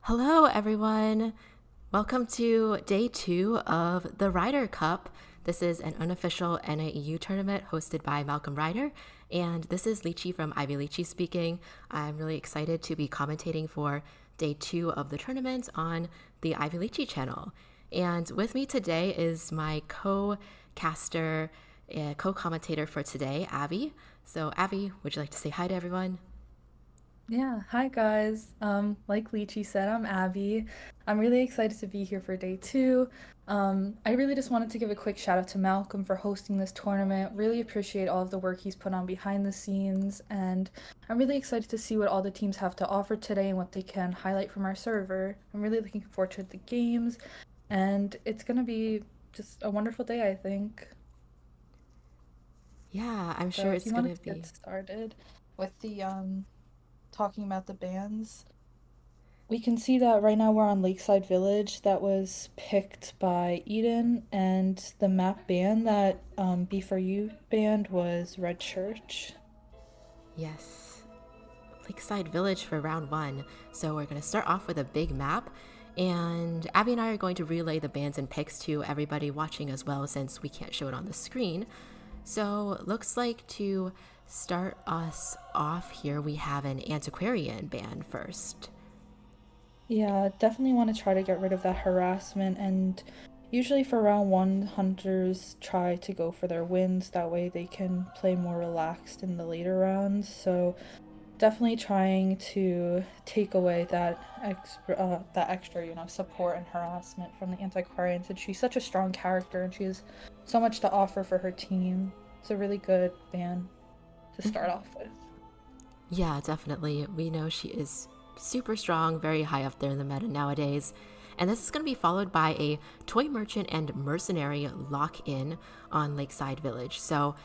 Hello, everyone. Welcome to day 2 of the Ryder Cup. This is an unofficial NAEU tournament hosted by Malcolm Ryder, and this is Lychee from IVLychee speaking. I'm really excited to be commentating for day 2 of the tournament on the IVLychee channel. And with me today is my co-caster, co-commentator for today, Abby. So, Abby, would you like to say hi to everyone? Yeah, hi guys. Like Lychee said, I'm Abby. I'm really excited to be here for day two. I really just wanted to give a quick shout out to Malcolm for hosting this tournament. Really appreciate all of the work he's put on behind the scenes, and I'm really excited to see what all the teams have to offer today and what they can highlight from our server. I'm really looking forward to the games, and it's gonna be just a wonderful day, I think. Yeah, I'm So sure if it's you going wanted to to get be. started with the talking about the bands. We can see that right now we're on Lakeside Village that was picked by Eden, and the map band that B4U banned was Red Church. Yes. Lakeside Village for round 1. So we're going to start off with a big map. And Abby and I are going to relay the bans and picks to everybody watching as well since we can't show it on the screen. So looks like to start us off here, we have an antiquarian ban first. Yeah, definitely want to try to get rid of that harassment, and usually for round one, hunters try to go for their wins. That way they can play more relaxed in the later rounds. So definitely trying to take away that extra, support and harassment from the Antiquarian, since she's such a strong character and she has so much to offer for her team. It's a really good ban to start off with. Yeah, definitely. We know she is super strong, very high up there in the meta nowadays. And this is going to be followed by a toy merchant and mercenary lock in on Lakeside Village. So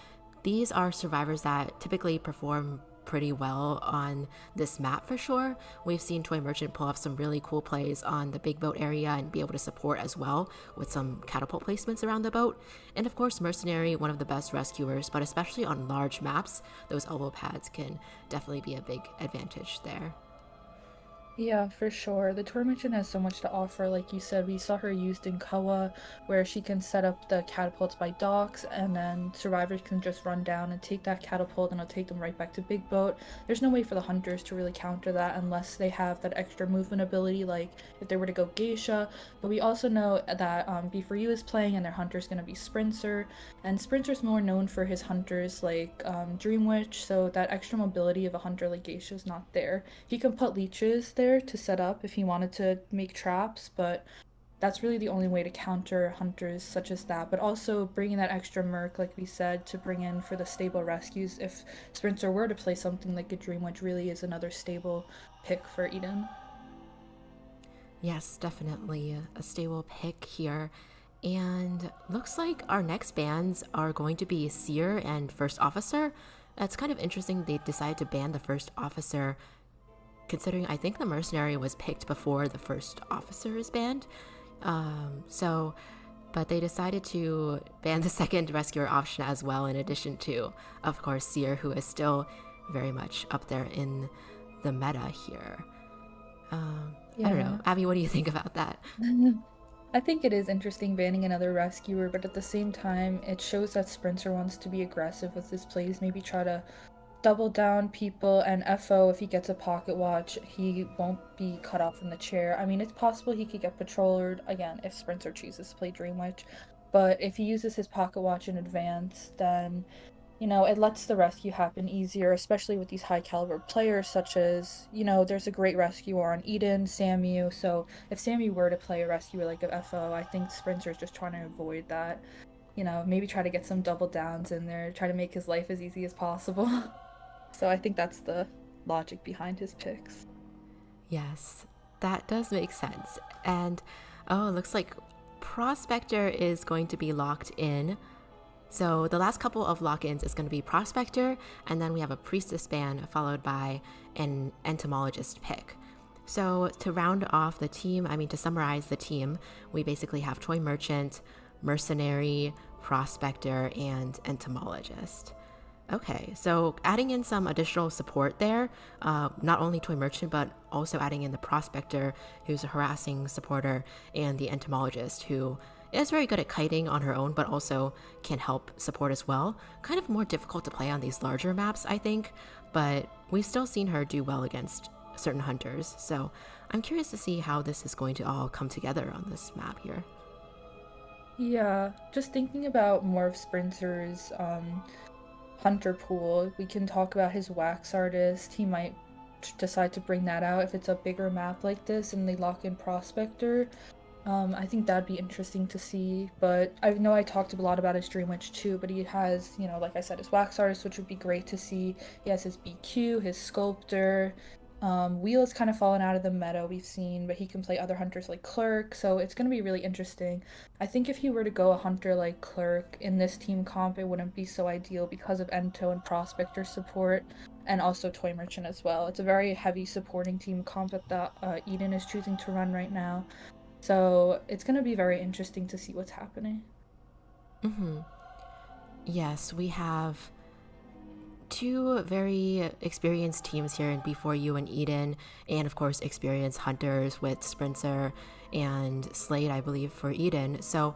these are survivors that typically perform pretty well on this map for sure. We've seen Toy Merchant pull off some really cool plays on the big boat area and be able to support as well with some catapult placements around the boat. And of course, Mercenary, one of the best rescuers, but especially on large maps, those elbow pads can definitely be a big advantage there. Yeah, for sure. The tour merchant has so much to offer. Like you said, we saw her used in Koa, where she can set up the catapults by docks, and then survivors can just run down and take that catapult, and it'll take them right back to Big Boat. There's no way for the hunters to really counter that unless they have that extra movement ability, like if they were to go Geisha. But we also know that B4U is playing, and their hunter's going to be Sprinter, and Sprinter's more known for his hunters like Dream Witch, so that extra mobility of a hunter like Geisha is not there. He can put leeches there to set up if he wanted to make traps, but that's really the only way to counter hunters such as that. But also bringing that extra merc, like we said, to bring in for the stable rescues if Sprinter were to play something like a Dream, which really is another stable pick for Eden. Yes, definitely a stable pick here. And looks like our next bans are going to be Seer and First Officer. It's kind of interesting they decided to ban the First Officer, considering I think the Mercenary was picked before the First Officer is banned. So, but they decided to ban the second Rescuer option as well, in addition to, of course, Seer, who is still very much up there in the meta here. I don't know. Yeah. Abby, what do you think about that? I think it is interesting banning another rescuer, but at the same time, it shows that Sprinter wants to be aggressive with his plays, maybe try to double down people, and FO, if he gets a pocket watch, he won't be cut off from the chair. I mean, it's possible he could get patrolled again if Sprinter chooses to play Dream Witch, but if he uses his pocket watch in advance, then it lets the rescue happen easier, especially with these high caliber players, such as, there's a great rescuer on Eden, Samu. So if Samu were to play a rescuer like a FO, I think Sprinter's just trying to avoid that. Maybe try to get some double downs in there, try to make his life as easy as possible. So I think that's the logic behind his picks. Yes, that does make sense. And oh, it looks like Prospector is going to be locked in. So the last couple of lock-ins is going to be Prospector, and then we have a Priestess ban followed by an Entomologist pick. So to round off the team, to summarize the team, we basically have Toy Merchant, Mercenary, Prospector, and Entomologist. Okay, so adding in some additional support there, not only Toy Merchant, but also adding in the Prospector, who's a harassing supporter, and the Entomologist, who is very good at kiting on her own, but also can help support as well. Kind of more difficult to play on these larger maps, I think, but we've still seen her do well against certain hunters, so I'm curious to see how this is going to all come together on this map here. Yeah, just thinking about more of Sprinter's hunter pool, we can talk about his wax artist. He might decide to bring that out if it's a bigger map like this and they lock in Prospector. I think that'd be interesting to see, but I know I talked a lot about his Dream Witch too, but he has, like I said, his wax artist, which would be great to see. He has his BQ, his sculptor. Wheel has kind of fallen out of the meta we've seen, but he can play other hunters like Clerk, so it's going to be really interesting. I think if you were to go a hunter like Clerk in this team comp, it wouldn't be so ideal because of Ento and Prospector support, and also Toy Merchant as well. It's a very heavy supporting team comp that Eden is choosing to run right now. So it's going to be very interesting to see what's happening. Yes, we have two very experienced teams here in Before You and Eden, and of course experienced hunters with Sprinter and Slade, I believe, for Eden. So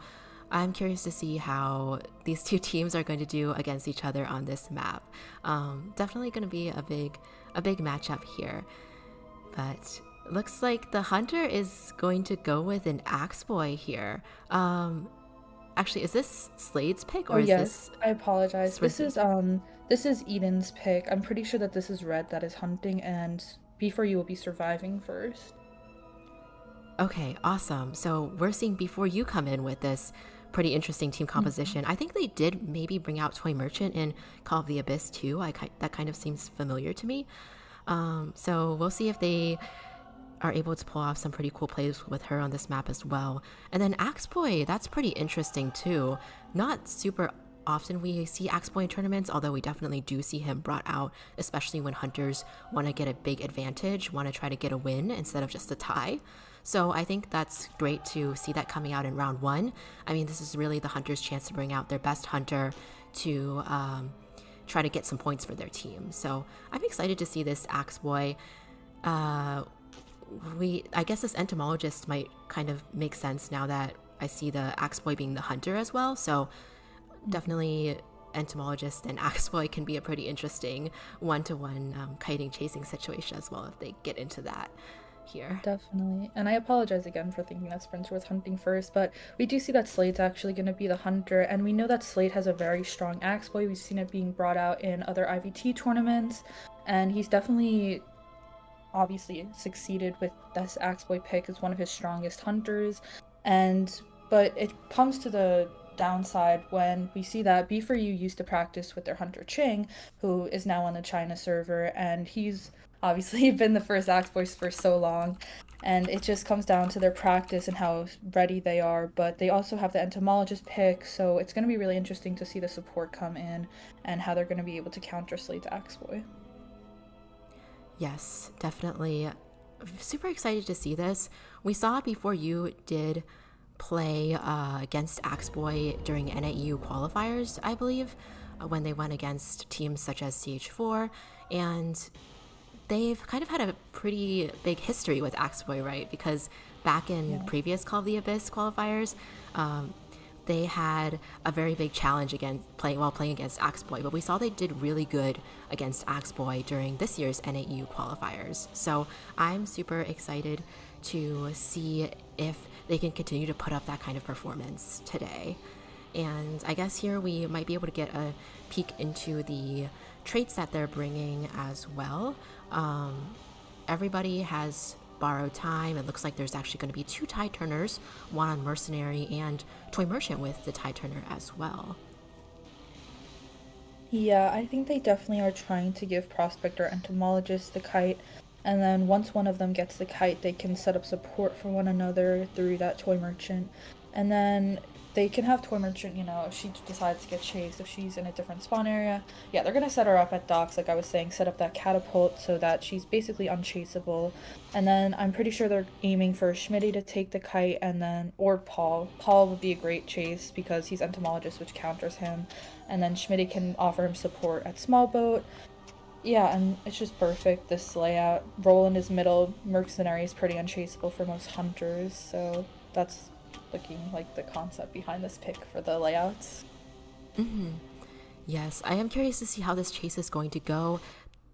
I'm curious to see how these two teams are going to do against each other on this map. Definitely going to be a big matchup here. But looks like the hunter is going to go with an Axe Boy here. Actually, is this Slade's pick Oh or is yes, this I apologize. Sprinter's? This is Eden's pick. I'm pretty sure that this is Red that is hunting, and Before You will be surviving first. Okay, awesome. So we're seeing Before You come in with this pretty interesting team composition. I think they did maybe bring out Toy Merchant in Call of the Abyss too. That kind of seems familiar to me. So we'll see if they are able to pull off some pretty cool plays with her on this map as well. And then Axe Boy, that's pretty interesting too. Not super often we see Axe Boy in tournaments, although we definitely do see him brought out, especially when hunters want to get a big advantage, want to try to get a win instead of just a tie. So I think that's great to see that coming out in round one. I mean, this is really the hunters' chance to bring out their best hunter to try to get some points for their team. So I'm excited to see this Axe Boy. I guess this entomologist might kind of make sense now that I see the Axe Boy being the hunter as well. So definitely entomologist and Axe Boy can be a pretty interesting one-to-one kiting chasing situation as well if they get into that here. Definitely. And I apologize again for thinking that Sprinter was hunting first, but we do see that Slade's actually going to be the hunter, and we know that Slade has a very strong Axe Boy. We've seen it being brought out in other IVT tournaments, and he's definitely obviously succeeded with this Axe Boy pick as one of his strongest hunters. But it comes to the downside when we see that B4U used to practice with their hunter Ching, who is now on the China server, and he's obviously been the first Axe Boy for so long. And it just comes down to their practice and how ready they are. But they also have the entomologist pick, so it's going to be really interesting to see the support come in and how they're going to be able to counter Slade's Axe Boy. Yes, definitely. Super excited to see this. We saw Before You did play against Axe Boy during NAU qualifiers, I believe, when they went against teams such as CH4, and they've kind of had a pretty big history with Axe Boy, right? Because back in previous Call of the Abyss qualifiers, they had a very big challenge while playing against Axe Boy, but we saw they did really good against Axe Boy during this year's NAU qualifiers. So I'm super excited to see if they can continue to put up that kind of performance today. And I guess here we might be able to get a peek into the traits that they're bringing as well. Everybody has borrowed time. It looks like there's actually going to be two tie turners, one on Mercenary and Toy Merchant with the tie turner as well. Yeah, I think they definitely are trying to give Prospector Entomologist the kite, and then once one of them gets the kite, they can set up support for one another through that Toy Merchant. And then they can have Toy Merchant, if she decides to get chased, if she's in a different spawn area. Yeah, they're gonna set her up at docks, like I was saying, set up that catapult so that she's basically unchaseable. And then I'm pretty sure they're aiming for Schmitty to take the kite, and then, or Paul. Paul would be a great chase because he's entomologist, which counters him. And then Schmitty can offer him support at small boat. Yeah, and it's just perfect, this layout. Roland is middle, Mercenary is pretty unchaseable for most hunters, so that's looking like the concept behind this pick for the layouts. Yes, I am curious to see how this chase is going to go.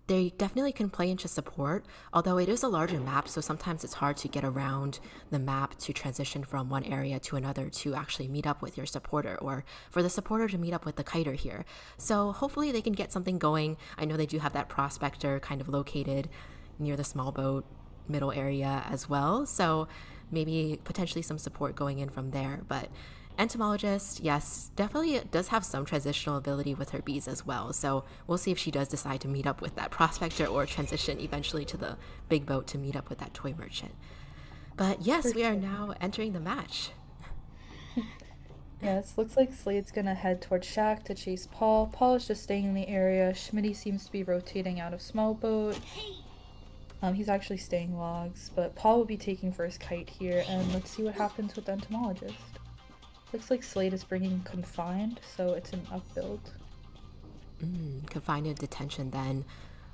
They definitely can play into support, although it is a larger map, so sometimes it's hard to get around the map to transition from one area to another to actually meet up with your supporter, or for the supporter to meet up with the kiter here. So hopefully they can get something going. I know they do have that prospector kind of located near the small boat middle area as well, so maybe potentially some support going in from there. But entomologist, yes, definitely does have some transitional ability with her bees as well. So we'll see if she does decide to meet up with that prospector or transition eventually to the big boat to meet up with that toy merchant. But yes, we are now entering the match. Yes, looks like Slade's gonna head towards Shack to chase Paul. Paul is just staying in the area. Schmitty seems to be rotating out of small boat. He's actually staying logs, but Paul will be taking first kite here, and let's see what happens with the entomologist. Looks like Slade is bringing confined, so it's an up build. Confined in detention then.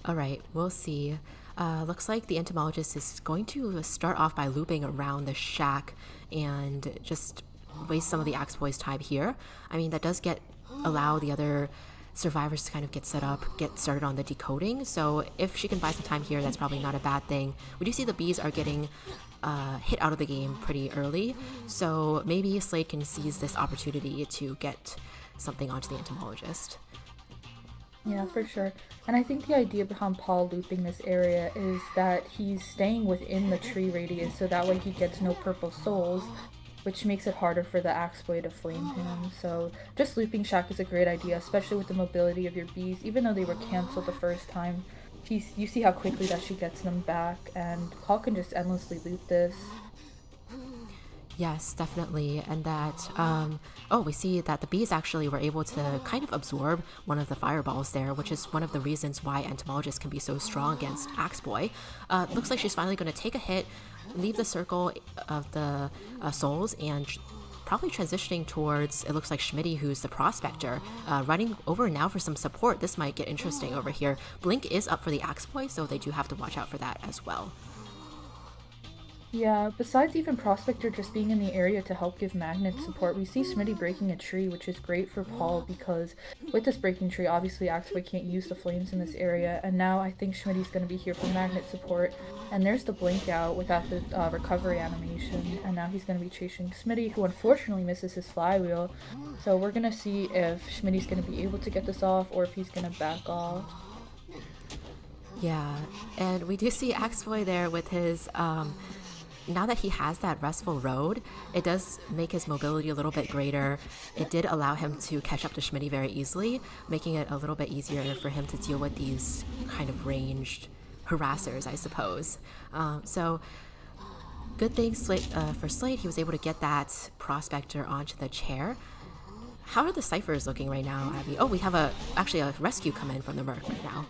All right, we'll see. Looks like the entomologist is going to start off by looping around the shack and just waste some of the Axe Boy's time here. I mean, that does allow the other survivors to kind of get set up, get started on the decoding. So if she can buy some time here, that's probably not a bad thing. We do see the bees are getting hit out of the game pretty early, so maybe Slade can seize this opportunity to get something onto the entomologist. Yeah, for sure. And I think the idea behind Paul looping this area is that he's staying within the tree radius, so that way he gets no purple souls, which makes it harder for the Axe Boy to flame him. So just looping Shack is a great idea, especially with the mobility of your bees. Even though they were cancelled the first time, you see how quickly that she gets them back, and Paul can just endlessly loop this. Yes, definitely. And that, we see that the bees actually were able to kind of absorb one of the fireballs there, which is one of the reasons why entomologists can be so strong against Axe Boy. Looks like she's finally going to take a hit, leave the circle of the souls, and probably transitioning towards, it looks like Schmitty, who's the prospector, running over now for some support. This might get interesting over here. Blink is up for the Axe Boy, so they do have to watch out for that as well. Yeah, besides even Prospector just being in the area to help give magnet support, we see Schmitty breaking a tree, which is great for Paul because with this breaking tree, obviously Axboy can't use the flames in this area, and now I think Schmitty's going to be here for magnet support, and there's the blink out without the recovery animation, and now he's going to be chasing Schmitty, who unfortunately misses his flywheel, so we're going to see if Schmitty's going to be able to get this off or if he's going to back off. Yeah, and we do see Axboy there with his now that he has that restful road, it does make his mobility a little bit greater. It did allow him to catch up to Schmitty very easily, making it a little bit easier for him to deal with these kind of ranged harassers, I suppose. So good thing for Slade, he was able to get that prospector onto the chair. How are the ciphers looking right now, Abby? Oh, we have actually a rescue come in from the Merc right now.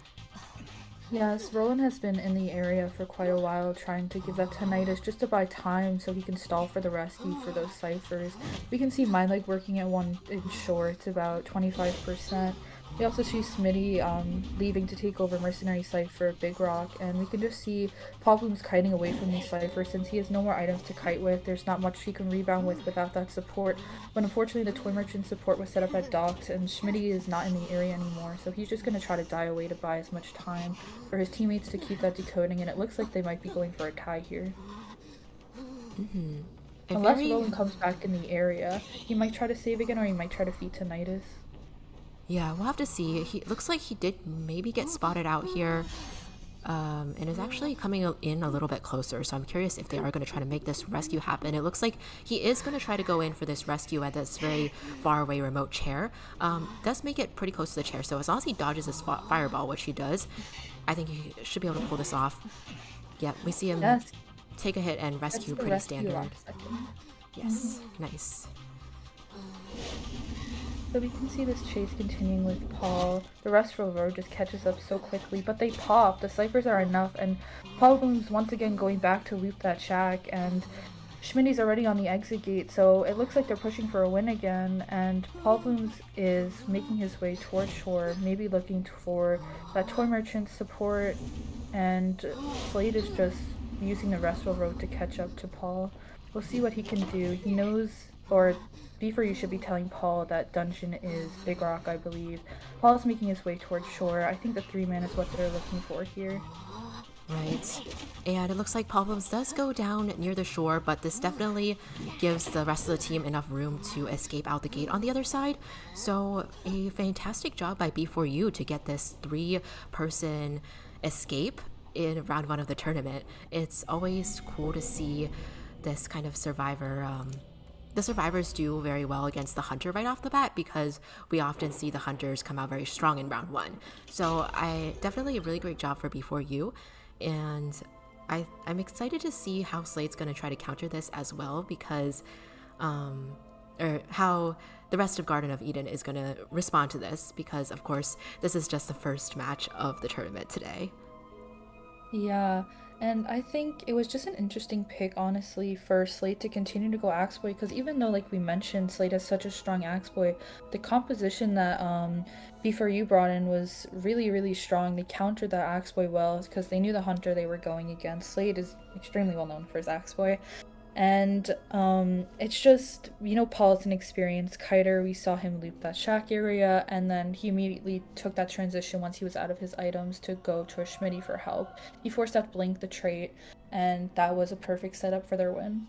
Yes, Roland has been in the area for quite a while trying to give that tinnitus just to buy time so he can stall for the rescue for those ciphers. We can see my leg working at 1 inch short, about 25%. We also see Smitty leaving to take over Mercenary Cipher, Big Rock, and we can just see Paul Bloom's kiting away from these ciphers since he has no more items to kite with. There's not much he can rebound with without that support, but unfortunately the Toy Merchant support was set up at docks and Schmitty is not in the area anymore, so he's just going to try to die away to buy as much time for his teammates to keep that decoding, and it looks like they might be going for a tie here. Unless Roland comes back in the area, he might try to save again or he might try to feed tinnitus. Yeah, we'll have to see. He looks like he did maybe get spotted out here, and is actually coming in a little bit closer. So I'm curious if they are going to try to make this rescue happen. It looks like he is going to try to go in for this rescue at this very far away remote chair. Does make it pretty close to the chair. So as long as he dodges this fireball, which he does, I think he should be able to pull this off. Yeah, we see him take a hit and rescue pretty standard. Yes, nice. So we can see this chase continuing with Paul. The restful road just catches up so quickly, but they pop. The ciphers are enough, and Paul Bloom's once again going back to loop that shack, and Schmitty's already on the exit gate, so it looks like they're pushing for a win again, and Paul Bloom's is making his way toward shore, maybe looking for that toy merchant's support, and Slade is just using the restful road to catch up to Paul. We'll see what he can do. He knows, or before you should be telling Paul that dungeon is Big Rock, I believe. Paul's making his way towards shore. I think the 3-man is what they're looking for here. Right. And it looks like Problems does go down near the shore, but this definitely gives the rest of the team enough room to escape out the gate on the other side. So a fantastic job by B4U to get this 3-person escape in round 1 of the tournament. It's always cool to see this kind of survivor. The survivors do very well against the hunter right off the bat because we often see the hunters come out very strong in round 1. So definitely a really great job for B4U. And I'm excited to see how Slade's going to try to counter this as well because, or how the rest of Garden of Eden is going to respond to this because, of course, this is just the first match of the tournament today. Yeah, and I think it was just an interesting pick, honestly, for Slate to continue to go Axe Boy, because even though, like we mentioned, Slate has such a strong Axe Boy, the composition that B4U brought in was really, really strong. They countered that Axe Boy well, because they knew the hunter they were going against. Slate is extremely well known for his Axe Boy. And it's just, Paul's an experienced kiter. We saw him loop that shack area, and then he immediately took that transition once he was out of his items to go to a Schmitty for help. He forced out Blink the trait, and that was a perfect setup for their win.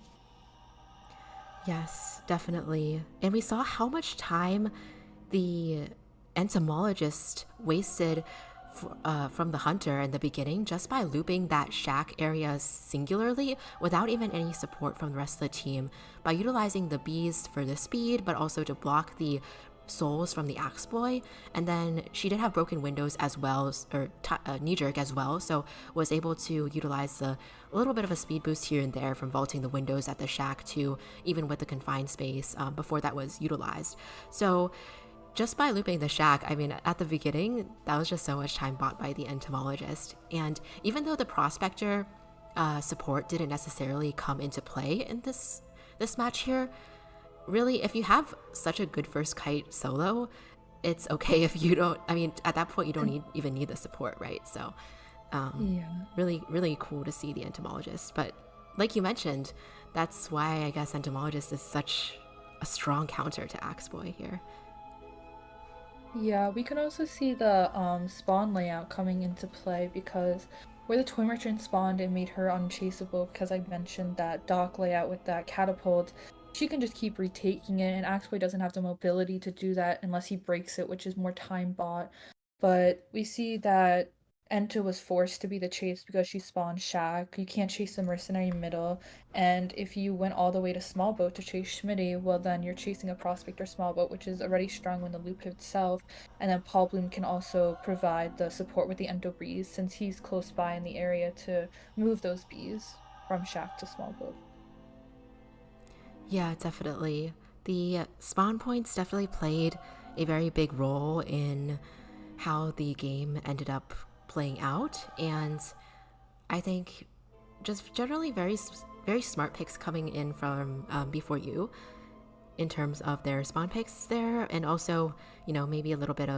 Yes, definitely. And we saw how much time the entomologist wasted from the hunter in the beginning just by looping that shack area singularly without even any support from the rest of the team by utilizing the bees for the speed but also to block the souls from the axe boy. And then she did have broken windows as well, or knee jerk as well, so was able to utilize a little bit of a speed boost here and there from vaulting the windows at the shack to even with the confined space before that was utilized. So just by looping the shack, I mean, at the beginning, that was just so much time bought by the entomologist. And even though the prospector support didn't necessarily come into play in this match here, really, if you have such a good first kite solo, it's okay if you don't. I mean, at that point, you don't even need the support, right? So, Yeah. really, really cool to see the entomologist. But like you mentioned, that's why I guess entomologist is such a strong counter to Axe Boy here. Yeah, we can also see the spawn layout coming into play because where the toy merchant spawned, it made her unchaseable because I mentioned that dock layout with that catapult. She can just keep retaking it, and Axboy doesn't have the mobility to do that unless he breaks it, which is more time bought. But we see that Enta was forced to be the chase because she spawned Shack. You can't chase the mercenary middle, and if you went all the way to small boat to chase Schmitty, well then you're chasing a prospect or small boat, which is already strong in the loop itself. And then Paul Bloom can also provide the support with the Endo Breeze since he's close by in the area to move those bees from Shack to small boat. Yeah, definitely. The spawn points definitely played a very big role in how the game ended up playing out, and I think just generally very smart picks coming in from before you in terms of their spawn picks there, and also maybe a little bit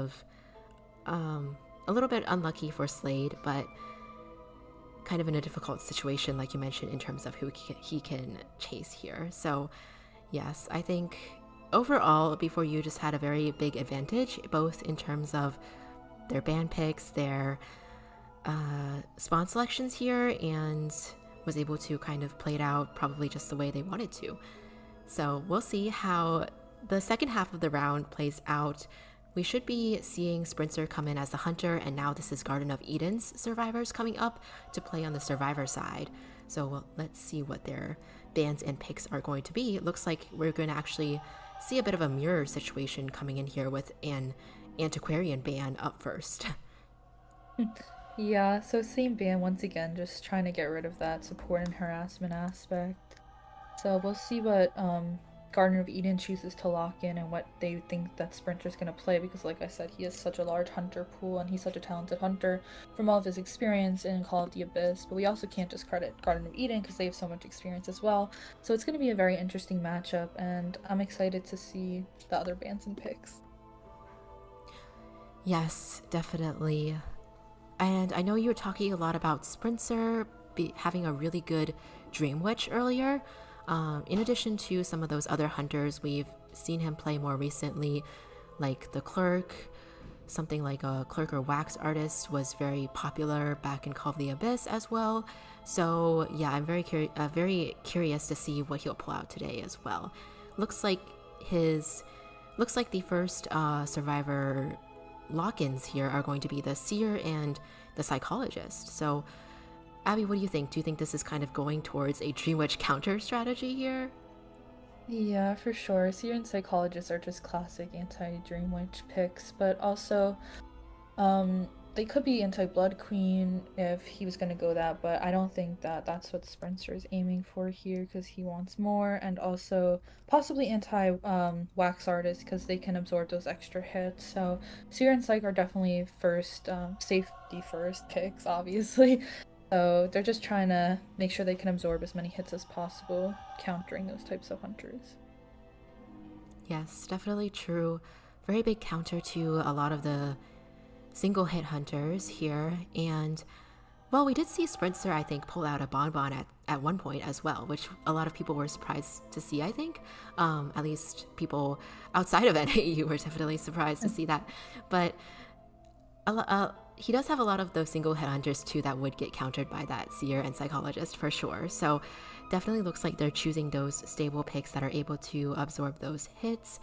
unlucky for Slade, but kind of in a difficult situation, like you mentioned, in terms of who he can chase here. So, yes, I think overall, before you just had a very big advantage, both in terms of their band picks, their spawn selections here, and was able to kind of play it out probably just the way they wanted to. So, we'll see how the second half of the round plays out. We should be seeing Sprinter come in as the hunter, and now this is Garden of Eden's survivors coming up to play on the survivor side. So let's see what their bans and picks are going to be. It looks like we're going to actually see a bit of a mirror situation coming in here with an antiquarian ban up first. Yeah, so same band once again, just trying to get rid of that support and harassment aspect. So we'll see what Garden of Eden chooses to lock in and what they think that Sprinter's going to play, because like I said, he has such a large hunter pool and he's such a talented hunter from all of his experience in Call of the Abyss. But we also can't discredit Garden of Eden because they have so much experience as well. So it's going to be a very interesting matchup, and I'm excited to see the other bans and picks. Yes, definitely. And I know you were talking a lot about Sprinter having a really good Dream Witch earlier. In addition to some of those other hunters, we've seen him play more recently, like the Clerk. Something like a Clerk or Wax Artist was very popular back in Call of the Abyss as well. So yeah, I'm very curious to see what he'll pull out today as well. Looks like the first Survivor lock-ins here are going to be the Seer and the Psychologist. So Abby, what do you think? Do you think this is kind of going towards a Dream Witch counter strategy here? Yeah, for sure. Seer and Psychologist are just classic anti-Dream Witch picks, but also they could be anti-Blood Queen if he was going to go that, but I don't think that that's what Spencer is aiming for here because he wants more, and also possibly anti-Wax Artist because they can absorb those extra hits. So Seer and Psych are definitely first, safety first picks, obviously. So they're just trying to make sure they can absorb as many hits as possible, countering those types of hunters. Yes, definitely true. Very big counter to a lot of the single hit hunters here. And well, we did see Sprinter, I think, pull out a bonbon at one point as well, which a lot of people were surprised to see, I think. At least people outside of NAU were definitely surprised to see that. But he does have a lot of those single hit hunters too that would get countered by that Seer and Psychologist for sure. So definitely looks like they're choosing those stable picks that are able to absorb those hits.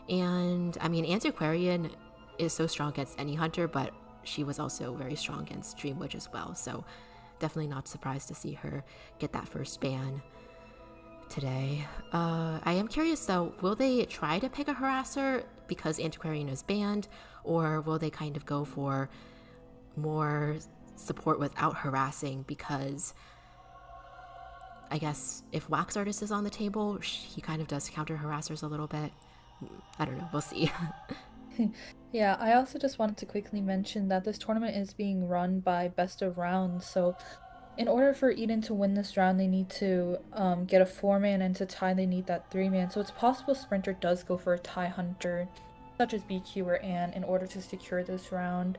And I mean, Antiquarian is so strong against any hunter, but she was also very strong against Dream Witch as well. So definitely not surprised to see her get that first ban today. I am curious though, will they try to pick a harasser because Antiquarian is banned, or will they kind of go for more support without harassing? Because I guess if Wax Artist is on the table, he kind of does counter harassers a little bit. I don't know, we'll see. Yeah, I also just wanted to quickly mention that this tournament is being run by best of rounds. So in order for Eden to win this round, they need to get a 4-man, and to tie, they need that 3-man. So it's possible Sprinter does go for a tie hunter, such as BQ or Anne, in order to secure this round.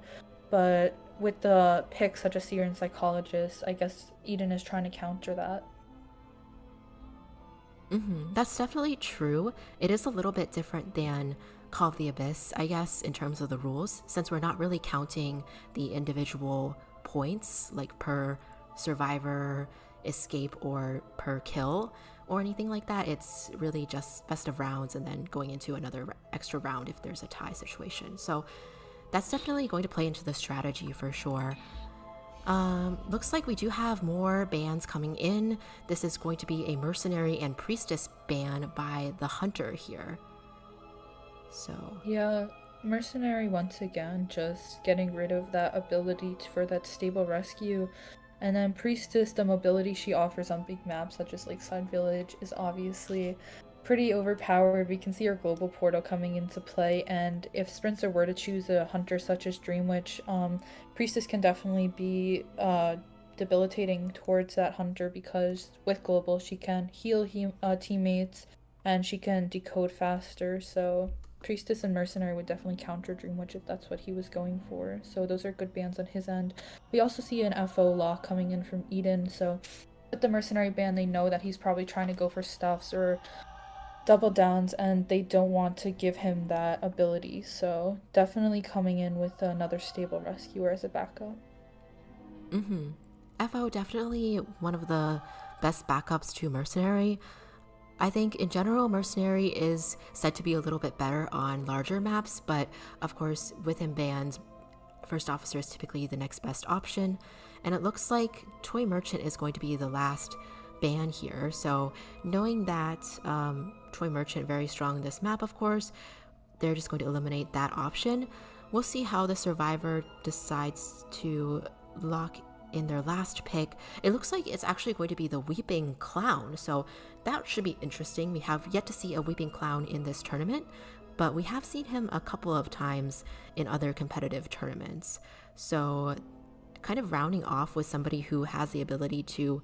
But with the picks such as Seer and Psychologist, I guess Eden is trying to counter that. That's definitely true. It is a little bit different than Call of the Abyss, I guess, in terms of the rules, since we're not really counting the individual points, like per survivor, escape, or per kill, or anything like that. It's really just best of rounds and then going into another extra round if there's a tie situation. So that's definitely going to play into the strategy for sure. Looks like we do have more bans coming in. This is going to be a Mercenary and Priestess ban by the Hunter here. So Yeah, Mercenary once again just getting rid of that ability for that stable rescue. And then Priestess, the mobility she offers on big maps such as Lakeside Village is obviously pretty overpowered. We can see her global portal coming into play, and if Sprinter were to choose a hunter such as Dream Witch, Priestess can definitely be debilitating towards that hunter, because with global she can heal teammates and she can decode faster. So Priestess and Mercenary would definitely counter Dream Witch if that's what he was going for. So those are good bans on his end. We also see an FO lock coming in from Eden, so with the Mercenary ban, they know that he's probably trying to go for stuffs or double downs, and they don't want to give him that ability. So definitely coming in with another stable rescuer as a backup. FO definitely one of the best backups to Mercenary. I think in general, Mercenary is said to be a little bit better on larger maps, but of course, with him banned, First Officer is typically the next best option. And it looks like Toy Merchant is going to be the last ban here. So knowing that Toy Merchant very strong in this map, of course, they're just going to eliminate that option. We'll see how the Survivor decides to lock in their last pick, it looks like it's actually going to be the Weeping Clown. So that should be interesting. We have yet to see a Weeping Clown in this tournament, but we have seen him a couple of times in other competitive tournaments. So kind of rounding off with somebody who has the ability to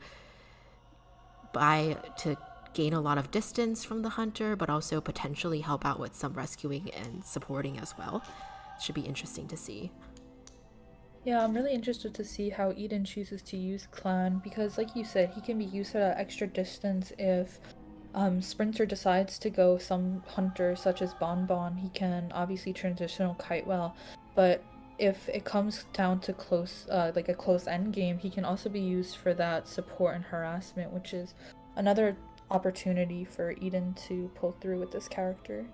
gain a lot of distance from the hunter, but also potentially help out with some rescuing and supporting as well. Should be interesting to see. Yeah, I'm really interested to see how Eden chooses to use Clan because, like you said, he can be used at an extra distance if Sprinter decides to go some hunter such as Bonbon. He can obviously transitional kite well, but if it comes down to close, like a close end game, he can also be used for that support and harassment, which is another opportunity for Eden to pull through with this character.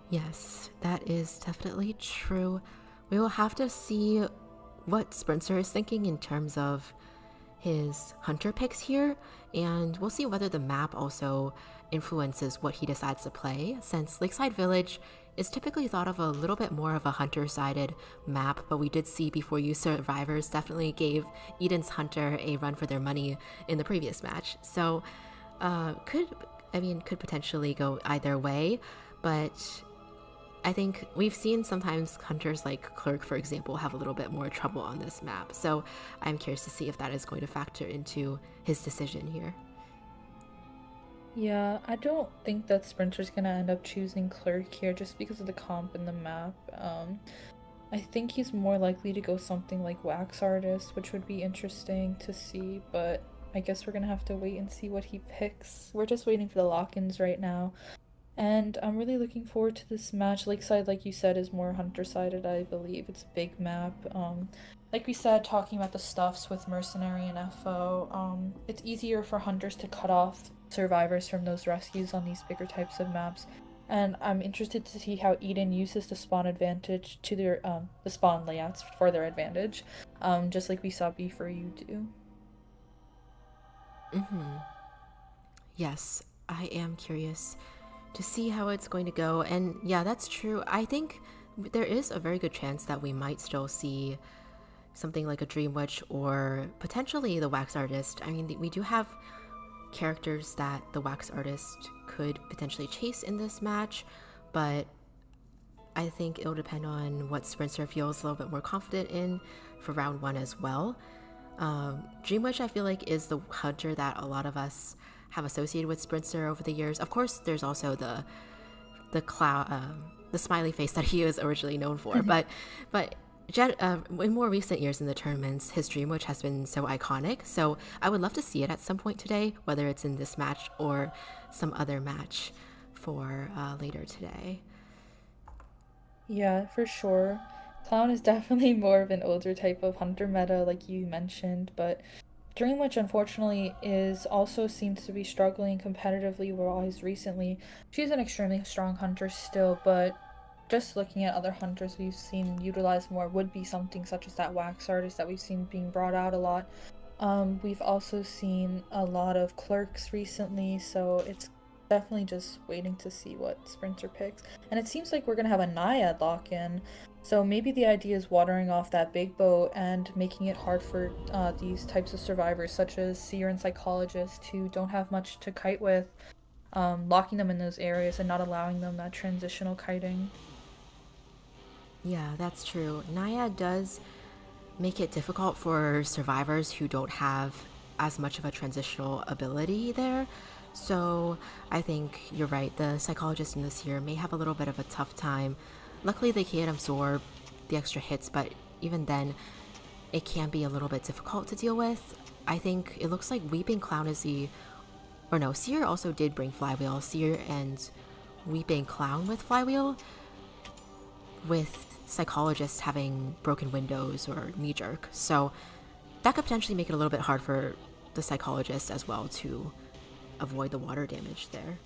Yes, that is definitely true. We will have to see what Spencer is thinking in terms of his hunter picks here, and we'll see whether the map also influences what he decides to play, since Lakeside Village is typically thought of a little bit more of a hunter-sided map, but we did see Before You survivors definitely gave Eden's hunter a run for their money in the previous match. So could potentially go either way, but I think we've seen sometimes hunters like Clerk, for example, have a little bit more trouble on this map. So I'm curious to see if that is going to factor into his decision here. Yeah, I don't think that Sprinter's gonna end up choosing Clerk here just because of the comp in the map. I think he's more likely to go something like Wax Artist, which would be interesting to see, but I guess we're gonna have to wait and see what he picks. We're just waiting for the lock-ins right now. And I'm really looking forward to this match. Lakeside, like you said, is more hunter-sided, I believe. It's a big map. Like we said, talking about the stuffs with Mercenary and FO, it's easier for hunters to cut off survivors from those rescues on these bigger types of maps. And I'm interested to see how Eden uses the spawn advantage to their the spawn layouts for their advantage, just like we saw Before You do. Yes, I am curious to see how it's going to go. And yeah, that's true. I think there is a very good chance that we might still see something like a Dream Witch or potentially the Wax Artist. I mean, we do have characters that the Wax Artist could potentially chase in this match, but I think it'll depend on what Spencer feels a little bit more confident in for round one as well. Dream Witch, I feel like, is the hunter that a lot of us have associated with Spencer over the years. Of course, there's also the smiley face that he was originally known for, but in more recent years in the tournaments, his Dream Witch has been so iconic. So I would love to see it at some point today, whether it's in this match or some other match for later today. Yeah, for sure. Clown is definitely more of an older type of hunter meta, like you mentioned, but Dream Witch, unfortunately, is also seems to be struggling competitively wise recently. She's an extremely strong hunter still, but just looking at other hunters we've seen utilized more would be something such as that Wax Artist that we've seen being brought out a lot. We've also seen a lot of Clerks recently, so it's definitely just waiting to see what Sprinter picks. And it seems like we're going to have a Naiad lock-in, so maybe the idea is watering off that big boat and making it hard for these types of survivors, such as Seer and Psychologist, who don't have much to kite with, locking them in those areas and not allowing them that transitional kiting. Yeah, that's true. Naiad does make it difficult for survivors who don't have as much of a transitional ability there. So I think you're right. The Psychologist in this year may have a little bit of a tough time. Luckily, they can absorb the extra hits, but even then, it can be a little bit difficult to deal with. I think it looks like Weeping Clown is Seer also did bring Flywheel. Seer and Weeping Clown with Flywheel, with Psychologist having broken windows or knee jerk. So that could potentially make it a little bit hard for the Psychologist as well to avoid the water damage there.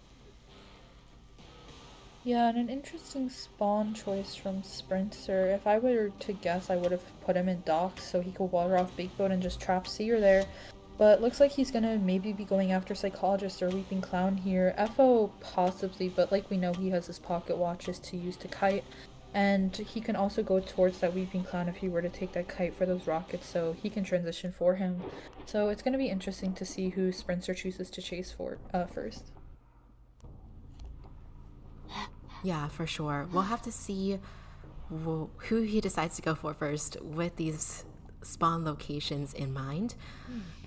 Yeah, and an interesting spawn choice from Sprinter. If I were to guess, I would have put him in docks so he could water off Big Boat and just trap Seer there. But looks like he's gonna maybe be going after Psychologist or Weeping Clown here. FO possibly, but like we know, he has his pocket watches to use to kite. And he can also go towards that weeping clown if he were to take that kite for those rockets, so he can transition for him. So it's going to be interesting to see who Spencer chooses to chase for first. Yeah, for sure. We'll have to see who he decides to go for first with these spawn locations in mind.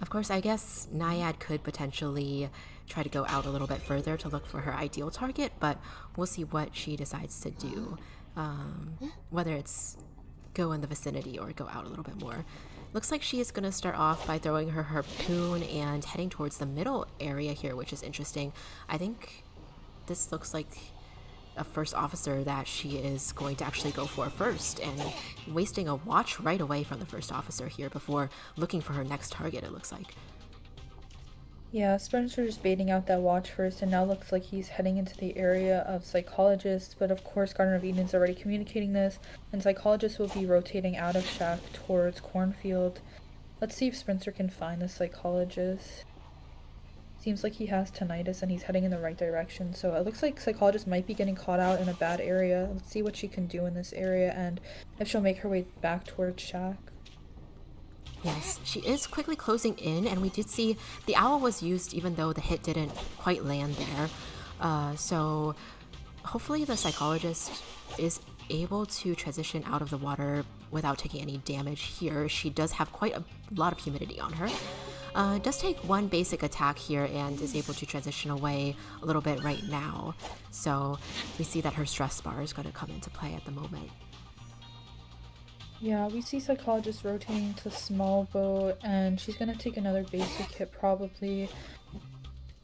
Of course, I guess Naiad could potentially try to go out a little bit further to look for her ideal target, but we'll see what she decides to do. Whether it's go in the vicinity or go out a little bit more. Looks like she is going to start off by throwing her harpoon and heading towards the middle area here, which is interesting. I think this looks like a first officer that she is going to actually go for first, and wasting a watch right away from the first officer here before looking for her next target, it looks like. Yeah, Spencer's baiting out that watch first, and now looks like he's heading into the area of Psychologist, but of course Garden of Eden's already communicating this, and Psychologist will be rotating out of Shack towards Cornfield. Let's see if Spencer can find the Psychologist. Seems like he has tinnitus and he's heading in the right direction, so it looks like Psychologist might be getting caught out in a bad area. Let's see what she can do in this area and if she'll make her way back towards Shack. Yes, she is quickly closing in, and we did see the owl was used even though the hit didn't quite land there. So hopefully the Psychologist is able to transition out of the water without taking any damage here. She does have quite a lot of humidity on her. Does take one basic attack here and is able to transition away a little bit right now. So we see that her stress bar is going to come into play at the moment. Yeah, we see Psychologist rotating to small boat, and she's gonna take another basic hit probably.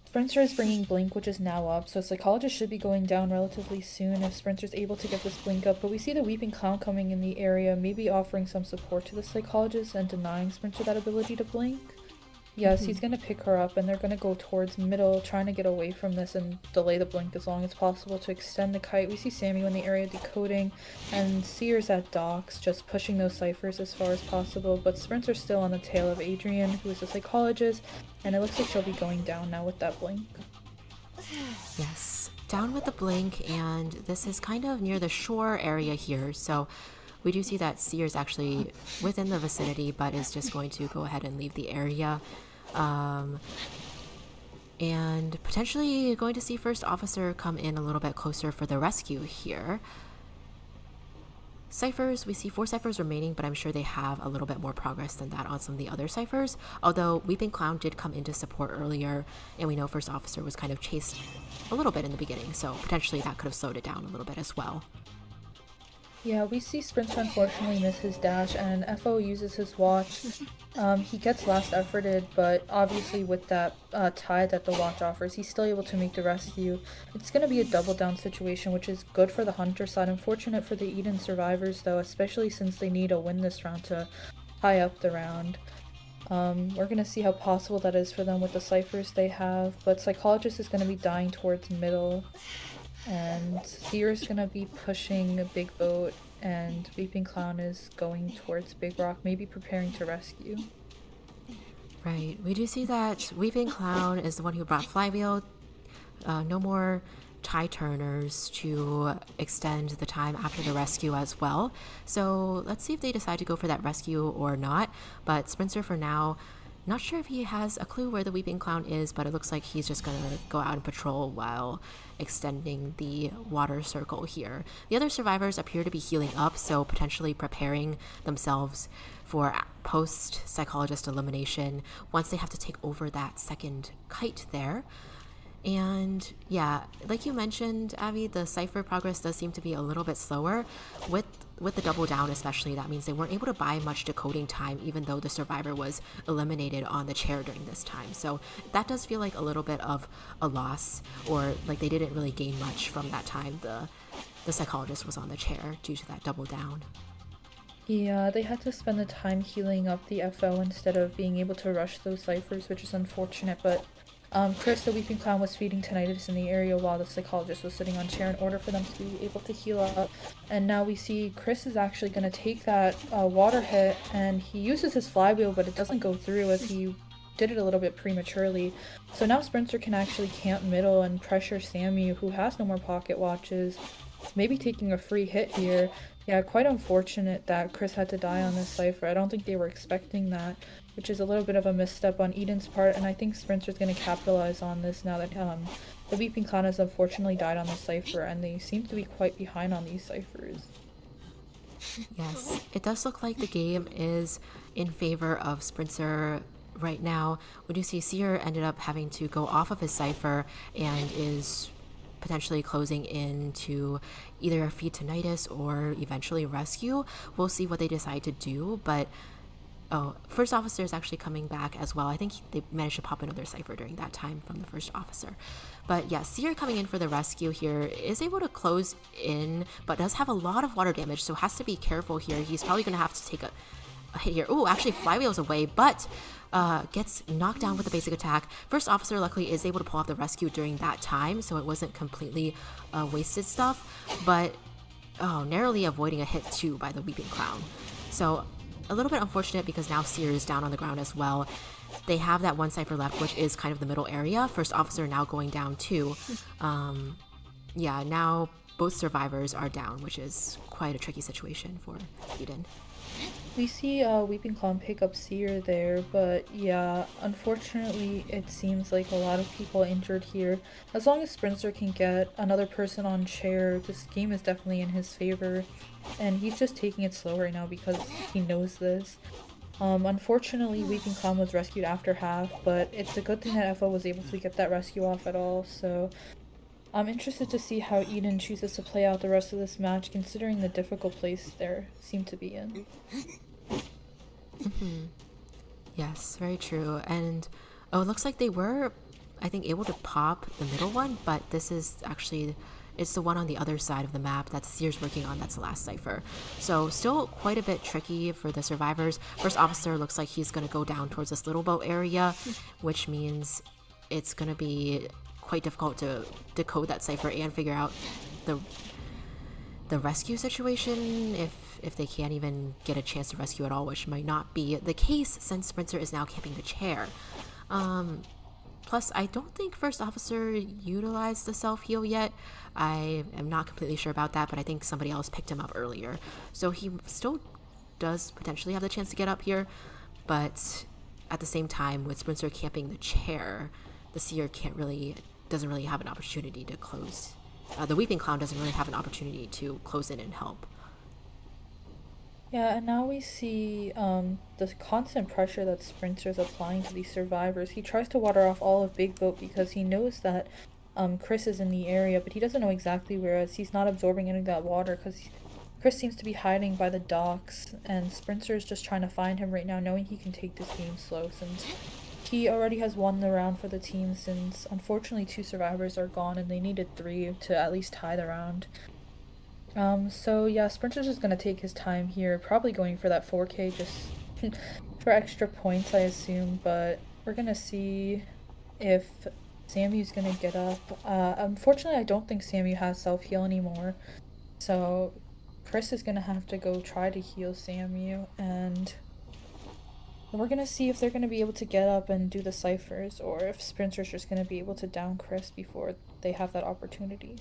Spencer is bringing Blink, which is now up, so Psychologist should be going down relatively soon if Spencer's able to get this Blink up, but we see the Weeping Clown coming in the area, maybe offering some support to the Psychologist and denying Spencer that ability to Blink. Yes, he's gonna pick her up, and they're gonna go towards middle, trying to get away from this and delay the Blink as long as possible to extend the kite. We see Samuel in the area decoding, and Sears at docks, just pushing those ciphers as far as possible, but Spencer's still on the tail of Adrian, who is a Psychologist, and it looks like she'll be going down now with that Blink. Yes, down with the Blink, and this is kind of near the shore area here, so we do see that Sears actually within the vicinity, but is just going to go ahead and leave the area. And potentially going to see first officer come in a little bit closer for the rescue here. Ciphers, we see 4 ciphers remaining, but I'm sure they have a little bit more progress than that on some of the other ciphers. Although Weeping Clown did come into support earlier, and we know first officer was kind of chased a little bit in the beginning, so potentially that could have slowed it down a little bit as well. Yeah, we see Spencer unfortunately miss his dash, and FO uses his watch. He gets last efforted, but obviously with that tie that the watch offers, he's still able to make the rescue. It's going to be a double down situation, which is good for the Hunter side. Unfortunate for the Eden survivors, though, especially since they need a win this round to tie up the round. We're going to see how possible that is for them with the ciphers they have, but Psychologist is going to be dying towards middle. And Seer's gonna be pushing a big boat, and Weeping Clown is going towards Big Rock, maybe preparing to rescue. Right, we do see that Weeping Clown is the one who brought Flywheel. No more tie turners to extend the time after the rescue as well. So let's see if they decide to go for that rescue or not. But Spencer for now, not sure if he has a clue where the Weeping Clown is, but it looks like he's just gonna go out and patrol while extending the water circle here. The other survivors appear to be healing up, so potentially preparing themselves for post-Psychologist elimination once they have to take over that second kite there. And yeah, like you mentioned, Abby, the cipher progress does seem to be a little bit slower with the double down, especially. That means they weren't able to buy much decoding time, even though the survivor was eliminated on the chair during this time. So that does feel like a little bit of a loss, or like they didn't really gain much from that time the Psychologist was on the chair due to that double down. Yeah, they had to spend the time healing up the FO instead of being able to rush those ciphers, which is unfortunate, but Chris, the Weeping Clown, was feeding tinnitus in the area while the Psychologist was sitting on chair in order for them to be able to heal up. And now we see Chris is actually going to take that water hit, and he uses his flywheel, but it doesn't go through as he did it a little bit prematurely. So now Spencer can actually camp middle and pressure Sammy, who has no more pocket watches. maybe taking a free hit here. Yeah, quite unfortunate that Chris had to die on this cipher. I don't think they were expecting that, which is a little bit of a misstep on Eden's part, and I think Sprinter's going to capitalize on this now that the Weeping Clown has unfortunately died on the cipher, and they seem to be quite behind on these ciphers. Yes, it does look like the game is in favor of Sprinter right now. We do see Seer ended up having to go off of his cipher and is potentially closing into either a feed to Nidus or eventually rescue. We'll see what they decide to do, but oh, first officer is actually coming back as well. I think they managed to pop another cipher during that time from the first officer. But yeah, Seer coming in for the rescue here is able to close in, but does have a lot of water damage, so has to be careful here. He's probably going to have to take a hit here. Oh, actually Flywheel's away, but gets knocked down with a basic attack. First officer luckily is able to pull off the rescue during that time, so it wasn't completely wasted stuff, but narrowly avoiding a hit too by the Weeping Clown. So a little bit unfortunate because now Seer is down on the ground as well. They have that one cipher left, which is kind of the middle area. First officer now going down too. Yeah, now both survivors are down, which is quite a tricky situation for Eden. We see Weeping Clown pick up Seer there, but yeah, unfortunately it seems like a lot of people injured here. As long as Sprinter can get another person on chair, this game is definitely in his favor, and he's just taking it slow right now because he knows this. Unfortunately, Weeping Clown was rescued after half, but it's a good thing that FO was able to get that rescue off at all, so I'm interested to see how Eden chooses to play out the rest of this match, considering the difficult place they seem to be in. Yes, very true. And oh, it looks like they were, I think, able to pop the middle one, but this is actually, it's the one on the other side of the map that Seer's working on. That's the last cipher. So still quite a bit tricky for the survivors. First officer looks like he's going to go down towards this little boat area, which means it's going to be quite difficult to decode that cipher and figure out the rescue situation if they can't even get a chance to rescue at all, which might not be the case since Sprinter is now camping the chair. Plus, I don't think First Officer utilized the self-heal yet. I am not completely sure about that, but I think somebody else picked him up earlier. So he still does potentially have the chance to get up here, but at the same time, with Sprinter camping the chair, the Seer doesn't really have an opportunity to close. The Weeping Clown doesn't really have an opportunity to close in and help. Yeah, and now we see the constant pressure that Sprinter's applying to these survivors. He tries to water off all of Big Boat because he knows that Chris is in the area, but he doesn't know exactly where, as he's not absorbing any of that water because Chris seems to be hiding by the docks, and Sprinter's just trying to find him right now, knowing he can take this game slow since he already has won the round for the team, since unfortunately 2 survivors are gone and they needed 3 to at least tie the round. So yeah, Sprinter's just gonna take his time here, probably going for that 4K just for extra points, I assume, but we're gonna see if Samu's gonna get up. Unfortunately, I don't think Samu has self-heal anymore, so Chris is gonna have to go try to heal Samu, and we're gonna see if they're gonna be able to get up and do the ciphers, or if Sprinter's just gonna be able to down Chris before they have that opportunity.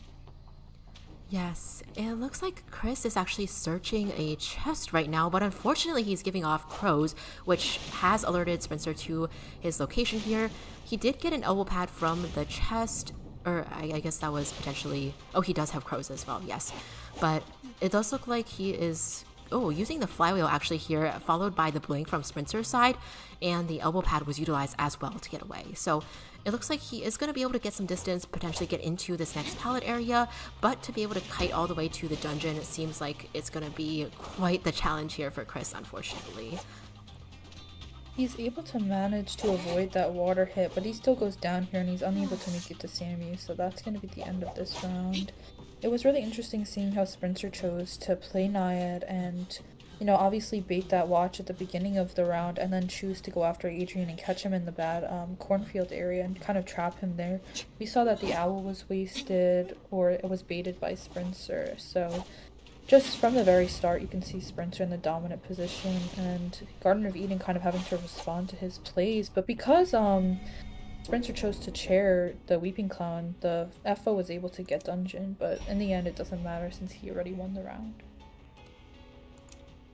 Yes, it looks like Chris is actually searching a chest right now, but unfortunately he's giving off crows, which has alerted Spencer to his location here. He did get an elbow pad from the chest, or I guess that was potentially... Oh, he does have crows as well, yes. But it does look like he is... Oh, using the flywheel actually here, followed by the blink from Sprinter's side, and the elbow pad was utilized as well to get away. So it looks like he is going to be able to get some distance, potentially get into this next pallet area, but to be able to kite all the way to the dungeon, it seems like it's going to be quite the challenge here for Chris, unfortunately. He's able to manage to avoid that water hit, but he still goes down here and he's unable to make it to Samu, so that's going to be the end of this round. It was really interesting seeing how Sprinter chose to play Naiad and, you know, obviously bait that watch at the beginning of the round and then choose to go after Adrian and catch him in the bad cornfield area and kind of trap him there. We saw that the owl was wasted, or it was baited by Sprinter, so just from the very start you can see Sprinter in the dominant position and Garden of Eden kind of having to respond to his plays, but because Spencer chose to chair the Weeping Clown, the FO was able to get dungeon, but in the end it doesn't matter since he already won the round.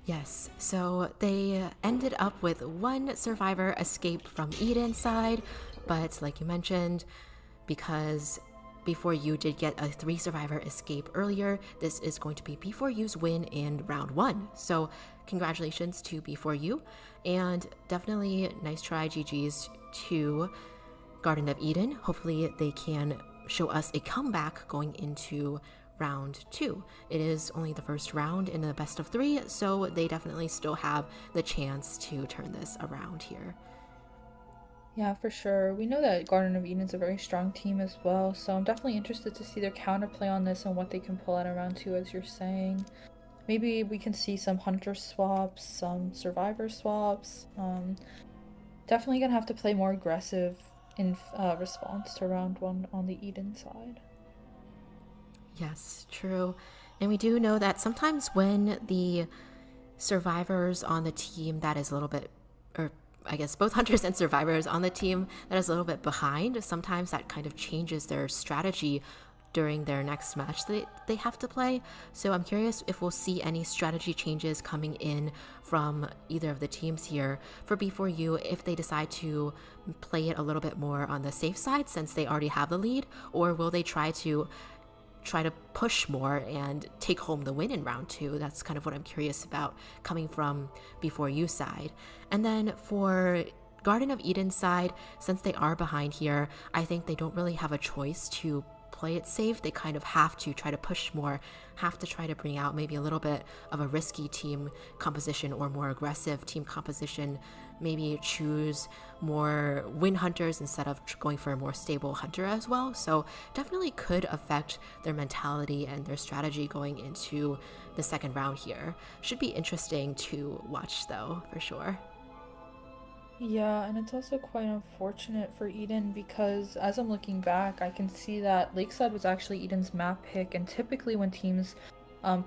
Yes, so they ended up with one survivor escape from Eden's side, but like you mentioned, because Before You did get a 3 survivor escape earlier, this is going to be Before You's win in round 1. So congratulations to Before You, and definitely nice try, GG's to Garden of Eden. Hopefully they can show us a comeback going into round 2. It is only the first round in the best of 3, so they definitely still have the chance to turn this around here. Yeah, for sure. We know that Garden of Eden's a very strong team as well, so I'm definitely interested to see their counterplay on this and what they can pull out in round 2, as you're saying. Maybe we can see some hunter swaps, some survivor swaps. Definitely gonna have to play more aggressive in response to round 1 on the Eden side. Yes, true. And we do know that sometimes when the survivors on the team that is a little bit, or I guess both hunters and survivors on the team that is a little bit behind, sometimes that kind of changes their strategy during their next match that they have to play. So I'm curious if we'll see any strategy changes coming in from either of the teams here for Before You, if they decide to play it a little bit more on the safe side since they already have the lead, or will they try to push more and take home the win in round 2. That's kind of what I'm curious about coming from Before You side. And then for Garden of Eden side, since they are behind here, I think they don't really have a choice to play it safe. They kind of have to try to push more, have to try to bring out maybe a little bit of a risky team composition or more aggressive team composition, maybe choose more win hunters instead of going for a more stable hunter as well. So definitely could affect their mentality and their strategy going into the second round here. Should be interesting to watch though, for sure. Yeah, and it's also quite unfortunate for Eden because as I'm looking back, I can see that Lakeside was actually Eden's map pick, and typically when teams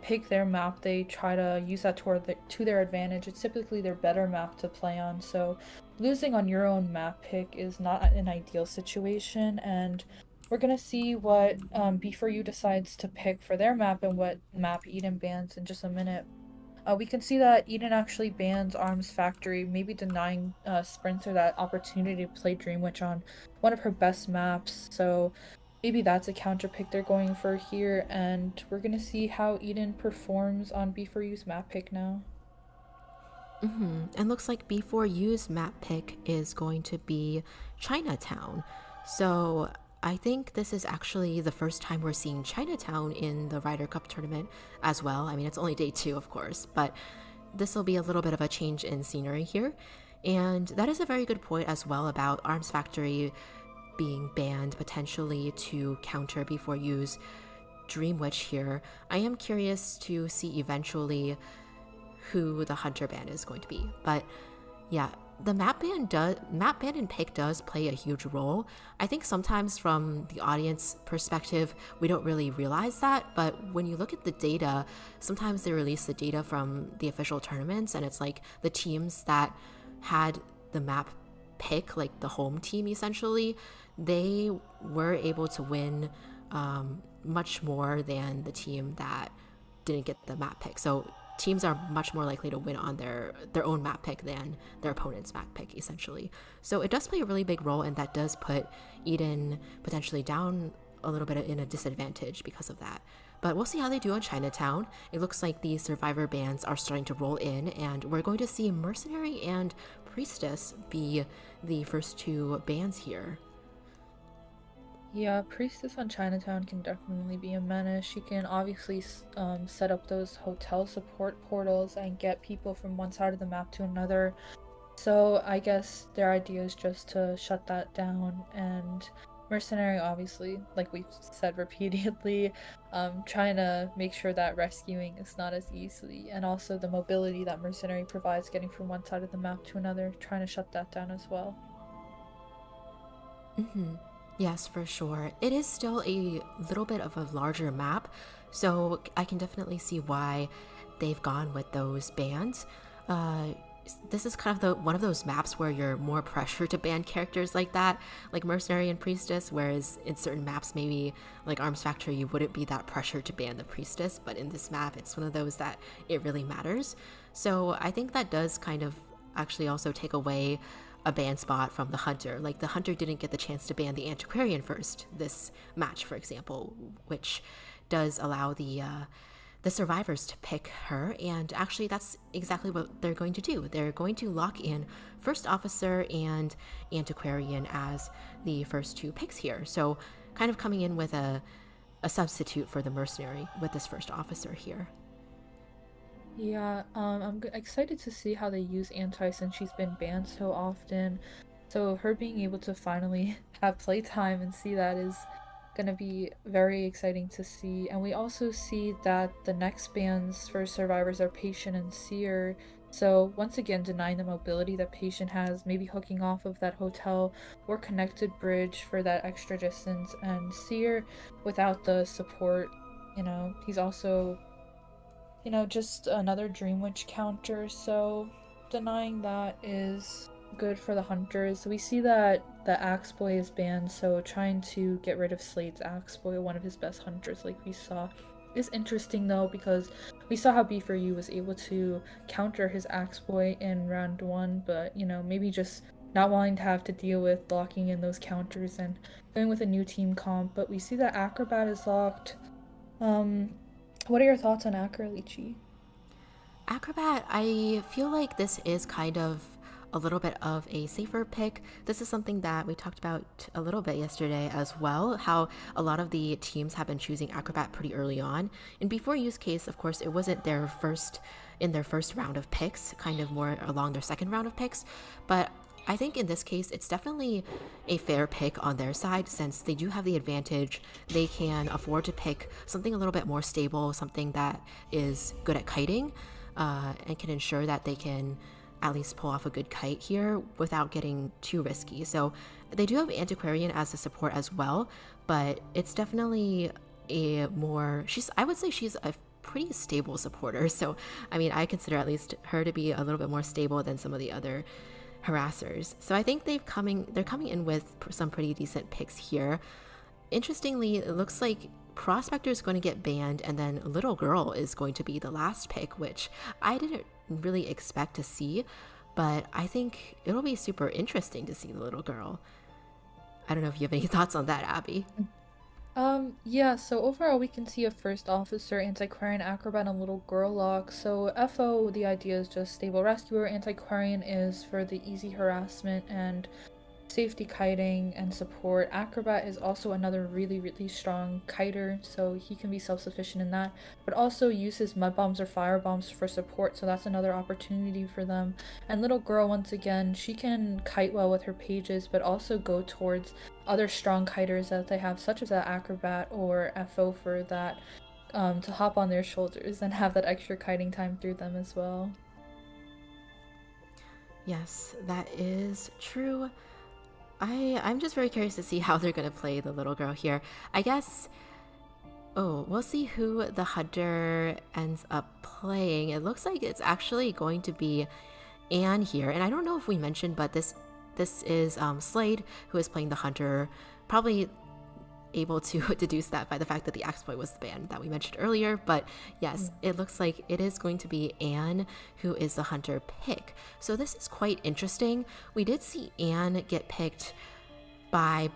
pick their map, they try to use that to their advantage. It's typically their better map to play on, so losing on your own map pick is not an ideal situation, and we're gonna see what Before You decides to pick for their map and what map Eden bans in just a minute. We can see that Eden actually bans Arms Factory, maybe denying Sprinter that opportunity to play Dream Witch on one of her best maps. So maybe that's a counter pick they're going for here, and we're gonna see how Eden performs on Before You's map pick now. And looks like Before You's map pick is going to be Chinatown. So I think this is actually the first time we're seeing Chinatown in the Ryder Cup tournament as well. I mean, it's only day 2, of course, but this will be a little bit of a change in scenery here. And that is a very good point as well about Arms Factory being banned potentially to counter Before You's Dream Witch here. I am curious to see eventually who the hunter ban is going to be. But yeah, the map ban and pick does play a huge role. I think sometimes from the audience perspective, we don't really realize that, but when you look at the data, sometimes they release the data from the official tournaments, and it's like the teams that had the map pick, like the home team essentially, they were able to win much more than the team that didn't get the map pick. So teams are much more likely to win on their own map pick than their opponent's map pick, essentially. So it does play a really big role, and that does put Eden potentially down a little bit in a disadvantage because of that. But we'll see how they do on Chinatown. It looks like the survivor bans are starting to roll in, and we're going to see Mercenary and Priestess be the first 2 bans here. Yeah, Priestess on Chinatown can definitely be a menace. She can obviously set up those hotel support portals and get people from one side of the map to another. So I guess their idea is just to shut that down, and Mercenary, obviously, like we've said repeatedly, trying to make sure that rescuing is not as easily, and also the mobility that Mercenary provides getting from one side of the map to another, trying to shut that down as well. Yes, for sure. It is still a little bit of a larger map, so I can definitely see why they've gone with those bans. this is kind of the one of those maps where you're more pressure to ban characters like that, like Mercenary and Priestess, whereas in certain maps, maybe like Arms Factory, you wouldn't be that pressure to ban the Priestess, but in this map, it's one of those that it really matters. So I think that does kind of actually also take away a ban spot from the Hunter. Like the Hunter didn't get the chance to ban the Antiquarian first this match, for example, which does allow the survivors to pick her, and actually that's exactly what they're going to do. They're going to lock in First Officer and Antiquarian as the first two picks here. So kind of coming in with a substitute for the Mercenary with this First Officer here. Yeah, excited to see how they use Anti since she's been banned so often. So her being able to finally have playtime and see that is gonna be very exciting to see. And we also see that the next bans for survivors are Patient and Seer. So once again, denying the mobility that Patient has, maybe hooking off of that hotel or connected bridge for that extra distance. And Seer, without the support, he's also just another Dream Witch counter, so denying that is good for the hunters. We see that the Axe Boy is banned, so trying to get rid of Slade's Axe Boy, one of his best hunters like we saw, is interesting though, because we saw how B4U was able to counter his Axe Boy in round 1, but maybe just not wanting to have to deal with locking in those counters and going with a new team comp. But we see that Acrobat is locked. What are your thoughts on IVLychee? Acrobat, I feel like this is kind of a little bit of a safer pick. This is something that we talked about a little bit yesterday as well, how a lot of the teams have been choosing Acrobat pretty early on. In B4U's case, of course, it wasn't in their first round of picks, kind of more along their second round of picks, but I think in this case, it's definitely a fair pick on their side since they do have the advantage. They can afford to pick something a little bit more stable, something that is good at kiting, and can ensure that they can at least pull off a good kite here without getting too risky. So they do have Antiquarian as a support as well, but it's definitely I would say she's a pretty stable supporter. So, I mean, I consider at least her to be a little bit more stable than some of the other harassers. So I think they're coming in with some pretty decent picks here. Interestingly, it looks like Prospector is going to get banned, and then Little Girl is going to be the last pick, which I didn't really expect to see, but I think it'll be super interesting to see the Little Girl. I don't know if you have any thoughts on that, Abby. Yeah, so overall we can see a First Officer, Antiquarian, Acrobat, and Little Girl lock. So FO, the idea is just Stable Rescuer. Antiquarian is for the easy harassment and safety kiting and support. Acrobat is also another really, really strong kiter, so he can be self-sufficient in that, but also uses mud bombs or fire bombs for support, so that's another opportunity for them. And Little Girl, once again, she can kite well with her pages, but also go towards other strong kiters that they have, such as that Acrobat or FO, for that to hop on their shoulders and have that extra kiting time through them as well. Yes, that is true. I'm just very curious to see how they're going to play the Little Girl here. I guess, we'll see who the Hunter ends up playing. It looks like it's actually going to be Anne here. And I don't know if we mentioned, but this is Slade, who is playing the Hunter, probably able to deduce that by the fact that the Axe Boy was the band that we mentioned earlier. But yes, it looks like it is going to be Anne who is the Hunter pick. So this is quite interesting. We did see Anne get picked by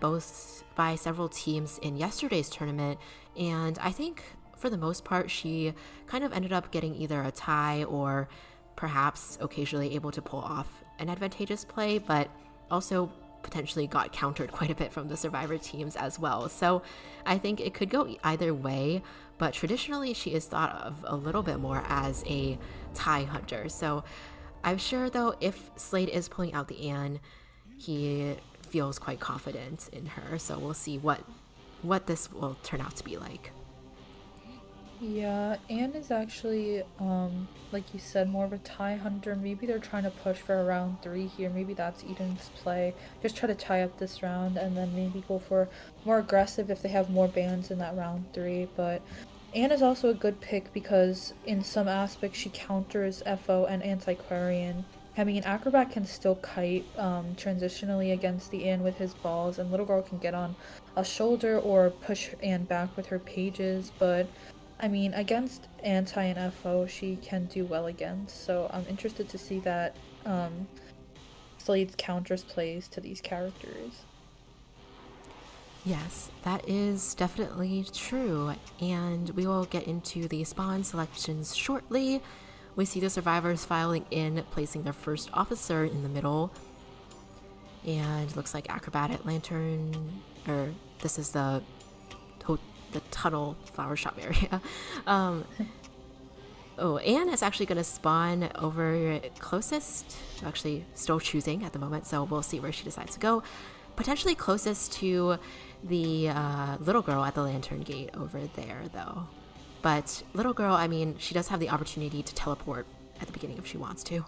several teams in yesterday's tournament, and I think for the most part she kind of ended up getting either a tie or perhaps occasionally able to pull off an advantageous play, but also potentially got countered quite a bit from the survivor teams as well. So I think it could go either way, but traditionally she is thought of a little bit more as a tie hunter. So I'm sure though, if Slade is pulling out the Anne, he feels quite confident in her. So we'll see what this will turn out to be like. Yeah, Anne is actually, like you said, more of a tie hunter. Maybe they're trying to push for a round 3 here. Maybe that's Eden's play. Just try to tie up this round and then maybe go for more aggressive if they have more bans in that round 3. But Anne is also a good pick because in some aspects she counters FO and Antiquarian. I mean, Acrobat can still kite transitionally against the Anne with his balls, and Little Girl can get on a shoulder or push Anne back with her pages, but I mean, against anti and FO, she can do well against, so I'm interested to see that Slade's counters plays to these characters. Yes, that is definitely true. And we will get into the spawn selections shortly. We see the survivors filing in, placing their first officer in the middle. And looks like Acrobatic Lantern, or this is the tunnel flower shop area. Oh, Anne is actually going to spawn over closest, actually still choosing at the moment, so we'll see where she decides to go. Potentially closest to the little girl at the lantern gate over there, though. But little girl, I mean, she does have the opportunity to teleport at the beginning if she wants to.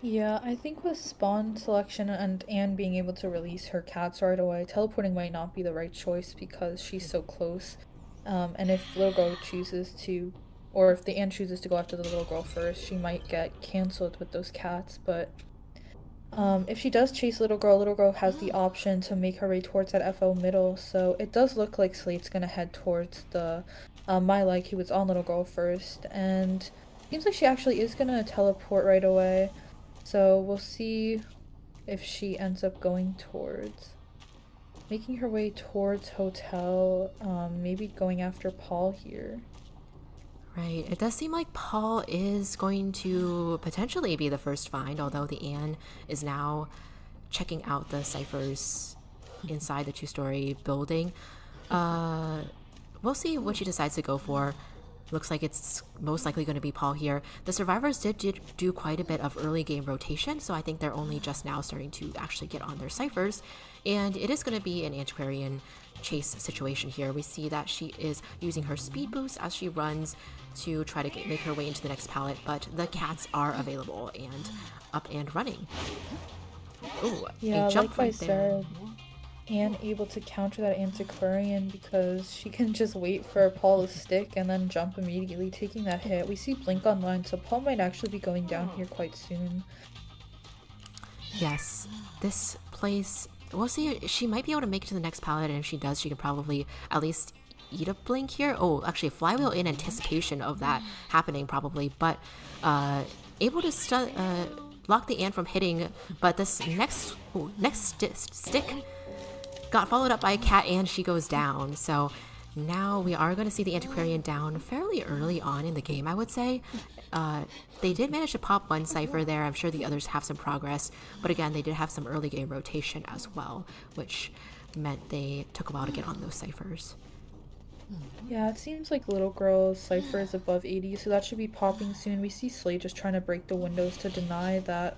Yeah, I think with spawn selection and Anne being able to release her cats right away, teleporting might not be the right choice because she's so close. And if little girl chooses to, or if the Anne chooses to go after the little girl first, she might get canceled with those cats. But if she does chase little girl has the option to make her way towards that FO middle. So it does look like Slate's gonna head towards the IVLychee was on little girl first, and seems like she actually is gonna teleport right away. So we'll see if she ends up going towards making her way towards hotel, maybe going after Paul here. Right. It does seem like Paul is going to potentially be the first find, although the Anne is now checking out the ciphers inside the two-story building. We'll see what she decides to go for. Looks like it's most likely going to be Paul here. The survivors did do quite a bit of early game rotation, so I think they're only just now starting to actually get on their ciphers. And it is going to be an antiquarian chase situation here. We see that she is using her speed boost as she runs to try to make her way into the next pallet, but the cats are available and up and running. Oh, Yeah, a jump like I right there. said, Anne able to counter that antiquarian because she can just wait for Paul to stick and then jump immediately, taking that hit. We see Blink online, so Paul might actually be going down here quite soon. Yes, this place, we'll see. She might be able to make it to the next pallet, and if she does, she can probably at least eat a blink here. Oh, actually, a flywheel in anticipation of that happening, probably, but able to block the Ant from hitting. But this next stick got followed up by a cat, and she goes down. So now we are going to see the antiquarian down fairly early on in the game, I would say. They did manage to pop one cipher there. I'm sure the others have some progress, but again, they did have some early game rotation as well, which meant they took a while to get on those ciphers. Yeah, it seems like little girl's cipher is above 80, so that should be popping soon. We see Slade just trying to break the windows to deny that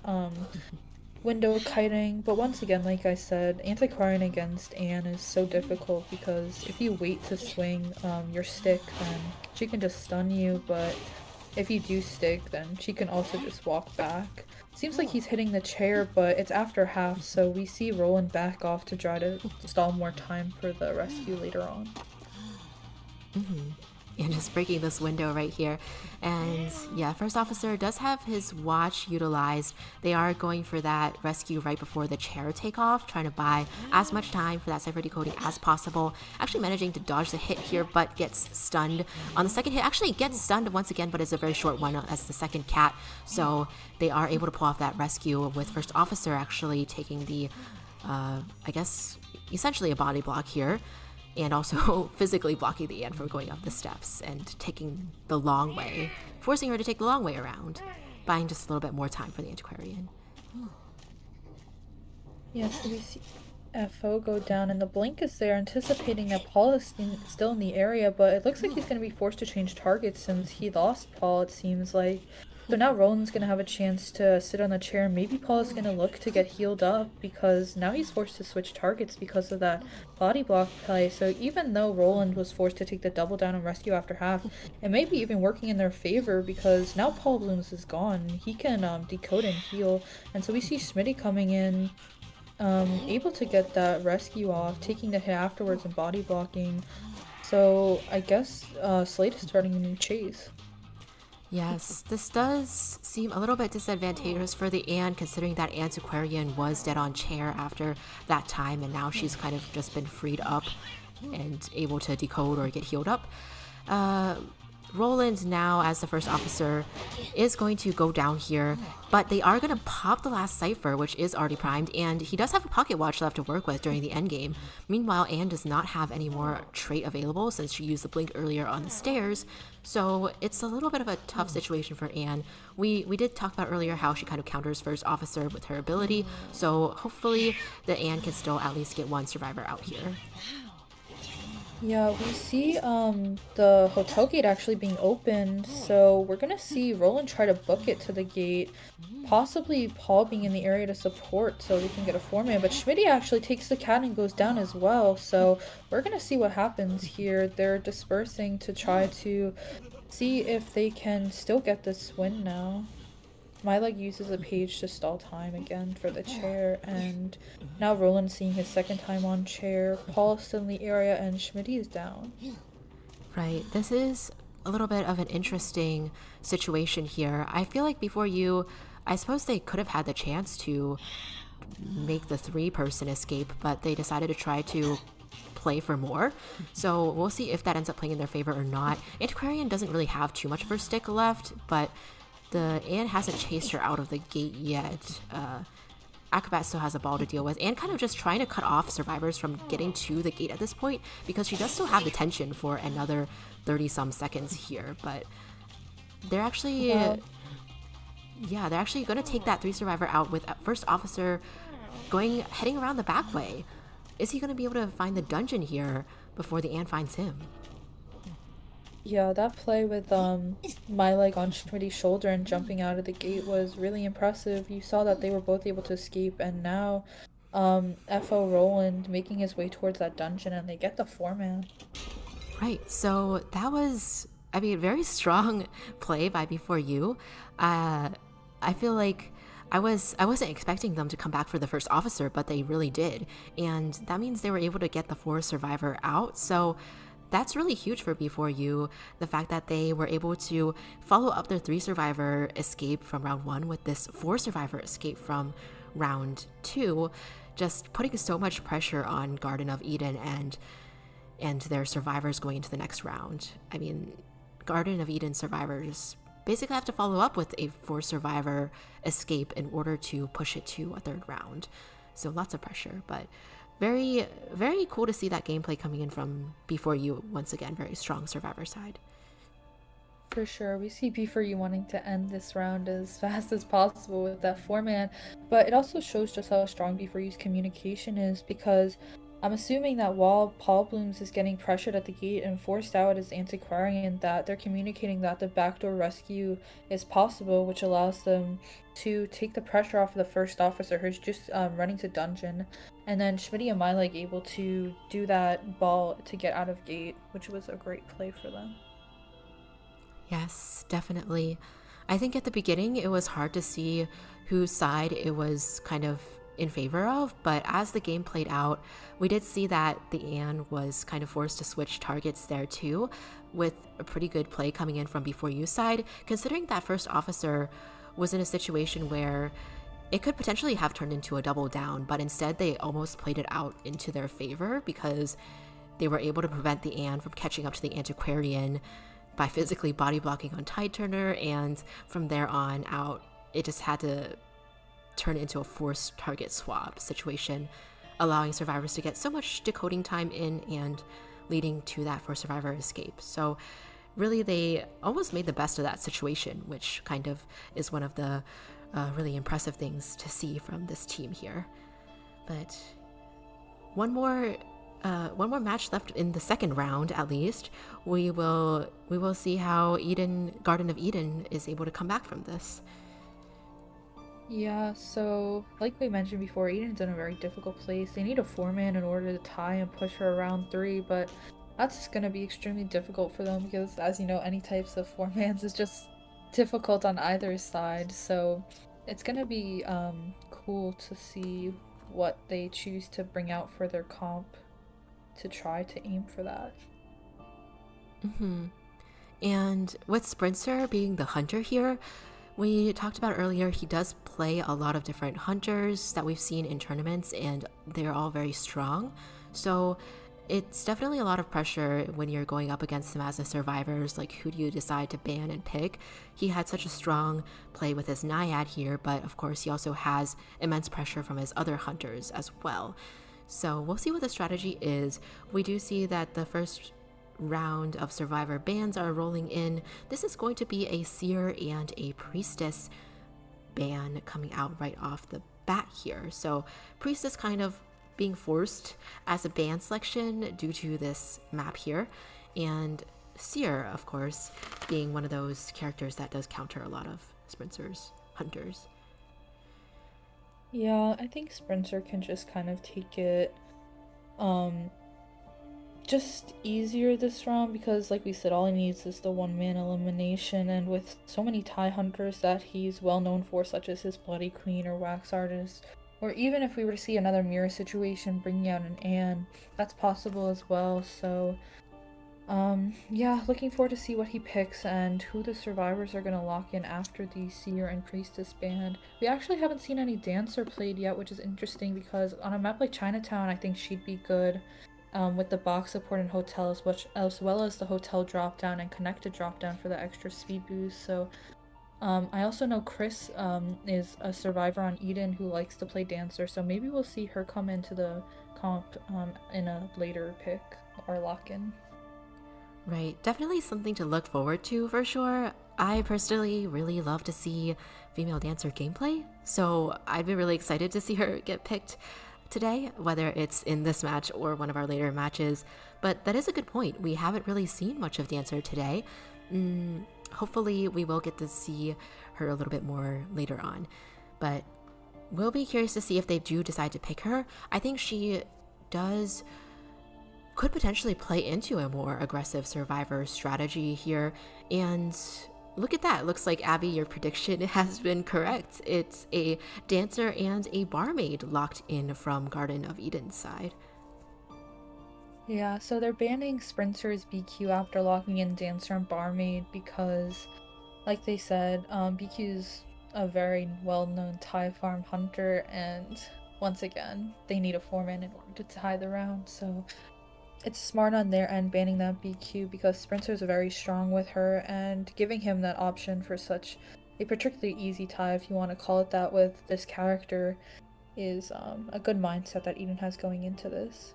window kiting, but once again, like I said, antiquarian against Anne is so difficult because if you wait to swing your stick, then she can just stun you, but if you do stick, then she can also just walk back. Seems like he's hitting the chair, but it's after half, so we see Roland back off to try to stall more time for the rescue later on. And just breaking this window right here. And yeah, first officer does have his watch utilized. They are going for that rescue right before the chair takeoff, trying to buy as much time for that cipher decoding as possible. Actually managing to dodge the hit here, but gets stunned on the second hit. Actually gets stunned once again, but it's a very short one as the second cat. So they are able to pull off that rescue with first officer actually taking the, I guess, essentially a body block here. And also physically blocking the Ant from going up the steps and taking the long way, forcing her to take the long way around, buying just a little bit more time for the antiquarian. Yes, so we see FO go down, and the blink is there, anticipating that Paul is still in the area, but it looks like he's going to be forced to change targets since he lost Paul, it seems like. So now Roland's going to have a chance to sit on the chair, and maybe Paul is going to look to get healed up, because now he's forced to switch targets because of that body block play. So even though Roland was forced to take the double down and rescue after half, it may be even working in their favor, because now Paul Blooms is gone. He can decode and heal, and so we see Smitty coming in, able to get that rescue off, taking the hit afterwards and body blocking. So I guess Slade is starting a new chase. Yes, this does seem a little bit disadvantageous for the Anne, considering that Antiquarian was dead on chair after that time, and now she's kind of just been freed up and able to decode or get healed up. Uh, Roland now, as the first officer, is going to go down here, but they are going to pop the last cipher, which is already primed, and he does have a pocket watch left to work with during the endgame. Meanwhile, Anne does not have any more trait available since she used the blink earlier on the stairs, so it's a little bit of a tough situation for Anne. We did talk about earlier how she kind of counters first officer with her ability, so hopefully the Anne can still at least get one survivor out here. Yeah, we see the hotel gate actually being opened, so we're gonna see Roland try to book it to the gate, possibly Paul being in the area to support so we can get a four-man, but Schmitty actually takes the cat and goes down as well, so we're gonna see what happens here. They're dispersing to try to see if they can still get this win now. My leg uses a page to stall time again for the chair, and now Roland's seeing his second time on chair. Paul's still in the area, and Schmitty is down. Right. This is a little bit of an interesting situation here. I feel like before you, I suppose they could have had the chance to make the three-person escape, but they decided to try to play for more. So we'll see if that ends up playing in their favor or not. Antiquarian doesn't really have too much of her stick left, but the Anne hasn't chased her out of the gate yet. Acrobat still has a ball to deal with, and kind of just trying to cut off survivors from getting to the gate at this point, because she does still have the tension for another 30-some seconds here. But they're actually, yeah, they're actually going to take that three survivor out with first officer heading around the back way. Is he going to be able to find the dungeon here before the Anne finds him? Yeah, that play with my leg on Schmitty's shoulder and jumping out of the gate was really impressive. You saw that they were both able to escape, and now FO Roland making his way towards that dungeon, and they get the four-man. Right, so that was, I mean, very strong play by Before You. I feel like I wasn't expecting them to come back for the first officer, but they really did. And that means they were able to get the four survivor out. So that's really huge for Before You. The fact that they were able to follow up their three survivor escape from round one with this four survivor escape from round two, just putting so much pressure on Garden of Eden and their survivors going into the next round. I mean, Garden of Eden survivors basically have to follow up with a four survivor escape in order to push it to a third round. So lots of pressure, but very, very cool to see that gameplay coming in from Before You. Once again, very strong survivor side. For sure, we see Before You wanting to end this round as fast as possible with that four-man, but it also shows just how strong Before You's communication is, because I'm assuming that while Paul Blooms is getting pressured at the gate and forced out as Antiquarian, that they're communicating that the backdoor rescue is possible, which allows them to take the pressure off of the first officer who's just running to dungeon, and then Schmitty and Myleg able to do that ball to get out of gate, which was a great play for them. Yes, definitely. I think at the beginning it was hard to see whose side it was kind of in favor of, but as the game played out, we did see that the Anne was kind of forced to switch targets there too, with a pretty good play coming in from Before You side, considering that first officer was in a situation where it could potentially have turned into a double down, but instead they almost played it out into their favor because they were able to prevent the Anne from catching up to the Antiquarian by physically body blocking on Tide Turner, and from there on out, it just had to turn into a forced target swap situation, allowing survivors to get so much decoding time in and leading to that first survivor escape. So really they almost made the best of that situation, which kind of is one of the really impressive things to see from this team here. But one more match left in the second round. At least we will see how Garden of Eden is able to come back from this. Yeah, so like we mentioned before, Eden's in a very difficult place. They need a four-man in order to tie and push her around three, but that's just going to be extremely difficult for them because, as you know, any types of four-mans is just difficult on either side. So it's going to be cool to see what they choose to bring out for their comp to try to aim for that. Mm-hmm. And with Sprinter being the hunter here, we talked about earlier, he does play a lot of different hunters that we've seen in tournaments, and they're all very strong. So it's definitely a lot of pressure when you're going up against him as a survivors. Like, who do you decide to ban and pick? He had such a strong play with his Naiad here, but of course, he also has immense pressure from his other hunters as well. So we'll see what the strategy is. We do see that the first round of survivor bans are rolling in. This is going to be a seer and a priestess ban coming out right off the bat here. So priestess kind of being forced as a ban selection due to this map here, and seer, of course, being one of those characters that does counter a lot of Sprinter's hunters. Yeah, I think Sprinter can just kind of take it um just easier this round because like we said, all he needs is the one man elimination, and with so many tie hunters that he's well known for, such as his Bloody Queen or Wax Artist, or even if we were to see another mirror situation bringing out an Anne, that's possible as well. So yeah, looking forward to see what he picks and who the survivors are going to lock in after the Seer and Priestess band. We actually haven't seen any Dancer played yet, which is interesting because on a map like Chinatown, I think she'd be good with the box support and hotels, which as well as the hotel drop down and connected drop down for the extra speed boost. So I also know Chris is a survivor on Eden who likes to play Dancer, so maybe we'll see her come into the comp in a later pick or lock in. Right, definitely something to look forward to for sure. I personally really love to see female dancer gameplay, so I'd be really excited to see her get picked today, whether it's in this match or one of our later matches. But that is a good point. We haven't really seen much of Dancer today. Hopefully we will get to see her a little bit more later on. But we'll be curious to see if they do decide to pick her. I think she could potentially play into a more aggressive survivor strategy here. And look at that. Looks like, Abby, your prediction has been correct. It's a dancer and a barmaid locked in from Garden of Eden's side. Yeah, so they're banning Sprinter's BQ after locking in Dancer and Barmaid because, like they said, BQ's a very well-known tie farm hunter, and once again, they need a 4-man in order to tie the round, so it's smart on their end banning that BQ because Sprinter's very strong with her, and giving him that option for such a particularly easy tie, if you want to call it that, with this character is a good mindset that Eden has going into this.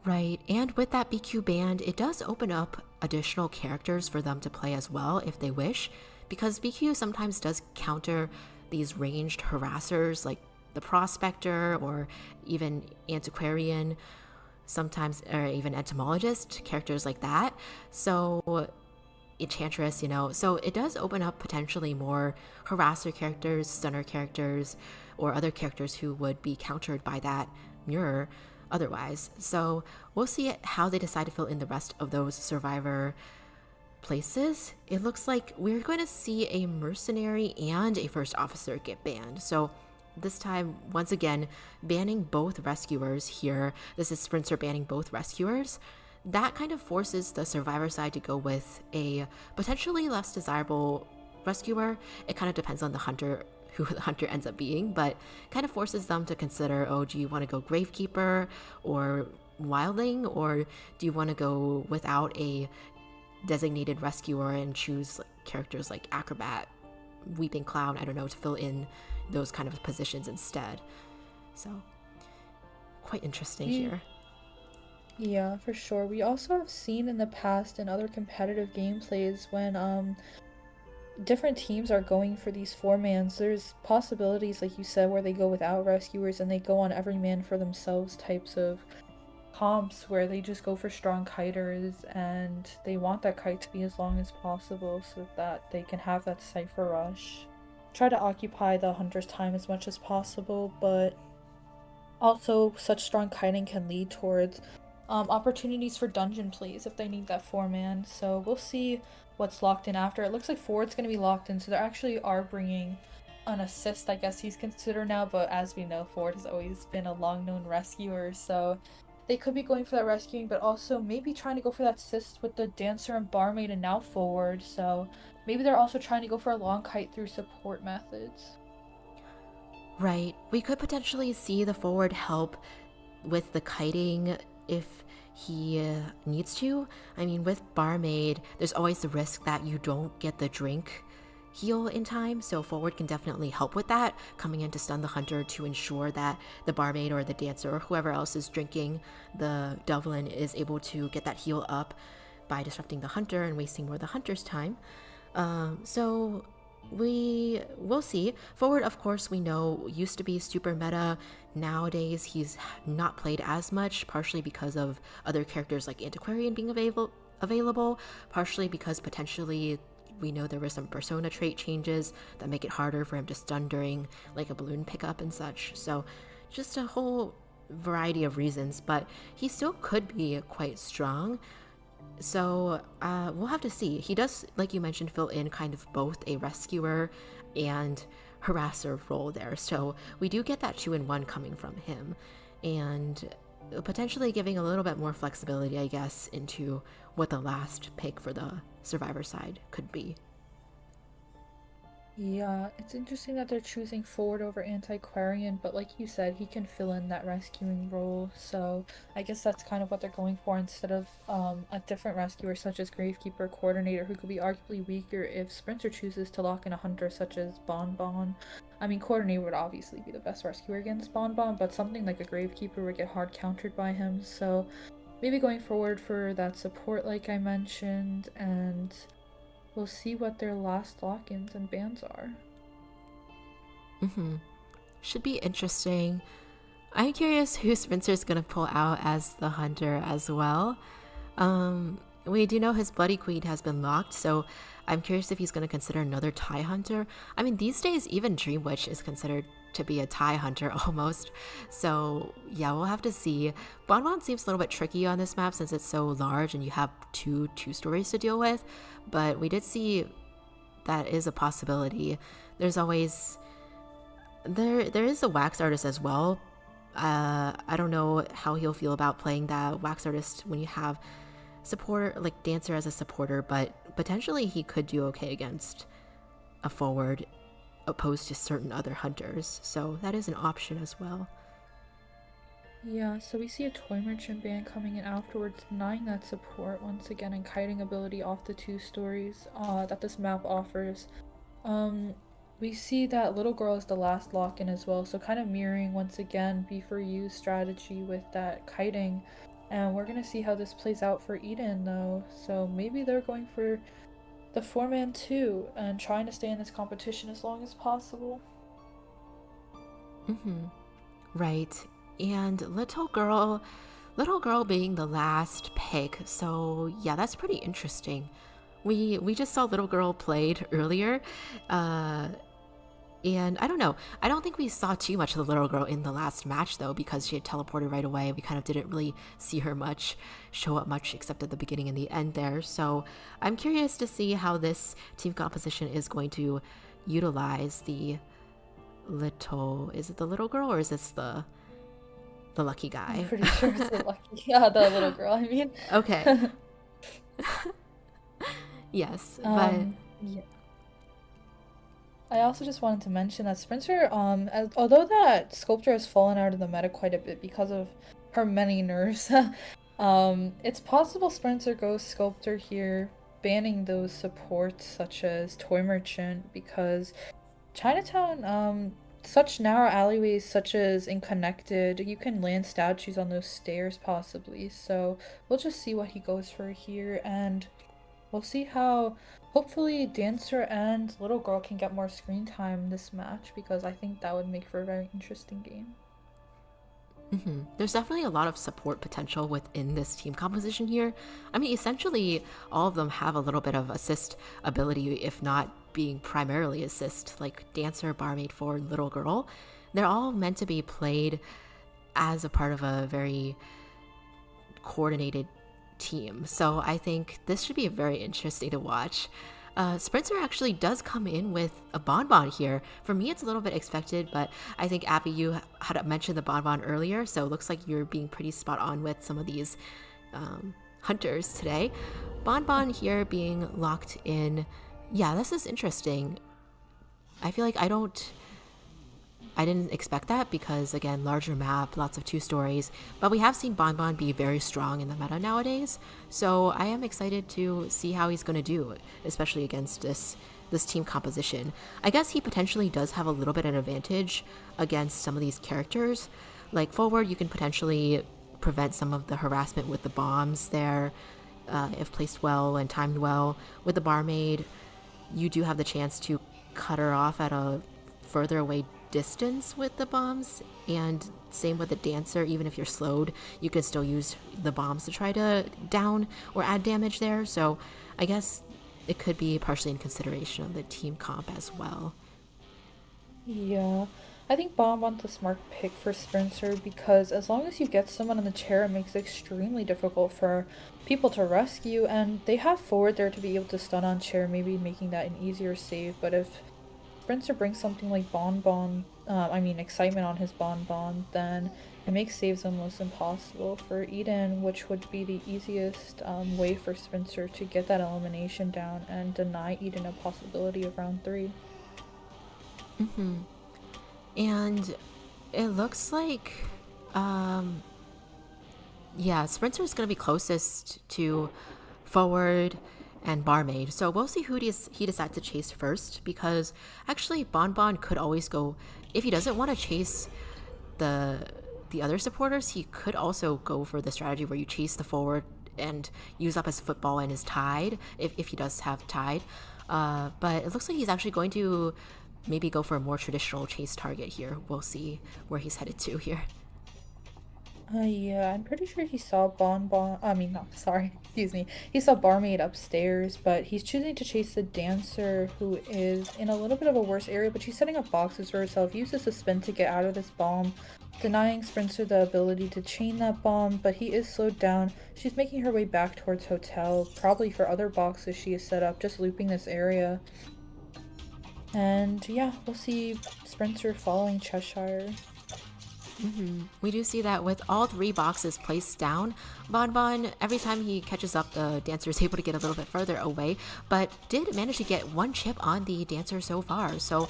Right, and with that BQ band, it does open up additional characters for them to play as well if they wish, because BQ sometimes does counter these ranged harassers like the Prospector or even Antiquarian, sometimes, or even Entomologist, characters like that. So Enchantress, so it does open up potentially more harasser characters, stunner characters, or other characters who would be countered by that mirror otherwise. So we'll see how they decide to fill in the rest of those survivor places. It looks like we're going to see a mercenary and a first officer get banned. So this time, once again, banning both rescuers here. This is Sprinter banning both rescuers. That kind of forces the survivor side to go with a potentially less desirable rescuer. It kind of depends on the hunter, who the hunter ends up being, but kind of forces them to consider, oh, do you want to go Gravekeeper or Wildling, or do you want to go without a designated rescuer and choose characters like Acrobat, Weeping Clown, I don't know, to fill in those kind of positions instead. So quite interesting here. Yeah, for sure. We also have seen in the past in other competitive gameplays when different teams are going for these 4-mans, there's possibilities, like you said, where they go without rescuers and they go on every man for themselves types of comps where they just go for strong kiters and they want that kite to be as long as possible so that they can have that cipher rush. Try to occupy the hunter's time as much as possible, but also such strong kiting can lead towards opportunities for dungeon plays if they need that 4-man. So we'll see what's locked in after. It looks like Ford's going to be locked in, so they actually are bringing an assist, I guess he's considered now, but as we know, Ford has always been a long-known rescuer, so they could be going for that rescuing, but also maybe trying to go for that assist with the dancer and barmaid and now forward. So maybe they're also trying to go for a long kite through support methods. Right. We could potentially see the forward help with the kiting if he needs to. I mean, with barmaid, there's always the risk that you don't get the drink heal in time, so forward can definitely help with that, coming in to stun the hunter to ensure that the barmaid or the dancer or whoever else is drinking the Devlin is able to get that heal up by disrupting the hunter and wasting more of the hunter's time. So we will see. Forward, of course, we know used to be super meta. Nowadays, he's not played as much, partially because of other characters like Antiquarian being available, partially because potentially we know there were some persona trait changes that make it harder for him to stun during like a balloon pickup and such. So just a whole variety of reasons, but he still could be quite strong. So we'll have to see. He does, like you mentioned, fill in kind of both a rescuer and harasser role there. So we do get that 2-in-1 coming from him, and potentially giving a little bit more flexibility, I guess, into what the last pick for the survivor side could be. Yeah, it's interesting that they're choosing forward over Antiquarian, but like you said, he can fill in that rescuing role. So I guess that's kind of what they're going for instead of a different rescuer such as Gravekeeper Coordinator, who could be arguably weaker if Sprinter chooses to lock in a hunter such as Bonbon. I mean, Coordinator would obviously be the best rescuer against Bonbon, but something like a Gravekeeper would get hard countered by him. So maybe going forward for that support, like I mentioned, and we'll see what their last lock-ins and bans are. Should be interesting. I'm curious who Spencer's gonna pull out as the hunter as well. We do know his Bloody Queen has been locked, so I'm curious if he's gonna consider another tie hunter. I mean, these days even Dream Witch is considered to be a tie hunter almost. So yeah, we'll have to see. Bonbon seems a little bit tricky on this map since it's so large and you have two stories to deal with, but we did see that is a possibility. There's always there is a wax artist as well. I don't know how he'll feel about playing that wax artist when you have supporter like dancer as a supporter, but potentially he could do okay against a forward opposed to certain other hunters, so that is an option as well. Yeah, so we see a Toy Merchant ban coming in afterwards, denying that support once again and kiting ability off the 2 stories that this map offers. We see that Little Girl is the last lock-in as well, so kind of mirroring once again B4U's strategy with that kiting. And we're gonna see how this plays out for Eden though, so maybe they're going for the 4-man 2 and trying to stay in this competition as long as possible. Right. And little girl being the last pick, so yeah, that's pretty interesting. We just saw little girl played earlier, and I don't know, I don't think we saw too much of the little girl in the last match though, because she had teleported right away. We kind of didn't really see her show up much except at the beginning and the end there. So I'm curious to see how this team composition is going to utilize the is it the little girl or is this the lucky guy? I'm pretty sure it's the lucky, yeah, the little girl, I mean. Okay. Yes, but yeah. I also just wanted to mention that Spencer, although that Sculptor has fallen out of the meta quite a bit because of her many nerfs, it's possible Spencer goes Sculptor here, banning those supports such as Toy Merchant, because Chinatown, such narrow alleyways such as in Connected, you can land statues on those stairs possibly, so we'll just see what he goes for here, and we'll see how hopefully Dancer and Little Girl can get more screen time this match, because I think that would make for a very interesting game. There's definitely a lot of support potential within this team composition here. I mean, essentially, all of them have a little bit of assist ability, if not being primarily assist, like Dancer, Barmaid, Forward, Little Girl. They're all meant to be played as a part of a very coordinated team. So I think this should be very interesting to watch. Sprinter actually does come in with a bonbon here. For me, it's a little bit expected, but I think Abby, you had mentioned the bonbon earlier, so it looks like you're being pretty spot on with some of these hunters today. Bonbon here being locked in. Yeah, this is interesting. I feel like I didn't expect that because, again, larger map, lots of 2 stories. But we have seen Bonbon be very strong in the meta nowadays. So I am excited to see how he's going to do, especially against this team composition. I guess he potentially does have a little bit of an advantage against some of these characters. Like forward, you can potentially prevent some of the harassment with the bombs there if placed well and timed well. With the barmaid, you do have the chance to cut her off at a further away distance with the bombs, and same with the dancer. Even if you're slowed, you can still use the bombs to try to down or add damage there. So I guess it could be partially in consideration of the team comp as well. Yeah, I think Bonbon's a smart pick for Spencer because as long as you get someone in the chair, it makes it extremely difficult for people to rescue, and they have forward there to be able to stun on chair, maybe making that an easier save. But if Spencer brings something like excitement on his Bonbon, then it makes saves almost impossible for Eden, which would be the easiest way for Spencer to get that elimination down and deny Eden a possibility of round 3. And it looks like, yeah, Sprinter is going to be closest to forward and barmaid. So we'll see who he decides to chase first, because actually Bonbon could always go, if he doesn't want to chase the other supporters, he could also go for the strategy where you chase the forward and use up his football and his tide, if he does have tide. But it looks like he's actually going to maybe go for a more traditional chase target here. We'll see where he's headed to here. Yeah, I'm pretty sure he saw excuse me. He saw Barmaid upstairs, but he's choosing to chase the dancer, who is in a little bit of a worse area, but she's setting up boxes for herself. Uses a spin to get out of this bomb, denying Spencer the ability to chain that bomb, but he is slowed down. She's making her way back towards hotel, probably for other boxes she has set up, just looping this area. And yeah, we'll see Spencer following Cheshire. We do see that with all 3 boxes placed down, Bonbon, every time he catches up, the dancer is able to get a little bit further away, but did manage to get 1 chip on the dancer so far. So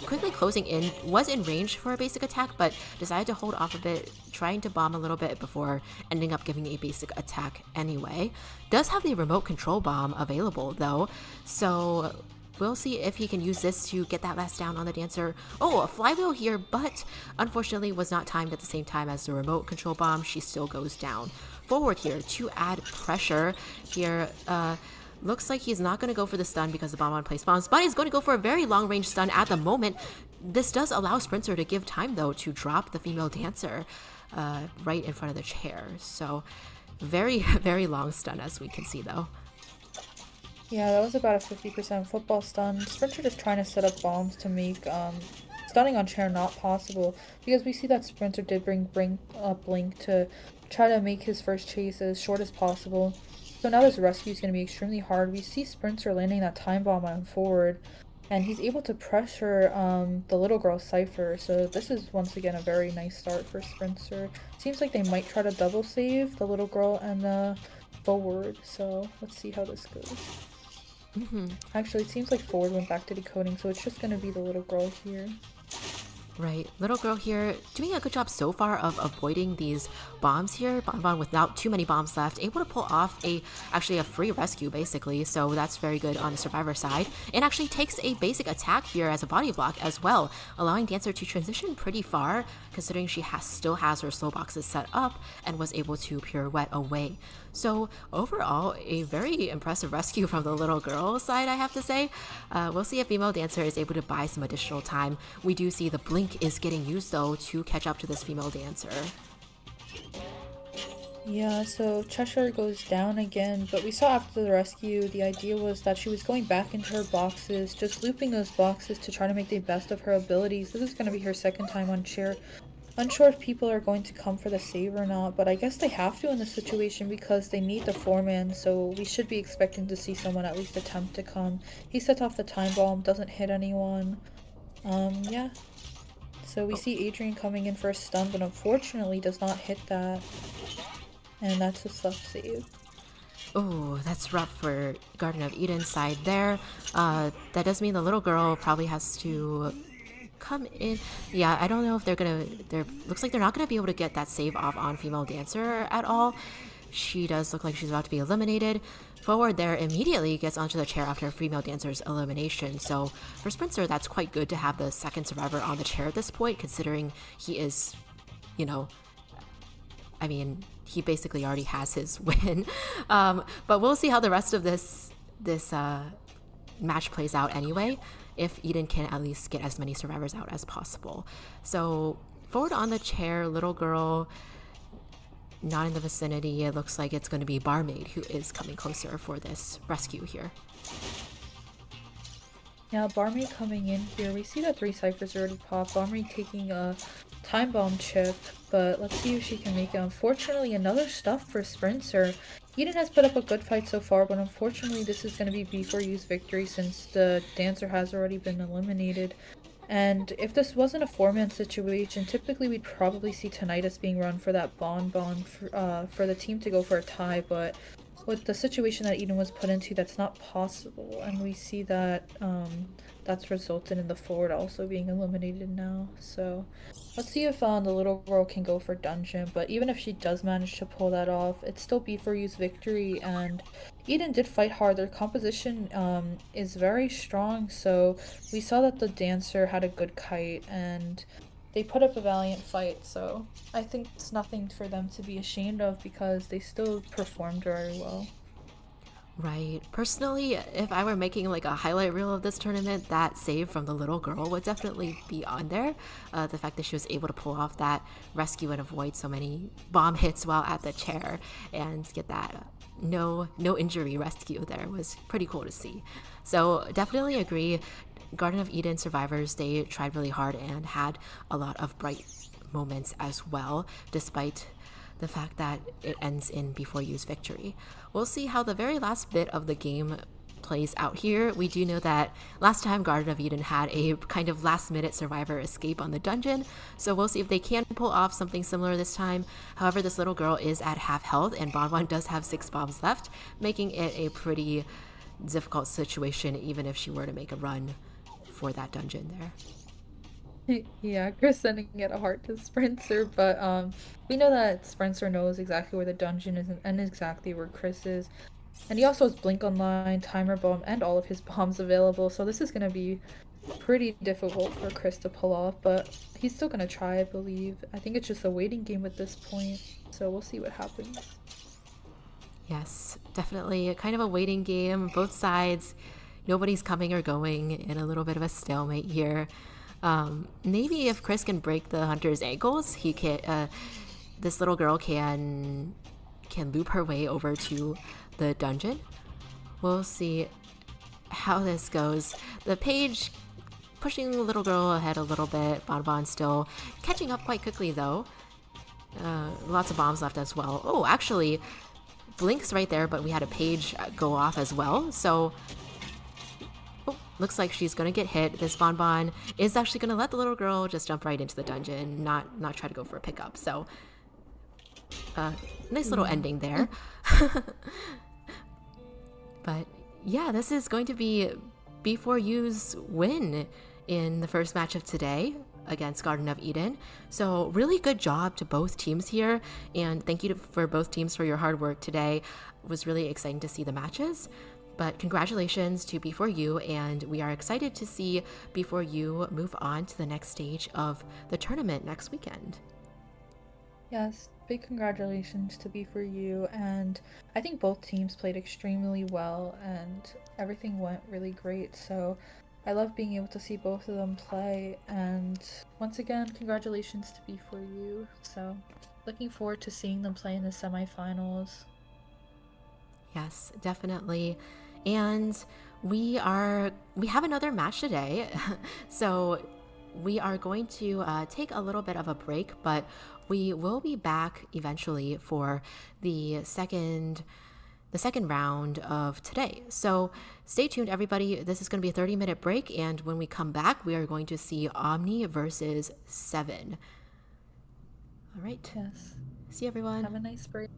quickly closing in, was in range for a basic attack, but decided to hold off a bit, trying to bomb a little bit before ending up giving a basic attack anyway. Does have the remote control bomb available though, so we'll see if he can use this to get that last down on the dancer. Oh, a flywheel here, but unfortunately was not timed at the same time as the remote control bomb. She still goes down. Forward here to add pressure here. Looks like he's not going to go for the stun because the bomb on place bombs, but he's going to go for a very long range stun at the moment. This does allow Sprinter to give time though to drop the female dancer right in front of the chair. So very, very long stun, as we can see though. Yeah, that was about a 50% football stun. Sprinter just trying to set up bombs to make stunning on chair not possible, because we see that Sprinter did bring up Blink to try to make his first chase as short as possible. So now this rescue is going to be extremely hard. We see Sprinter landing that time bomb on forward, and he's able to pressure the little girl Cypher. So this is once again a very nice start for Sprinter. Seems like they might try to double save the little girl and the forward. So let's see how this goes. Actually, it seems like forward went back to decoding, so it's just going to be the little girl here. Right, little girl here doing a good job so far of avoiding these bombs here. Bonbon without too many bombs left, able to pull off actually a free rescue basically, so that's very good on the survivor side. And actually takes a basic attack here as a body block as well, allowing Dancer to transition pretty far, considering she still has her slow boxes set up and was able to pirouette away. So overall, a very impressive rescue from the little girl side, I have to say. We'll see if female dancer is able to buy some additional time. We do see the blink is getting used though to catch up to this female dancer. Yeah, so Cheshire goes down again, but we saw after the rescue, the idea was that she was going back into her boxes, just looping those boxes to try to make the best of her abilities. This is going to be her second time on chair. Unsure if people are going to come for the save or not, but I guess they have to in this situation because they need the foreman, so we should be expecting to see someone at least attempt to come. He sets off the time bomb, doesn't hit anyone. Yeah. So we Oh, see Adrian coming in for a stun, but unfortunately does not hit that. And that's a stuff save. oh, that's rough for Garden of Eden's side there. That does mean the little girl probably has to come in. Yeah, I don't know if they're looks like they're not gonna be able to get that save off on female dancer at all. She does look like she's about to be eliminated. Forward there immediately gets onto the chair after female dancer's elimination. So for Spencer, that's quite good to have the second survivor on the chair at this point, considering he is, you know, I mean, he basically already has his win. But we'll see how the rest of this match plays out anyway, if Eden can at least get as many survivors out as possible. So forward on the chair, little girl not in the vicinity. It looks like it's going to be Barmaid who is coming closer for this rescue here. Yeah, Barmaid coming in here. We see that 3 ciphers already popped. Barmaid taking a time bomb chip, but let's see if she can make it. Unfortunately, another stuff for Spencer. Eden has put up a good fight so far, but unfortunately this is going to be B4U's victory since the dancer has already been eliminated. And if this wasn't a 4-man situation, typically we'd probably see Tinnitus being run for that bonbon for the team to go for a tie, but with the situation that Eden was put into, that's not possible, and we see that that's resulted in the forward also being eliminated now. So let's see if the little girl can go for dungeon, but even if she does manage to pull that off, it's still B4U's victory, and Eden did fight hard. Their composition is very strong, so we saw that the dancer had a good kite, and they put up a valiant fight, so I think it's nothing for them to be ashamed of because they still performed very well. Right. Personally, if I were making like a highlight reel of this tournament, that save from the little girl would definitely be on there. The fact that she was able to pull off that rescue and avoid so many bomb hits while at the chair and get that no injury rescue there was pretty cool to see. So definitely agree. Garden of Eden survivors, they tried really hard and had a lot of bright moments as well, despite the fact that it ends in B4U's victory. We'll see how the very last bit of the game plays out here. We do know that last time Garden of Eden had a kind of last minute survivor escape on the dungeon, so we'll see if they can pull off something similar this time. However, this little girl is at half health and Bonbon does have 6 bombs left, making it a pretty difficult situation even if she were to make a run for that dungeon there. Yeah, Chris sending it a heart to Spencer, but we know that Spencer knows exactly where the dungeon is and exactly where Chris is. And he also has Blink Online, Timer Bomb, and all of his bombs available, so this is going to be pretty difficult for Chris to pull off, but he's still going to try, I believe. I think it's just a waiting game at this point, so we'll see what happens. Yes, definitely kind of a waiting game. Both sides, nobody's coming or going, in a little bit of a stalemate here. Maybe if Chris can break the hunter's ankles, he can. This little girl can loop her way over to the dungeon. We'll see how this goes. The page pushing the little girl ahead a little bit. Bonbon still catching up quite quickly though. Lots of bombs left as well. Oh, actually, Blink's right there, but we had a page go off as well. So looks like she's gonna get hit. This Bonbon is actually gonna let the little girl just jump right into the dungeon, not try to go for a pickup. So nice little ending there. But yeah, this is going to be B4U's win in the first match of today against Garden of Eden. So really good job to both teams here, and thank you for both teams for your hard work today. It was really exciting to see the matches. But congratulations to B4U, and we are excited to see B4U move on to the next stage of the tournament next weekend. Yes, big congratulations to B4U, and I think both teams played extremely well and everything went really great, so I love being able to see both of them play, and once again, congratulations to B4U. So looking forward to seeing them play in the semifinals. Yes, definitely. And we have another match today. So we are going to take a little bit of a break, but we will be back eventually for the second round of today. So stay tuned, everybody. This is going to be a 30-minute break, and when we come back, we are going to see OMNI versus 7. All right. Yes. See you, everyone. Have a nice break.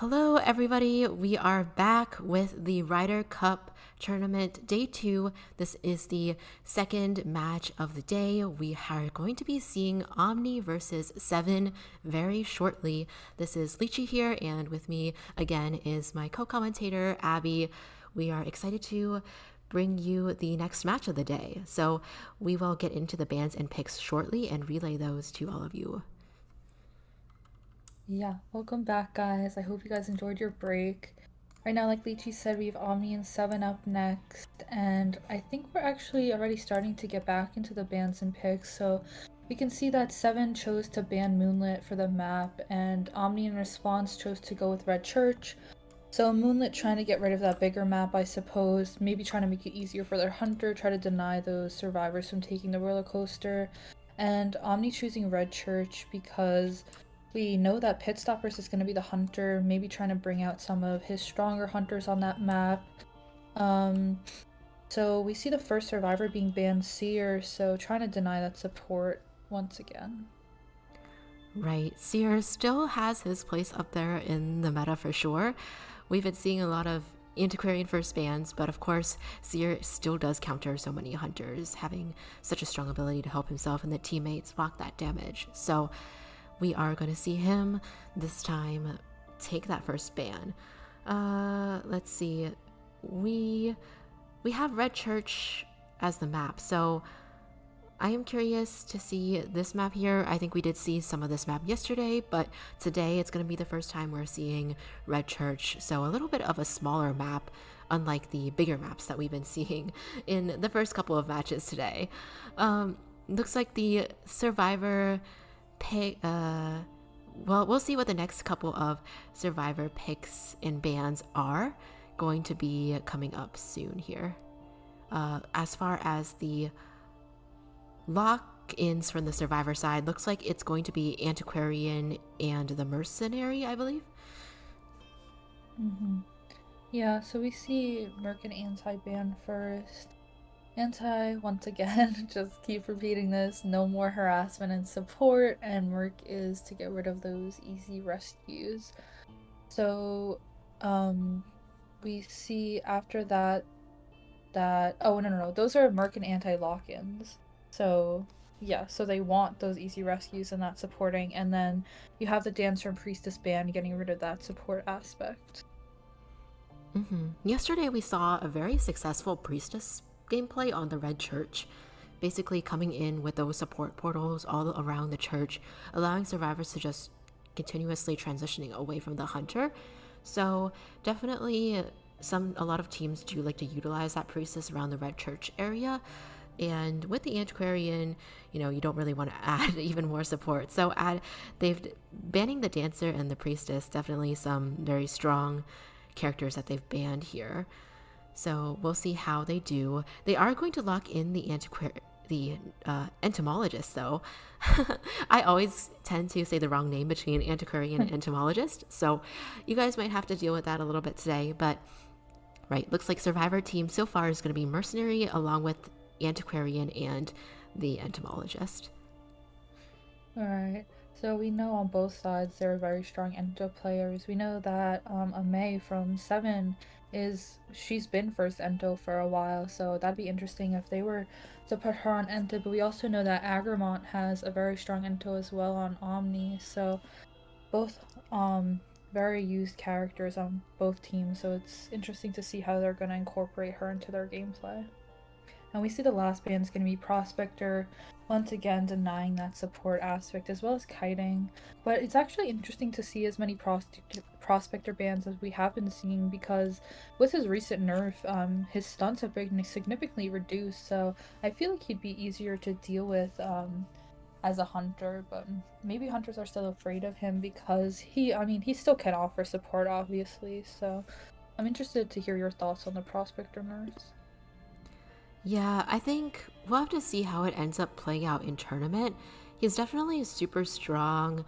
Hello, everybody. We are back with the Ryder Cup tournament day 2. This is the second match of the day. We are going to be seeing OMNI versus 7 very shortly. This is Lychee here, and with me again is my co-commentator, Abby. We are excited to bring you the next match of the day. So we will get into the bans and picks shortly and relay those to all of you. Yeah, welcome back, guys. I hope you guys enjoyed your break. Right now, like Lychee said, we have Omni and 7 up next, and I think we're actually already starting to get back into the bans and picks, so we can see that 7 chose to ban Moonlit for the map, and Omni in response chose to go with Red Church. So Moonlit trying to get rid of that bigger map, I suppose, maybe trying to make it easier for their hunter, try to deny those survivors from taking the roller coaster, and Omni choosing Red Church because we know that Pit Stoppers is going to be the hunter, maybe trying to bring out some of his stronger hunters on that map. So we see the first survivor being banned, Seer, so trying to deny that support once again. Right, Seer still has his place up there in the meta for sure. We've been seeing a lot of Antiquarian first bans, but of course, Seer still does counter so many hunters, having such a strong ability to help himself and the teammates block that damage. So we are going to see him this time take that first ban. Let's see. We have Red Church as the map, so I am curious to see this map here. I think we did see some of this map yesterday, but today it's going to be the first time we're seeing Red Church, so a little bit of a smaller map, unlike the bigger maps that we've been seeing in the first couple of matches today. Looks like the survivor pick, well, we'll see what the next couple of survivor picks and bans are going to be coming up soon here. As far as the lock-ins from the survivor side, looks like it's going to be Antiquarian and the Mercenary, I believe. Yeah, so we see Merc and Anti-ban first. Anti, once again, just keep repeating this, no more harassment and support, and Merc is to get rid of those easy rescues. So, we see after that, oh, no, those are Merc and Anti lock-ins. So, yeah, so they want those easy rescues and that supporting, and then you have the Dancer and Priestess ban getting rid of that support aspect. Yesterday we saw a very successful Priestess gameplay on the Red Church, basically coming in with those support portals all around the church, allowing survivors to just continuously transitioning away from the hunter. So definitely a lot of teams do like to utilize that Priestess around the Red Church area. And with the Antiquarian, you don't really want to add even more support. So they've banning the Dancer and the Priestess, definitely some very strong characters that they've banned here. So we'll see how they do. They are going to lock in the entomologist, though. I always tend to say the wrong name between Antiquarian and entomologist, so you guys might have to deal with that a little bit today. But right, looks like survivor team so far is going to be Mercenary along with Antiquarian and the entomologist. All right. So we know on both sides there are very strong ento players. We know that May from 7 she's been first ento for a while, so that'd be interesting if they were to put her on ento. But we also know that Agramont has a very strong ento as well on Omni, so both very used characters on both teams, so it's interesting to see how they're going to incorporate her into their gameplay. And we see the last ban is going to be Prospector, once again denying that support aspect as well as kiting. But it's actually interesting to see as many Prospector bans as we have been seeing, because with his recent nerf, his stunts have been significantly reduced, so I feel like he'd be easier to deal with as a hunter, but maybe hunters are still afraid of him because he still can offer support, obviously, so I'm interested to hear your thoughts on the Prospector nerfs. Yeah, I think we'll have to see how it ends up playing out in tournament. He's definitely super strong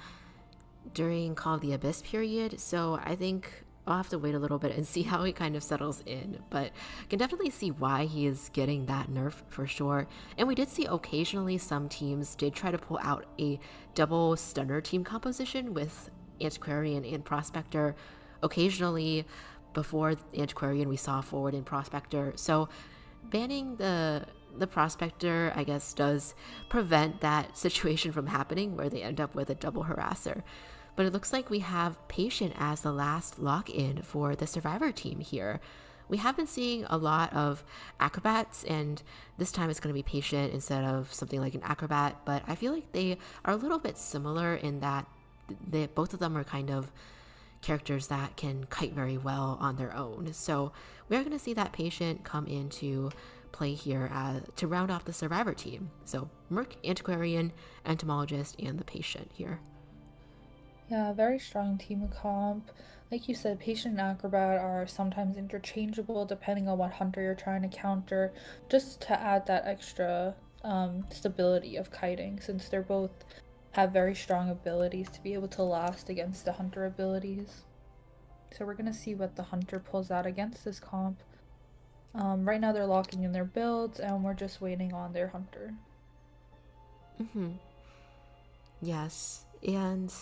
during Call of the Abyss period, so I think I'll have to wait a little bit and see how he kind of settles in, but I can definitely see why he is getting that nerf for sure. And we did see occasionally some teams did try to pull out a double stunner team composition with Antiquarian and Prospector occasionally before the Antiquarian we saw Forward and Prospector. So banning the Prospector, I guess, does prevent that situation from happening where they end up with a double harasser. But it looks like we have Patient as the last lock-in for the Survivor team here. We have been seeing a lot of acrobats, and this time it's going to be Patient instead of something like an acrobat, but I feel like they are a little bit similar in that both of them are kind of characters that can kite very well on their own. So we're going to see that Patient come into play here to round off the Survivor team. So Merc, Antiquarian, Entomologist, and the Patient here. Yeah, very strong team comp. Like you said, Patient and Acrobat are sometimes interchangeable depending on what hunter you're trying to counter, just to add that extra stability of kiting, since they're both have very strong abilities to be able to last against the hunter abilities. So we're gonna see what the hunter pulls out against this comp. Right now they're locking in their builds, and we're just waiting on their hunter. Yes, and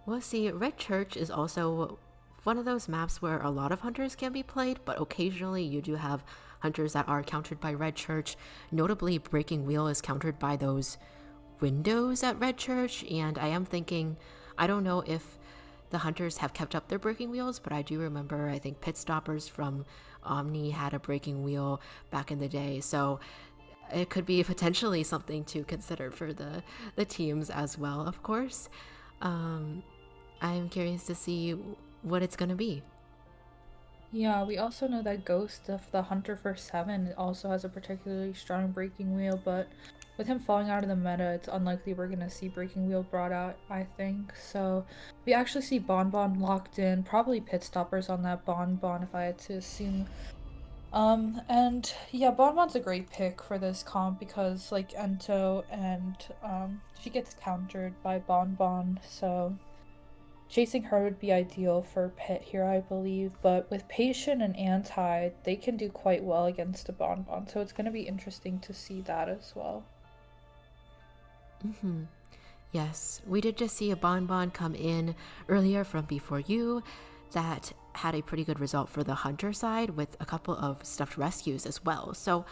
we'll see. Red Church is also one of those maps where a lot of hunters can be played, but occasionally you do have hunters that are countered by Red Church. Notably, Breaking Wheel is countered by those windows at Red Church, and I am thinking, I don't know if the hunters have kept up their breaking wheels, but I do remember, I think Pit Stoppers from OMNI had a breaking wheel back in the day, so it could be potentially something to consider for the teams as well, of course. I'm curious to see what it's going to be. Yeah, we also know that Ghost of the Hunter for 7 also has a particularly strong breaking wheel, but with him falling out of the meta, it's unlikely we're going to see breaking wheel brought out, I think. So we actually see Bonbon locked in, probably Pit Stoppers on that Bonbon if I had to assume. And yeah, Bonbon's a great pick for this comp because like Ento and she gets countered by Bonbon, so chasing her would be ideal for Pit here, I believe, but with Patient and Anti, they can do quite well against a Bonbon, so it's going to be interesting to see that as well. Yes, we did just see a Bonbon come in earlier from Before You that had a pretty good result for the hunter side with a couple of stuffed rescues as well. So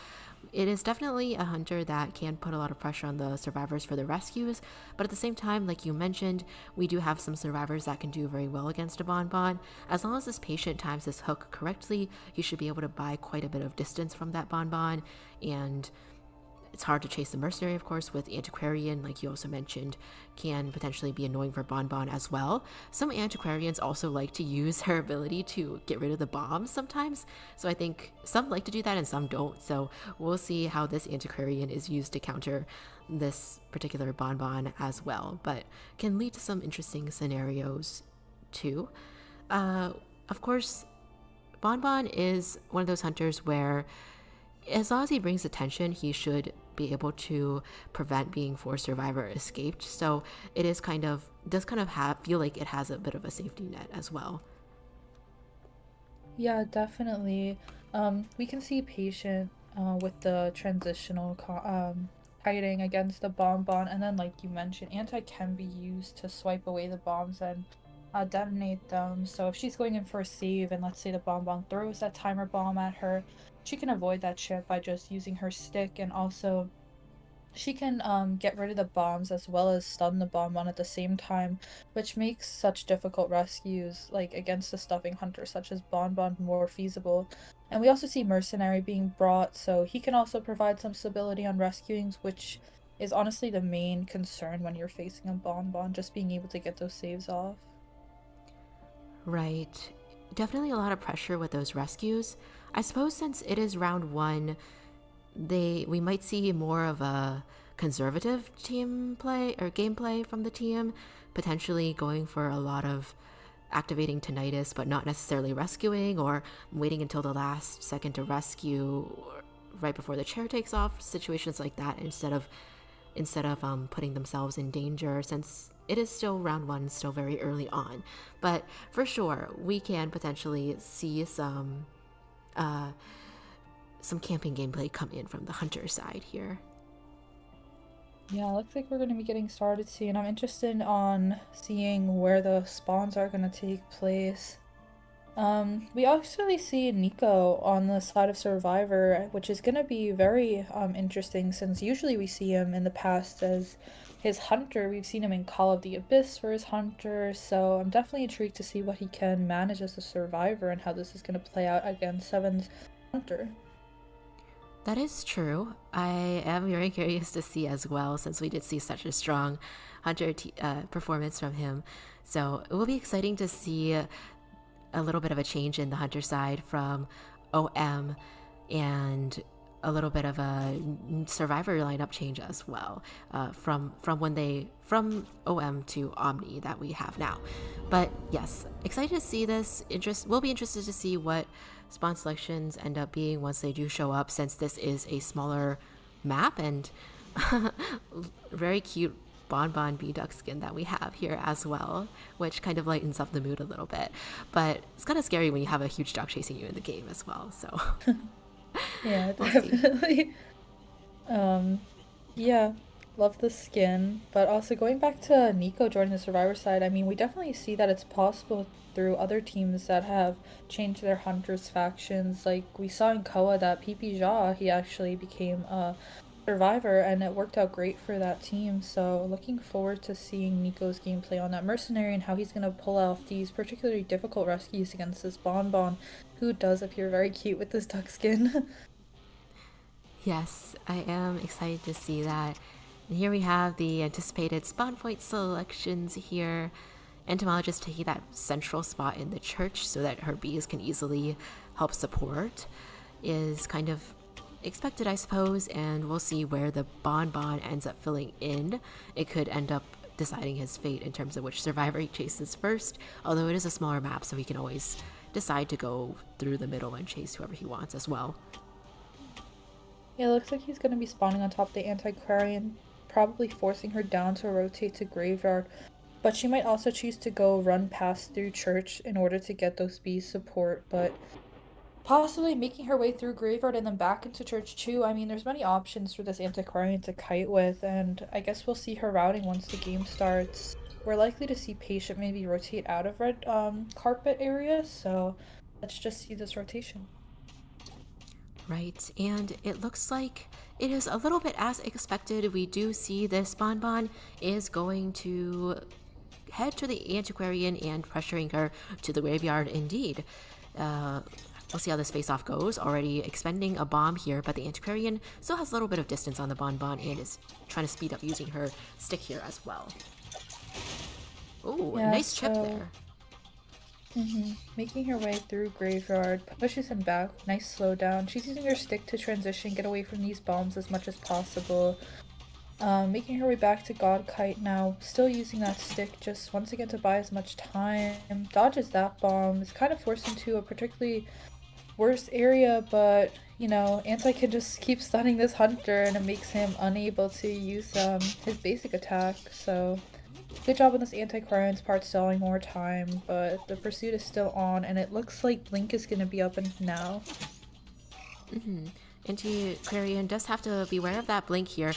it is definitely a hunter that can put a lot of pressure on the survivors for the rescues, but at the same time, like you mentioned, we do have some survivors that can do very well against a Bonbon. As long as this Patient times this hook correctly, you should be able to buy quite a bit of distance from that Bonbon, and it's hard to chase the Mercenary, of course, with Antiquarian, like you also mentioned, can potentially be annoying for Bonbon as well. Some Antiquarians also like to use her ability to get rid of the bombs sometimes, so I think some like to do that and some don't, so we'll see how this Antiquarian is used to counter this particular Bonbon as well, but can lead to some interesting scenarios too. Of course, Bonbon is one of those hunters where as long as he brings attention, he should be able to prevent being forced survivor escaped. So it is does kind of feel like it has a bit of a safety net as well. Yeah, definitely. We can see Patient with the transitional kiting against the Bonbon, and then like you mentioned, Anti can be used to swipe away the bombs and detonate them. So if she's going in for a save and let's say the Bonbon throws that timer bomb at her, she can avoid that shit by just using her stick, and also she can get rid of the bombs as well as stun the Bonbon at the same time, which makes such difficult rescues like against the stuffing hunter such as Bonbon more feasible. And we also see Mercenary being brought, so he can also provide some stability on rescuings, which is honestly the main concern when you're facing a Bonbon, just being able to get those saves off. Right. Definitely a lot of pressure with those rescues. I suppose since it is round one, we might see more of a conservative team play or gameplay from the team, potentially going for a lot of activating Tinnitus but not necessarily rescuing, or waiting until the last second to rescue right before the chair takes off, situations like that, instead of putting themselves in danger, since it is still round one, still very early on. But for sure, we can potentially see some camping gameplay come in from the hunter side here. Yeah, looks like we're going to be getting started soon. I'm interested on seeing where the spawns are going to take place. We actually see Nico on the side of Survivor, which is gonna be very interesting since usually we see him in the past as his hunter. We've seen him in Call of the Abyss for his hunter, so I'm definitely intrigued to see what he can manage as a survivor and how this is gonna play out against Seven's hunter. That is true. I am very curious to see as well, since we did see such a strong performance from him. So it will be exciting to see a little bit of a change in the hunter side from OM and a little bit of a survivor lineup change as well from OM to Omni that we have now. But yes, excited to see this. We'll be interested to see what spawn selections end up being once they do show up, since this is a smaller map and very cute Bonbon bee duck skin that we have here as well, which kind of lightens up the mood a little bit. But it's kind of scary when you have a huge duck chasing you in the game as well. So Yeah, we'll see. definitely. Yeah, love the skin. But also going back to Nico joining the Survivor side, I mean, we definitely see that it's possible through other teams that have changed their hunters factions. Like we saw in Koa that PP Jha, he actually became a Survivor and it worked out great for that team. So looking forward to seeing Nico's gameplay on that mercenary and how he's gonna pull off these particularly difficult rescues against this Bonbon, who does appear very cute with this duck skin. Yes, I am excited to see that. And here we have the anticipated spawn point selections here. Entomologist taking that central spot in the church so that her bees can easily help support is kind of expected, I suppose, and we'll see where the Bonbon ends up filling in. It could end up deciding his fate in terms of which survivor he chases first, although it is a smaller map, so he can always decide to go through the middle and chase whoever he wants as well. Yeah, it looks like he's gonna be spawning on top of the Antiquarian, probably forcing her down to rotate to Graveyard. But she might also choose to go run past through Church in order to get those bees support, but possibly making her way through Graveyard and then back into Church too. I mean, there's many options for this Antiquarian to kite with, and I guess we'll see her routing once the game starts. We're likely to see Patient maybe rotate out of red carpet area, so let's just see this rotation. Right, and it looks like it is a little bit as expected. We do see this Bonbon is going to head to the Antiquarian and pressuring her to the graveyard indeed. We'll see how this face-off goes. Already expending a bomb here, but the Antiquarian still has a little bit of distance on the Bonbon and is trying to speed up using her stick here as well. Oh, a Yeah, nice chip so there. making her way through Graveyard, pushes him back, nice slowdown. She's using her stick to transition, get away from these bombs as much as possible. Making her way back to God Kite now, still using that stick just once again to buy as much time. Dodges that bomb, is kind of forced into a particularly worse area, but you know, Anti can just keep stunning this hunter and it makes him unable to use his basic attack, so good job on this Antiquarian's part stalling more time, but the pursuit is still on and it looks like Blink is gonna be up and now. Antiquarian does have to beware of that blink here.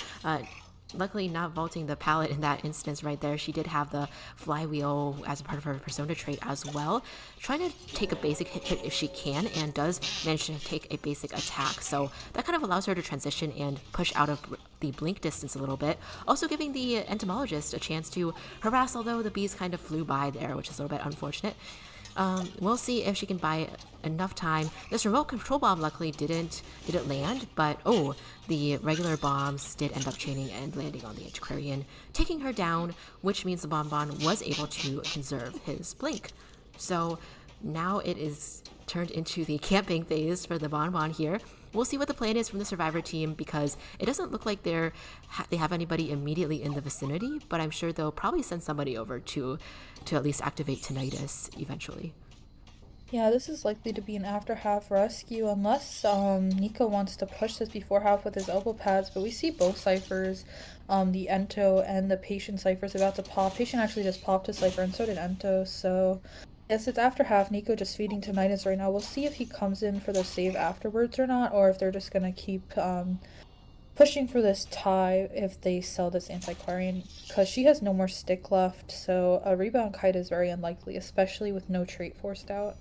Luckily not vaulting the pallet in that instance right there. She did have the flywheel as a part of her persona trait as well. Trying to take a basic hit if she can, and does manage to take a basic attack. So that kind of allows her to transition and push out of the blink distance a little bit. Also giving the entomologist a chance to harass, although the bees kind of flew by there, which is a little bit unfortunate. We'll see if she can buy enough time. This remote control bomb luckily didn't land, but oh, the regular bombs did end up chaining and landing on the Antiquarian, taking her down, which means the Bonbon was able to conserve his blink. So now it is turned into the camping phase for the Bonbon here. We'll see what the plan is from the Survivor team, because it doesn't look like they have anybody immediately in the vicinity, but I'm sure they'll probably send somebody over to at least activate Tinnitus eventually. Yeah, this is likely to be an after half rescue unless Nico wants to push this before half with his elbow pads, but we see both ciphers, the Ento and the Patient ciphers about to pop. Patient actually just popped a cipher and so did Ento, so yes, it's after half. Nico just feeding Tinnitus right now. We'll see if he comes in for the save afterwards or not, or if they're just gonna keep pushing for this tie if they sell this Antiquarian, because she has no more stick left, so a rebound kite is very unlikely, especially with no trait forced out.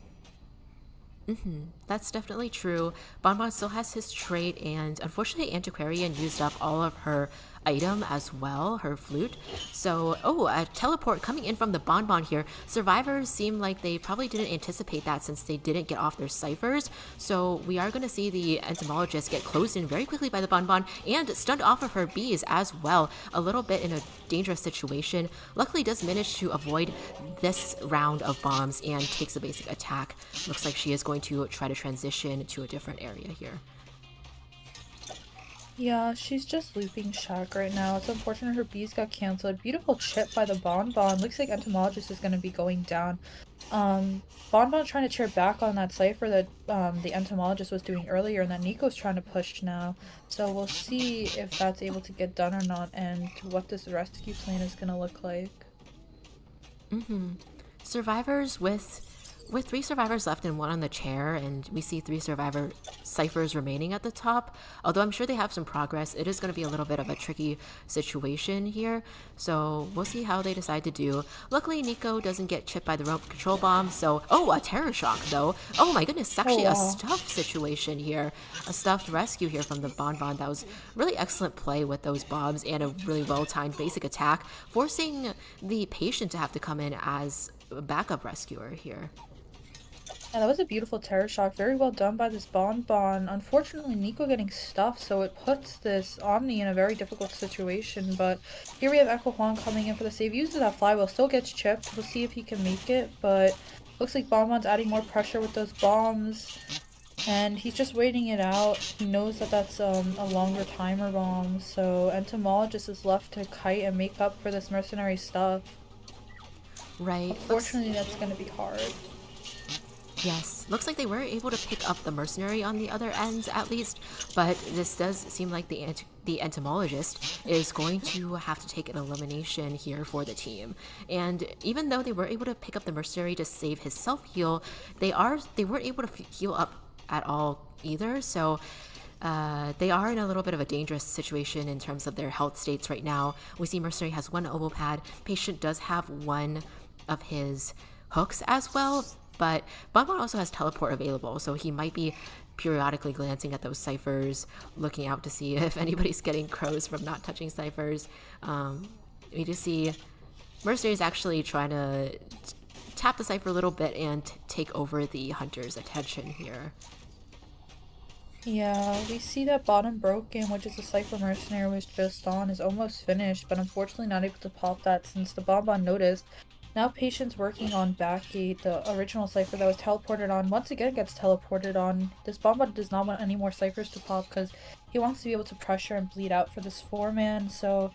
That's definitely true. Bonbon still has his trait, and unfortunately, Antiquarian used up all of her item as well, her flute. So, oh, a teleport coming in from the Bonbon here. Survivors seem like they probably didn't anticipate that since they didn't get off their ciphers. So, we are going to see the entomologist get closed in very quickly by the Bonbon and stunned off of her bees as well. A little bit in a dangerous situation. Luckily, does manage to avoid this round of bombs and takes a basic attack. Looks like she is going to try to transition to a different area here. Yeah, she's just looping Shack right now. It's unfortunate her bees got canceled. Beautiful chip by the Bonbon. Looks like Entomologist is going to be going down. Bonbon trying to cheer back on that cipher that the Entomologist was doing earlier and that Nico's trying to push now. So we'll see if that's able to get done or not and what this rescue plan is going to look like. Survivors with 3 survivors left and 1 on the chair, and we see 3 survivor ciphers remaining at the top. Although I'm sure they have some progress, it is going to be a little bit of a tricky situation here. So we'll see how they decide to do. Luckily, Nico doesn't get chipped by the remote control bomb. So, oh, a terror shock though. Oh my goodness, it's actually a stuffed situation here. A stuffed rescue here from the Bonbon. That was really excellent play with those bombs and a really well-timed basic attack, forcing the patient to have to come in as a backup rescuer here. Yeah, that was a beautiful terror shock. Very well done by this Bonbon. Unfortunately, Nico getting stuffed, so it puts this Omni in a very difficult situation. But here we have Echo Huang coming in for the save. Uses that flywheel, still gets chipped. We'll see if he can make it, but looks like Bonbon's adding more pressure with those bombs. And he's just waiting it out. He knows that that's a longer timer bomb, so Entomologist is left to kite and make up for this mercenary stuff. Right. Unfortunately, that's going to be hard. Yes, looks like they were able to pick up the mercenary on the other end at least, but this does seem like the entomologist is going to have to take an elimination here for the team. And even though they were able to pick up the mercenary to save his self-heal, they weren't able to heal up at all either, so they are in a little bit of a dangerous situation in terms of their health states right now. We see mercenary has 1 oboe pad, patient does have 1 of his hooks as well, but Bonbon also has teleport available, so he might be periodically glancing at those ciphers, looking out to see if anybody's getting crows from not touching ciphers. We just see Mercenary's actually trying to tap the cipher a little bit and take over the hunter's attention here. Yeah, we see that bottom broken, which is the cipher Mercenary was just on, is almost finished, but unfortunately not able to pop that since the Bonbon noticed. Now Patient's working on Backgate, the original cipher that was teleported on, once again gets teleported on. This Bonbon does not want any more ciphers to pop because he wants to be able to pressure and bleed out for this 4-man, so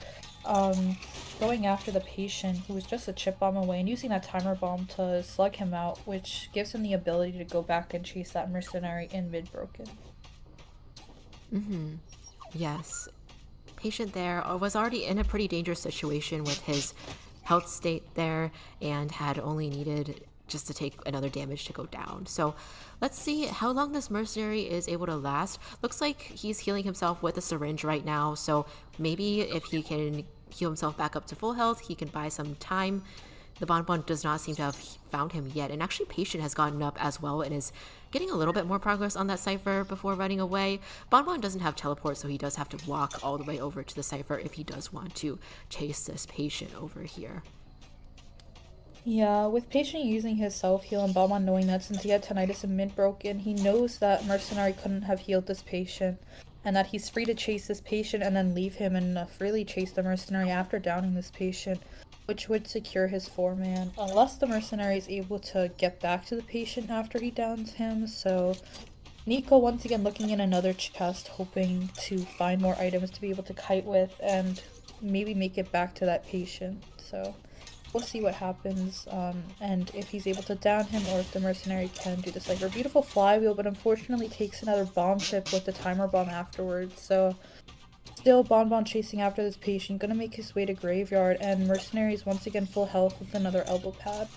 going after the Patient, who was just a chip bomb away, and using that timer bomb to slug him out, which gives him the ability to go back and chase that Mercenary in mid-broken. Yes. Patient there was already in a pretty dangerous situation with his health state there and had only needed just to take another damage to go down. So let's see how long this mercenary is able to last. Looks like he's healing himself with a syringe right now, so maybe if he can heal himself back up to full health, he can buy some time. The Bonbon does not seem to have found him yet, and actually Patient has gotten up as well and is getting a little bit more progress on that cipher before running away. Bonbon doesn't have teleport, so he does have to walk all the way over to the cipher if he does want to chase this Patient over here. Yeah, with Patient using his self-heal and Bonbon knowing that since he had tinnitus and mid-broken, he knows that Mercenary couldn't have healed this Patient, and that he's free to chase this Patient and then leave him and freely chase the Mercenary after downing this Patient, which would secure his 4-man, unless the Mercenary is able to get back to the Patient after he downs him. So Nico once again looking in another chest, hoping to find more items to be able to kite with and maybe make it back to that Patient. So we'll see what happens, and if he's able to down him or if the Mercenary can do the cipher. Beautiful flywheel, but unfortunately takes another bomb chip with the timer bomb afterwards. So still Bonbon chasing after this Patient, gonna make his way to Graveyard, and Mercenary is once again full health with another elbow pad.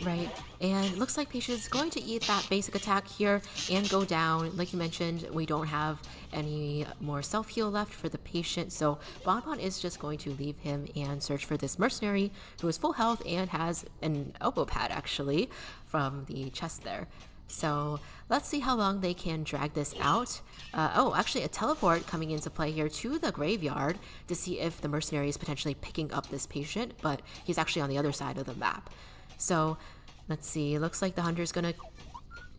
Right, and it looks like Patient is going to eat that basic attack here and go down. Like you mentioned, we don't have any more self-heal left for the Patient, so Bonbon is just going to leave him and search for this Mercenary who is full health and has an elbow pad actually from the chest there. So let's see how long they can drag this out. Oh, actually, a teleport coming into play here to the graveyard to see if the mercenary is potentially picking up this patient, but he's actually on the other side of the map. So let's see. Looks like the hunter's gonna.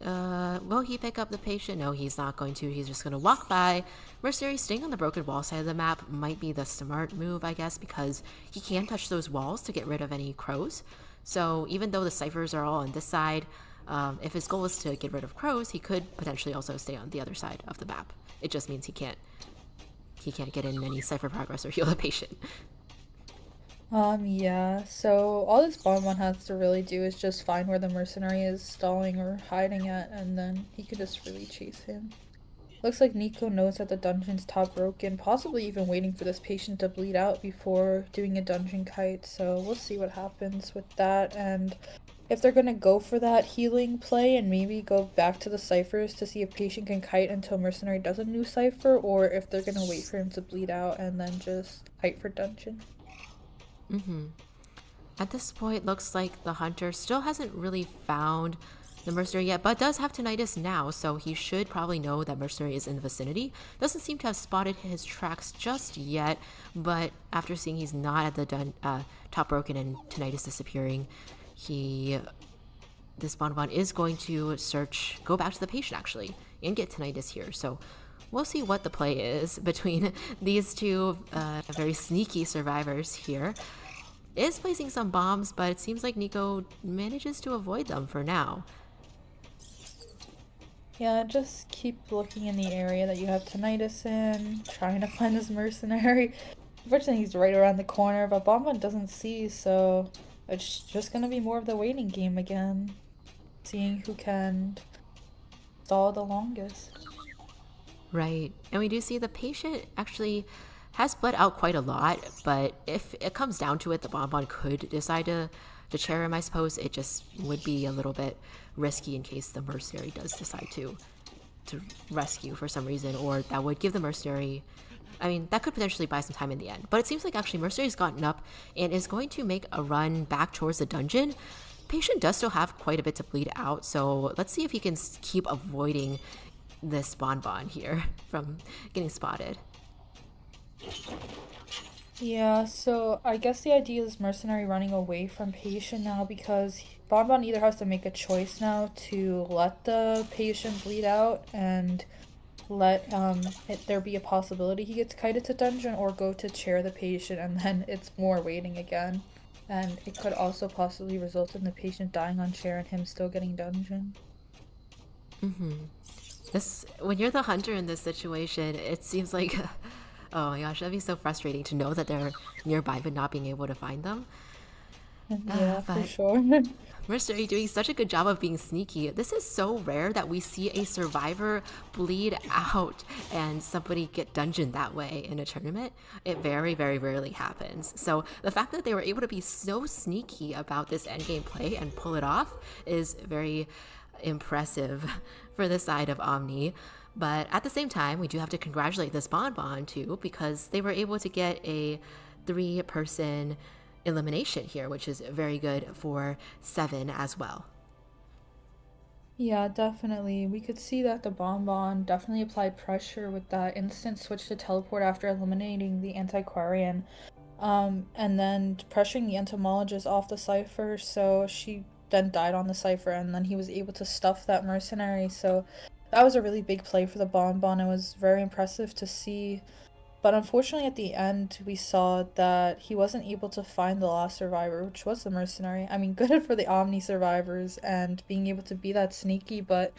Will he pick up the patient? No, he's not going to. He's just gonna walk by. Mercenary staying on the broken wall side of the map might be the smart move, I guess, because he can touch those walls to get rid of any crows. So even though the ciphers are all on this side, if his goal is to get rid of crows, he could potentially also stay on the other side of the map. It just means he can't get in any cipher progress or heal the patient. Yeah, so all this Bonbon has to really do is just find where the mercenary is stalling or hiding at, and then he could just really chase him. Looks like Nico knows that the dungeon's top broken, possibly even waiting for this patient to bleed out before doing a dungeon kite, so we'll see what happens with that, and if they're gonna go for that healing play and maybe go back to the ciphers to see if patient can kite until mercenary does a new cipher, or if they're gonna wait for him to bleed out and then just kite for dungeon. At this point, looks like the hunter still hasn't really found the mercenary yet, but does have tinnitus now, so he should probably know that mercenary is in the vicinity. Doesn't seem to have spotted his tracks just yet, but after seeing he's not at the top broken and tinnitus disappearing, this Bonbon is going to go back to the patient actually, and get tinnitus here. So we'll see what the play is between these two very sneaky survivors here. Is placing some bombs, but it seems like Nico manages to avoid them for now. Yeah, just keep looking in the area that you have tinnitus in, trying to find this mercenary. Unfortunately, he's right around the corner, but Bonbon doesn't see, so it's just gonna be more of the waiting game again. Seeing who can stall the longest. Right. And we do see the patient actually has bled out quite a lot, but if it comes down to it, the Bonbon could decide to chair him, I suppose. It just would be a little bit risky in case the mercenary does decide to rescue for some reason, or that would give the mercenary, I mean, that could potentially buy some time in the end. But it seems like actually mercenary's gotten up and is going to make a run back towards the dungeon. Patient does still have quite a bit to bleed out, so let's see if he can keep avoiding this Bonbon here from getting spotted. Yeah, so I guess the idea is mercenary running away from patient now because Bonbon either has to make a choice now to let the patient bleed out and let there be a possibility he gets kited to dungeon, or go to chair the patient and then it's more waiting again. And it could also possibly result in the patient dying on chair and him still getting dungeon. When you're the hunter in this situation, it seems like, oh my gosh, that'd be so frustrating to know that they're nearby but not being able to find them. Yeah, for But sure. Mercenary doing such a good job of being sneaky. This is so rare that we see a survivor bleed out and somebody get dungeoned that way in a tournament. It very, very rarely happens. So the fact that they were able to be so sneaky about this endgame play and pull it off is very impressive for the side of OMNI. But at the same time, we do have to congratulate this Bonbon too, because they were able to get a 3-person elimination here, which is very good for 7 as well. Yeah, definitely. We could see that the Bonbon definitely applied pressure with that instant switch to teleport after eliminating the Antiquarian. And then pressuring the entomologist off the cipher, so she then died on the cipher, and then he was able to stuff that mercenary. So that was a really big play for the Bonbon. It was very impressive to see. But unfortunately, at the end, we saw that he wasn't able to find the last survivor, which was the mercenary. I mean, good for the OMNI survivors and being able to be that sneaky, but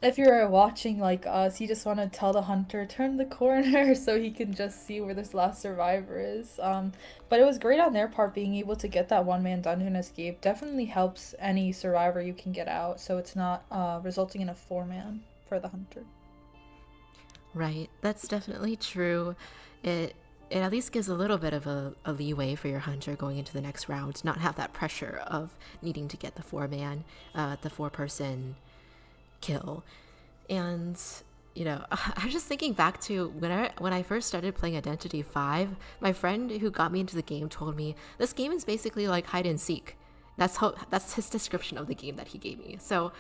if you're watching like us, you just want to tell the hunter, turn the corner so he can just see where this last survivor is. But it was great on their part being able to get that one-man dungeon escape. Definitely helps any survivor you can get out, so it's not resulting in a 4-man for the hunter. Right, that's definitely true. It at least gives a little bit of a leeway for your hunter going into the next round to not have that pressure of needing to get the 4-person kill. And you know, I was just thinking back to when I first started playing Identity 5, my friend who got me into the game told me this game is basically like hide and seek. That's his description of the game that he gave me. So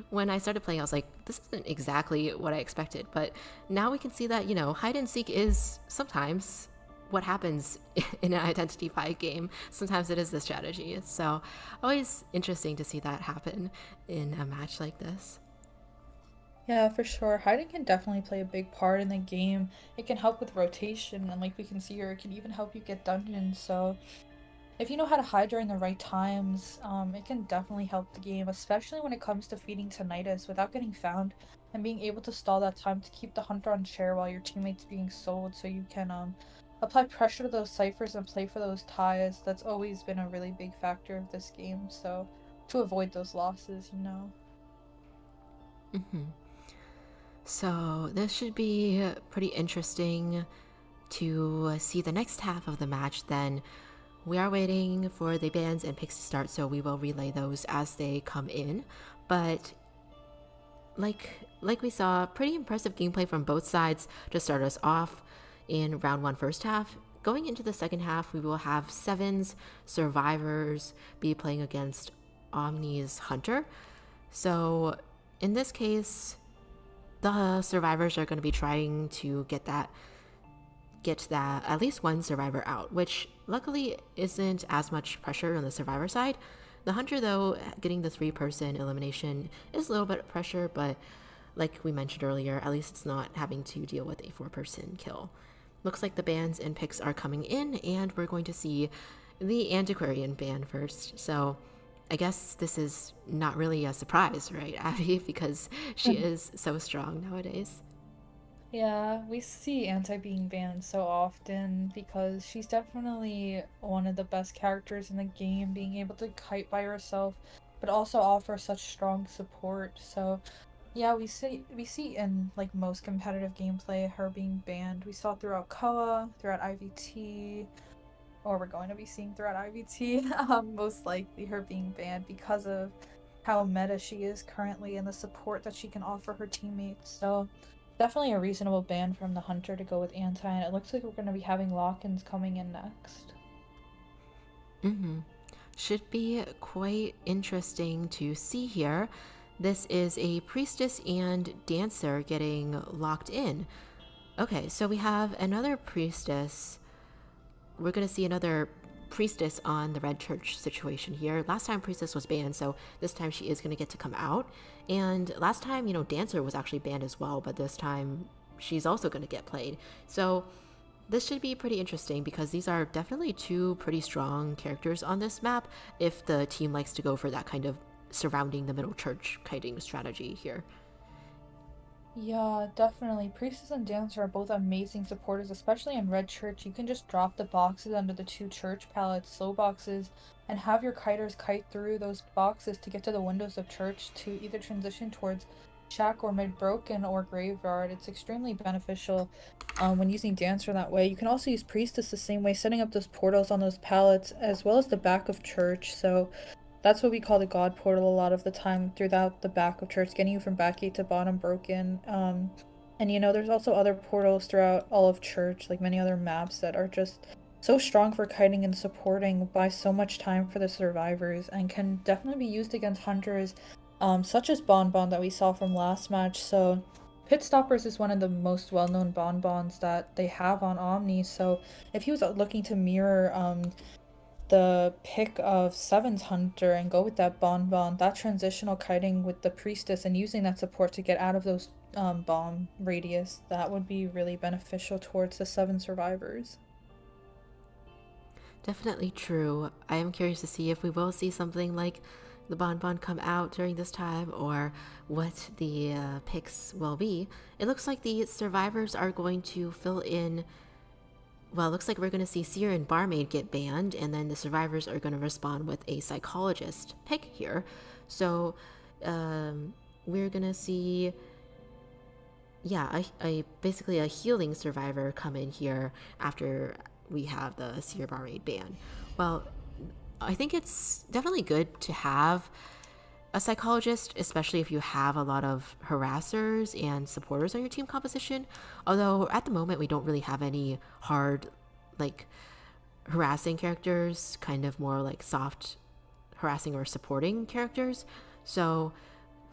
when I started playing, I was like, this isn't exactly what I expected. But now we can see that, hide and seek is sometimes what happens in an identity fight game. Sometimes it is the strategy. So always interesting to see that happen in a match like this. Yeah, for sure. Hiding can definitely play a big part in the game. It can help with rotation, and like we can see here, it can even help you get dungeons. So if you know how to hide during the right times, it can definitely help the game, especially when it comes to feeding tinnitus without getting found and being able to stall that time to keep the hunter on share while your teammate's being sold so you can apply pressure to those ciphers and play for those ties. That's always been a really big factor of this game, so to avoid those losses. So this should be pretty interesting to see the next half of the match then. We are waiting for the bans and picks to start, so we will relay those as they come in. But like we saw, pretty impressive gameplay from both sides to start us off in round one first half. Going into the second half, we will have Sevens survivors be playing against OMNI's Hunter. So in this case, the survivors are going to be trying to get that at least one survivor out, which luckily isn't as much pressure on the survivor side. The hunter, though, getting the 3-person elimination is a little bit of pressure, but like we mentioned earlier, at least it's not having to deal with a 4-person kill. Looks like the bans and picks are coming in, and we're going to see the Antiquarian ban first. So I guess this is not really a surprise, right, Abby? Because she is so strong nowadays. Yeah, we see Anti being banned so often because she's definitely one of the best characters in the game, being able to kite by herself, but also offer such strong support. So yeah, we see in like most competitive gameplay her being banned. We saw throughout Koa, throughout IVT, or we're going to be seeing throughout IVT, most likely her being banned because of how meta she is currently and the support that she can offer her teammates. So definitely a reasonable ban from the hunter to go with anti, and it looks like we're going to be having lock-ins coming in next. Should be quite interesting to see here. This is a priestess and dancer getting locked in. Okay, so we have another priestess. We're going to see another priestess on the Red Church situation here. Last time priestess was banned, so this time she is going to get to come out. And last time, dancer was actually banned as well, but this time she's also going to get played. So this should be pretty interesting because these are definitely two pretty strong characters on this map if the team likes to go for that kind of surrounding the middle church kiting strategy here. Yeah, definitely. Priestess and Dancer are both amazing supporters, especially in Red Church. You can just drop the boxes under the 2 church pallets, slow boxes, and have your kiters kite through those boxes to get to the windows of church to either transition towards shack or mid-broken or graveyard. It's extremely beneficial when using Dancer that way. You can also use Priestess the same way, setting up those portals on those pallets as well as the back of church. So that's what we call the God Portal a lot of the time throughout the back of church, getting you from back gate to bottom broken. And there's also other portals throughout all of church, like many other maps that are just so strong for kiting and supporting, buy so much time for the survivors, and can definitely be used against hunters, such as Bonbon that we saw from last match. So Pit Stoppers is one of the most well-known Bonbons that they have on Omni. So if he was looking to mirror the pick of Seven's Hunter and go with that Bonbon, that transitional kiting with the Priestess and using that support to get out of those bomb radius, that would be really beneficial towards the 7 survivors. Definitely true. I am curious to see if we will see something like the Bonbon come out during this time or what the picks will be. It looks like the survivors are going to fill in. Well, it looks like we're going to see Seer and Barmaid get banned, and then the survivors are going to respond with a psychologist pick here. So we're going to see, basically a healing survivor come in here after we have the Seer Barmaid ban. Well, I think it's definitely good to have a psychologist, especially if you have a lot of harassers and supporters on your team composition. Although at the moment we don't really have any hard, harassing characters, kind of more like soft harassing or supporting characters. So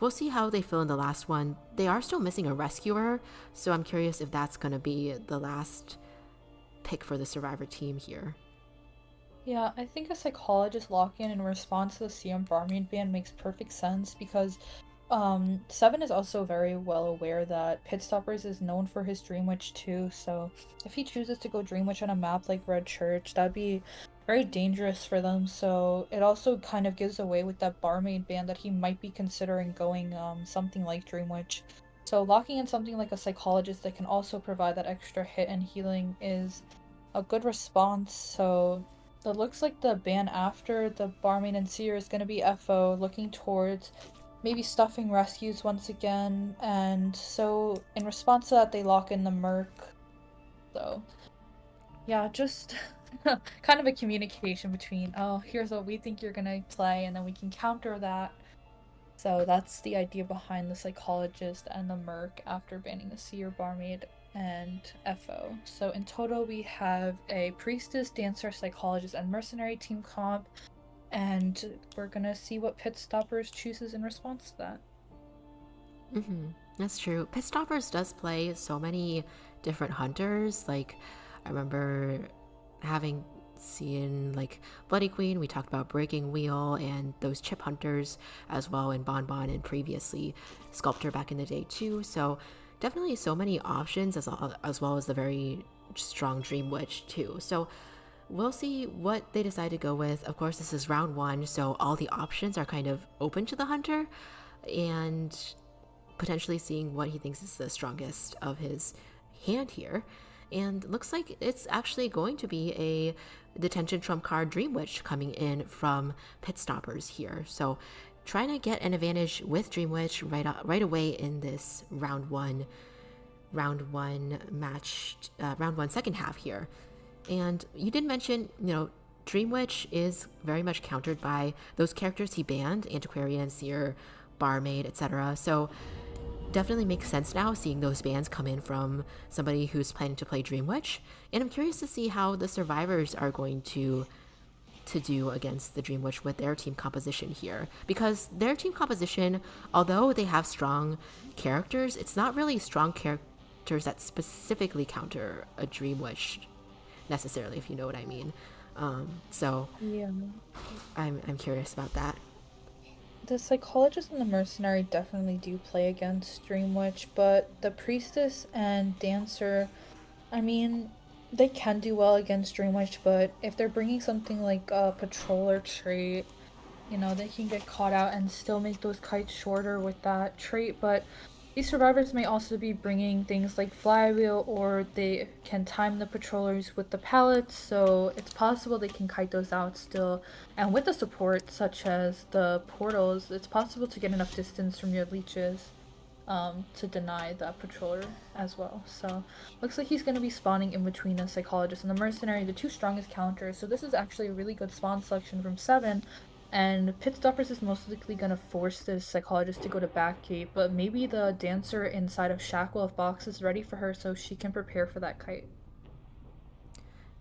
we'll see how they feel in the last one. They are still missing a rescuer, so I'm curious if that's going to be the last pick for the survivor team here. Yeah, I think a psychologist lock-in in response to the CM Barmaid ban makes perfect sense because Seven is also very well aware that Pitstoppers is known for his Dream Witch too, so if he chooses to go Dream Witch on a map like Red Church, that'd be very dangerous for them, so it also kind of gives away with that Barmaid ban that he might be considering going something like Dream Witch. So locking in something like a psychologist that can also provide that extra hit and healing is a good response, so it looks like the ban after the Barmaid and Seer is going to be FO, looking towards maybe stuffing rescues once again, and so in response to that, they lock in the Merc. So, yeah, just kind of a communication between, oh, here's what we think you're gonna play, and then we can counter that. So that's the idea behind the psychologist and the Merc after banning the Seer, Barmaid, and FO. So in total, we have a priestess, dancer, psychologist, and mercenary team comp, and we're gonna see what Pitstoppers chooses in response to that. That's true. Pitstoppers does play so many different hunters. Like, I remember having seen like Bloody Queen, we talked about Breaking Wheel and those chip hunters as well in Bon Bon and previously Sculptor back in the day too. So definitely so many options as well as the very strong Dream Witch too. So we'll see what they decide to go with. Of course, this is round one, so all the options are kind of open to the hunter and potentially seeing what he thinks is the strongest of his hand here. And looks like it's actually going to be a detention trump card Dream Witch coming in from Pitstoppers here. So trying to get an advantage with Dream Witch right away in this round one match, round one second half here. And you did mention, Dream Witch is very much countered by those characters he banned, Antiquarian, Seer, Barmaid, etc. So definitely makes sense now seeing those bans come in from somebody who's planning to play Dream Witch. And I'm curious to see how the survivors are going to do against the Dream Witch with their team composition here. Because their team composition, although they have strong characters, it's not really strong characters that specifically counter a Dream Witch necessarily, if you know what I mean. So Yeah. I'm curious about that. The psychologist and the mercenary definitely do play against Dream Witch, but the priestess and dancer, I mean, they can do well against Dream Witch, but if they're bringing something like a patroller trait, they can get caught out and still make those kites shorter with that trait, but these survivors may also be bringing things like flywheel, or they can time the patrollers with the pallets, so it's possible they can kite those out still. And with the support, such as the portals, it's possible to get enough distance from your leeches to deny that patroller as well. So looks like he's going to be spawning in between the psychologist and the mercenary, the two strongest counters. So this is actually a really good spawn selection from Seven. And Pitstoppers is most likely going to force this psychologist to go to backgate, but maybe the dancer inside of Shackle of Box is ready for her so she can prepare for that kite.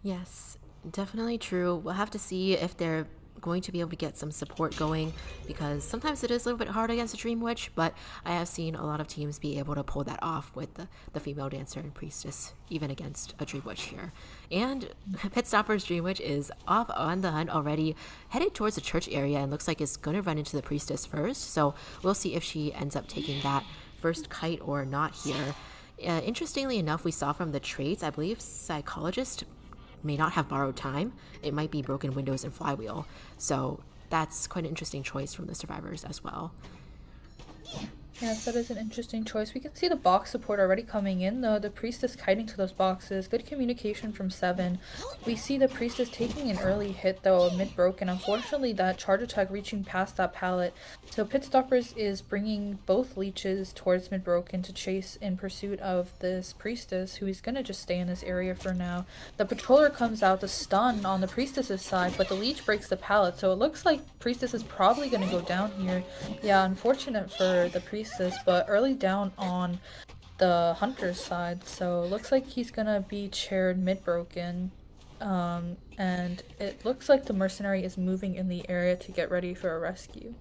Yes, definitely true. We'll have to see if they're going to be able to get some support going, because sometimes it is a little bit hard against a Dream Witch, but I have seen a lot of teams be able to pull that off with the female dancer and priestess, even against a Dream Witch here. And Pitstopper's Dream Witch is off on the hunt already, headed towards the church area, and looks like it's going to run into the priestess first, so we'll see if she ends up taking that first kite or not here. Interestingly enough, we saw from the traits, I believe Psychologist may not have borrowed time. It might be broken windows and flywheel. So that's quite an interesting choice from the survivors as well. Yes, that is an interesting choice. We can see the box support already coming in, though. The priestess kiting to those boxes. Good communication from Seven. We see the priestess taking an early hit, though, mid-broken. Unfortunately, that charge attack reaching past that pallet. So Pitstoppers is bringing both leeches towards mid-broken to chase in pursuit of this priestess, who is going to just stay in this area for now. The patroller comes out to stun on the priestess's side, but the leech breaks the pallet, so it looks like priestess is probably going to go down here. Yeah, unfortunate for the priestess, but early down on the hunter's side, so looks like he's gonna be chaired mid-broken. And it looks like the mercenary is moving in the area to get ready for a rescue.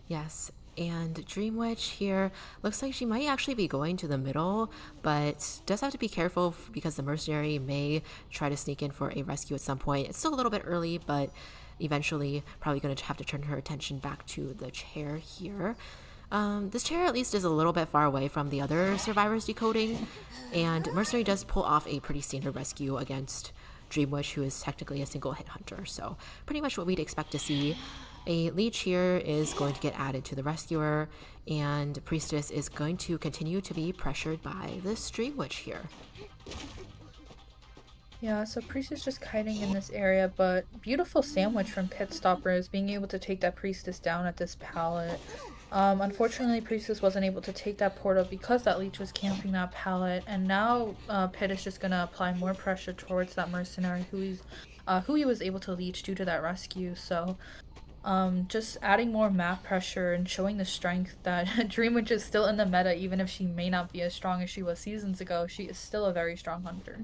Yes, and Dream Witch here looks like she might actually be going to the middle, but does have to be careful because the mercenary may try to sneak in for a rescue at some point. It's still a little bit early, but eventually probably going to have to turn her attention back to the chair here. This chair at least is a little bit far away from the other survivors decoding, and Mercenary does pull off a pretty standard rescue against Dream Witch, who is technically a single hit hunter. So pretty much what we'd expect to see. A leech here is going to get added to the rescuer, and Priestess is going to continue to be pressured by this Dream Witch here. Yeah, so Priest is just kiting in this area, but beautiful sandwich from Pit Stoppers being able to take that Priestess down at this pallet. Unfortunately, Priestess wasn't able to take that portal because that leech was camping that pallet, and now Pit is just gonna apply more pressure towards that mercenary who he was able to leech due to that rescue. So just adding more map pressure and showing the strength that Dream Witch is still in the meta, even if she may not be as strong as she was seasons ago. She is still a very strong hunter.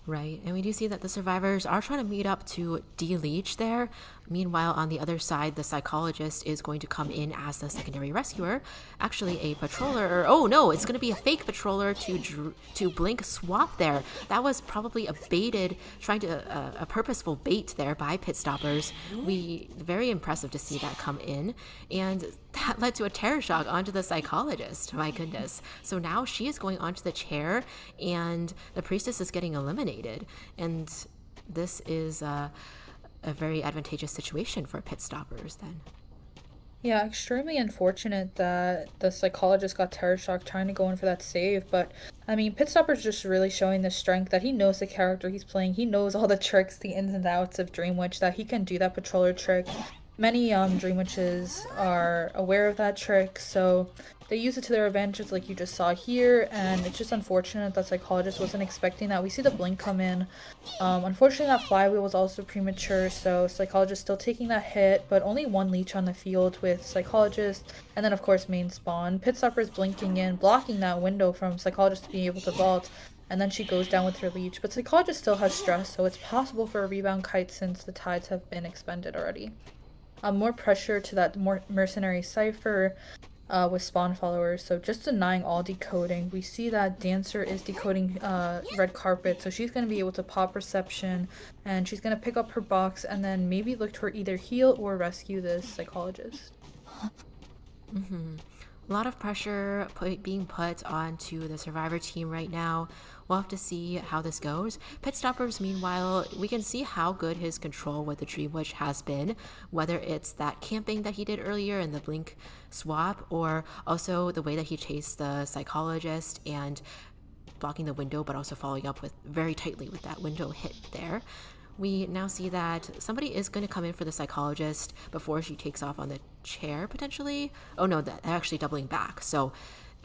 Right, and we do see that the survivors are trying to meet up to de-leech there. Meanwhile, on the other side, the psychologist is going to come in as the secondary rescuer. Actually, a patroller, or oh no, it's going to be a fake patroller to blink swap there. That was probably a baited, trying to a purposeful bait there by Pit Stoppers. Very impressive to see that come in, and that led to a terror shock onto the psychologist. My goodness. So now she is going onto the chair, and the priestess is getting eliminated. And this is a very advantageous situation for Pit Stoppers then. Yeah, extremely unfortunate that the psychologist got terror shock trying to go in for that save, but I mean, Pitstopper's just really showing the strength that he knows the character he's playing. He knows all the tricks, the ins and outs of Dream Witch, that he can do that patroller trick. Many Dream Witches are aware of that trick, so they use it to their advantage, like you just saw here, and it's just unfortunate that psychologist wasn't expecting that. We see the blink come in. Unfortunately, that flywheel was also premature, so psychologist still taking that hit, but only one leech on the field with psychologist, and then of course main spawn. Pitstopper is blinking in, blocking that window from psychologist to be able to vault, and then she goes down with her leech. But psychologist still has stress, so it's possible for a rebound kite since the tides have been expended already. More pressure to that more mercenary cipher with spawn followers, so just denying all decoding. We see that Dancer is decoding red carpet, so she's going to be able to pop reception, and she's going to pick up her box and then maybe look to either heal or rescue this psychologist. A lot of pressure being put onto the survivor team right now. We'll have to see how this goes. Pit Stoppers, meanwhile, we can see how good his control with the Dream Witch has been, whether it's that camping that he did earlier in the blink swap, or also the way that he chased the psychologist and blocking the window, but also following up with very tightly with that window hit there. We now see that somebody is going to come in for the psychologist before she takes off on the chair, potentially. Oh no, they're actually doubling back. So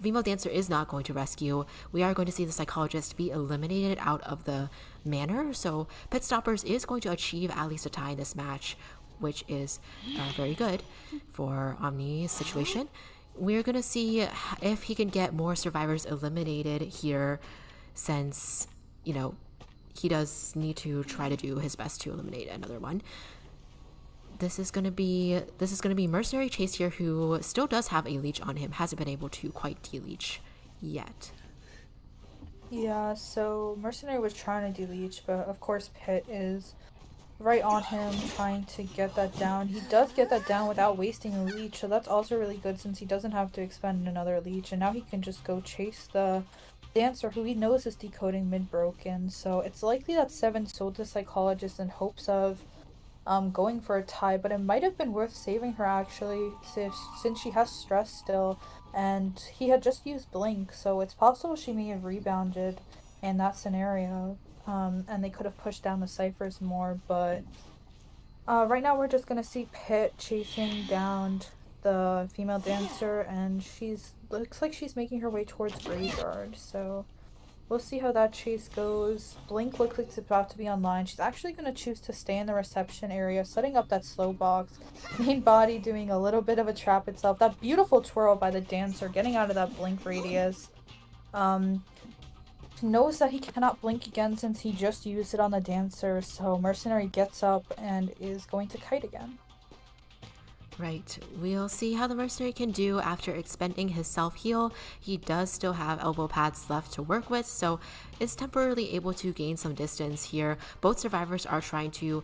female dancer is not going to rescue. We are going to see the psychologist be eliminated out of the manor. So Pit Stoppers is going to achieve at least a tie in this match, which is very good for OMNI's situation. We're going to see if he can get more survivors eliminated here, since, you know, he does need to try to do his best to eliminate another one. This is going to be Mercenary Chase here, who still does have a leech on him, hasn't been able to quite de-leech yet. Yeah, so Mercenary was trying to de-leech, but of course Pit is right on him trying to get that down. He does get that down without wasting a leech, so that's also really good since he doesn't have to expend another leech, and now he can just go chase the dancer who he knows is decoding mid-broken. So it's likely that Seven sold the psychologist in hopes of going for a tie, but it might have been worth saving her actually, since she has stress still, and he had just used blink, so it's possible she may have rebounded in that scenario, and they could have pushed down the ciphers more. But right now we're just gonna see Pit chasing down the female dancer, and looks like she's making her way towards Graveyard, so we'll see how that chase goes. Blink looks like it's about to be online. She's actually going to choose to stay in the reception area, setting up that slow box. Main body doing a little bit of a trap itself. That beautiful twirl by the dancer, getting out of that blink radius. knows that he cannot blink again since he just used it on the dancer, so Mercenary gets up and is going to kite again. Right. We'll see how the mercenary can do after expending his self-heal. He does still have elbow pads left to work with, so is temporarily able to gain some distance here. Both survivors are trying to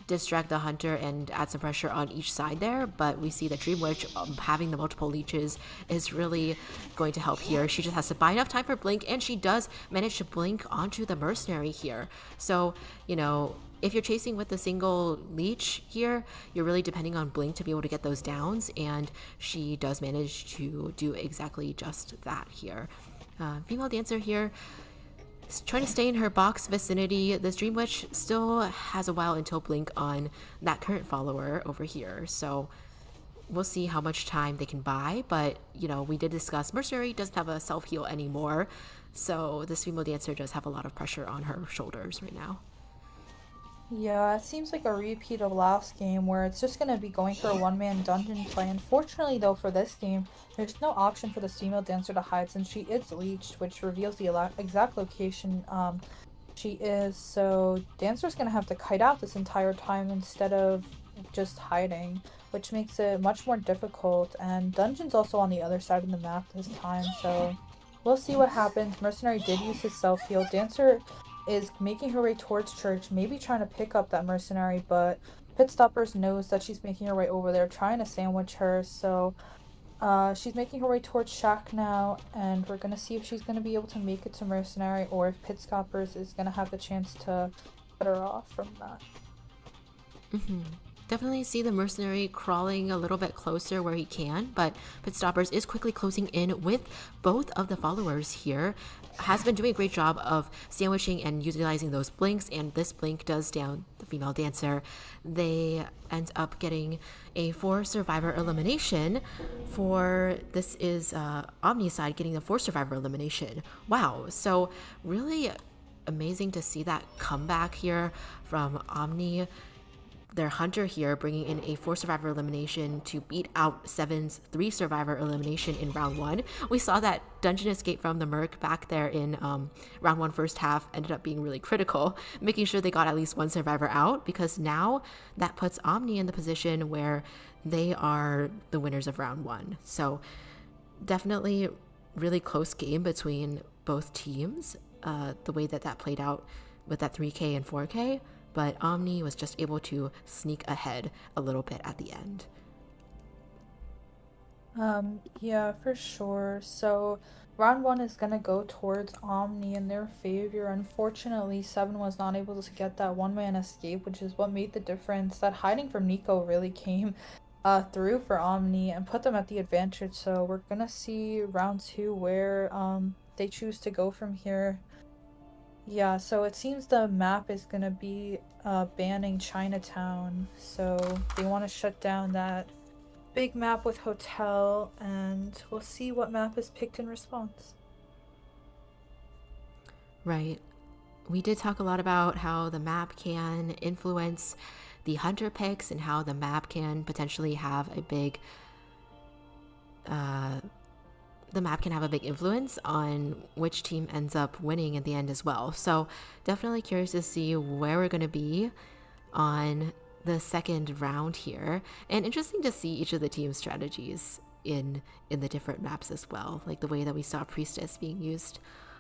distract the hunter and add some pressure on each side there, but we see that Dream Witch having the multiple leeches is really going to help here. She just has to buy enough time for blink, and she does manage to blink onto the mercenary here. So, you know, if you're chasing with a single leech here, you're really depending on blink to be able to get those downs, and she does manage to do exactly just that here. Female dancer here trying to stay in her box vicinity. This Dream Witch still has a while until blink on that current follower over here, so we'll see how much time they can buy. But you know, we did discuss Mercenary doesn't have a self-heal anymore, so this female dancer does have a lot of pressure on her shoulders right now. Yeah, it seems like a repeat of last game where it's just gonna be going for a one-man dungeon play. Unfortunately, though, for this game, there's no option for the female dancer to hide since she is leeched, which reveals the exact location she is. So dancer's gonna have to kite out this entire time instead of just hiding, which makes it much more difficult. And dungeon's also on the other side of the map this time, so we'll see what happens. Mercenary did use his self-heal. Dancer is making her way towards church, maybe trying to pick up that mercenary, but Pit Stoppers knows that she's making her way over there, trying to sandwich her, so she's making her way towards Shack now, and we're gonna see if she's gonna be able to make it to Mercenary, or if Pit Stoppers is gonna have the chance to cut her off from that. Definitely see the mercenary crawling a little bit closer where he can, but Pit Stoppers is quickly closing in with both of the followers here. Has been doing a great job of sandwiching and utilizing those blinks, and this blink does down the female dancer. They end up getting a 4 survivor elimination for this is OMNI side getting the 4 survivor elimination. Wow, so really amazing to see that comeback here from OMNI. Their hunter here bringing in a 4 survivor elimination to beat out Seven's 3 survivor elimination in round 1. We saw that dungeon escape from the Merc back there in round 1 first half ended up being really critical, making sure they got at least 1 survivor out, because now that puts OMNI in the position where they are the winners of round 1. So definitely really close game between both teams, the way that played out with that 3K and 4K. But OMNI was just able to sneak ahead a little bit at the end. Yeah, for sure. So round 1 is gonna go towards OMNI in their favor. Unfortunately, Seven was not able to get that one-man escape, which is what made the difference. That hiding from Nico really came through for OMNI and put them at the advantage. So we're gonna see round 2 where they choose to go from here. Yeah, so it seems the map is gonna be banning Chinatown, so they want to shut down that big map with hotel, and we'll see what map is picked in response. Right. We did talk a lot about how the map can influence the hunter picks and how the map can potentially have a big influence on which team ends up winning at the end as well. So definitely curious to see where we're going to be on the second round here, and interesting to see each of the team's strategies in the different maps as well, like the way that we saw Priestess being used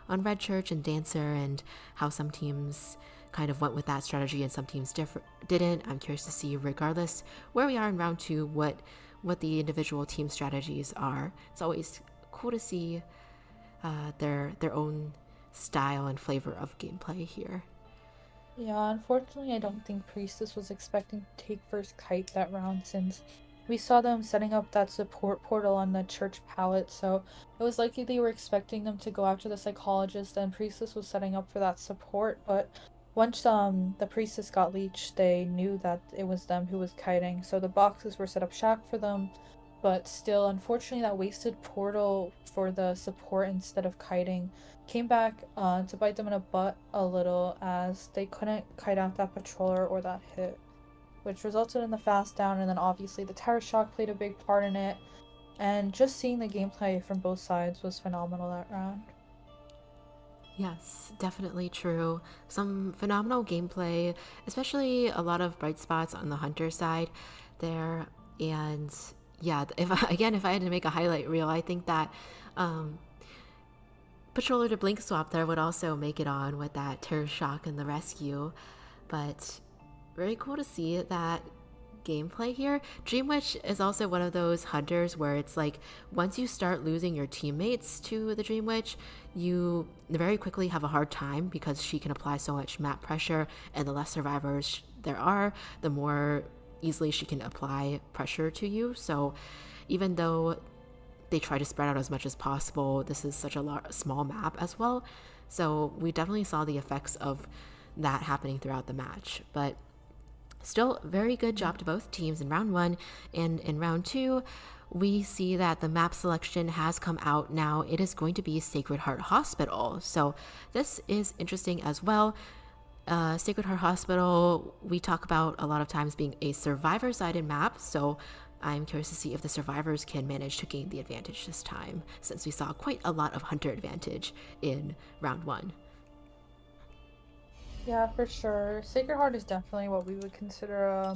on Red Church and Dancer, and how some teams kind of went with that strategy and some teams didn't. I'm curious to see, regardless where we are in round 2, what the individual team strategies are. It's always cool to see their own style and flavor of gameplay here. Yeah, unfortunately, I don't think Priestess was expecting to take first kite that round, since we saw them setting up that support portal on the church pallet, so it was likely they were expecting them to go after the psychologist, and Priestess was setting up for that support. But once the Priestess got leeched, they knew that it was them who was kiting, so the boxes were set up shack for them. But still, unfortunately, that wasted portal for the support instead of kiting came back to bite them in the butt a little, as they couldn't kite out that patroller or that hit, which resulted in the fast down, and then obviously the terror shock played a big part in it, and just seeing the gameplay from both sides was phenomenal that round. Yes, definitely true. Some phenomenal gameplay, especially a lot of bright spots on the hunter side there. And yeah, if I, again, if I had to make a highlight reel, I think that um, Patroller to Blink swap there would also make it on with that terror shock and the rescue. But very cool to see that gameplay here. Dream Witch is also one of those hunters where it's like once you start losing your teammates to the Dream Witch, you very quickly have a hard time because she can apply so much map pressure, and the less survivors there are, the more easily she can apply pressure to you. So even though they try to spread out as much as possible, this is such a small map as well. So we definitely saw the effects of that happening throughout the match. But still, very good job to both teams in round one. And in round two, we see that the map selection has come out now. It is going to be Sacred Heart Hospital. So this is interesting as well. Sacred Heart Hospital, we talk about a lot of times being a survivor-sided map. So I'm curious to see if the survivors can manage to gain the advantage this time, since we saw quite a lot of hunter advantage in round one. Yeah, for sure. Sacred Heart is definitely what we would consider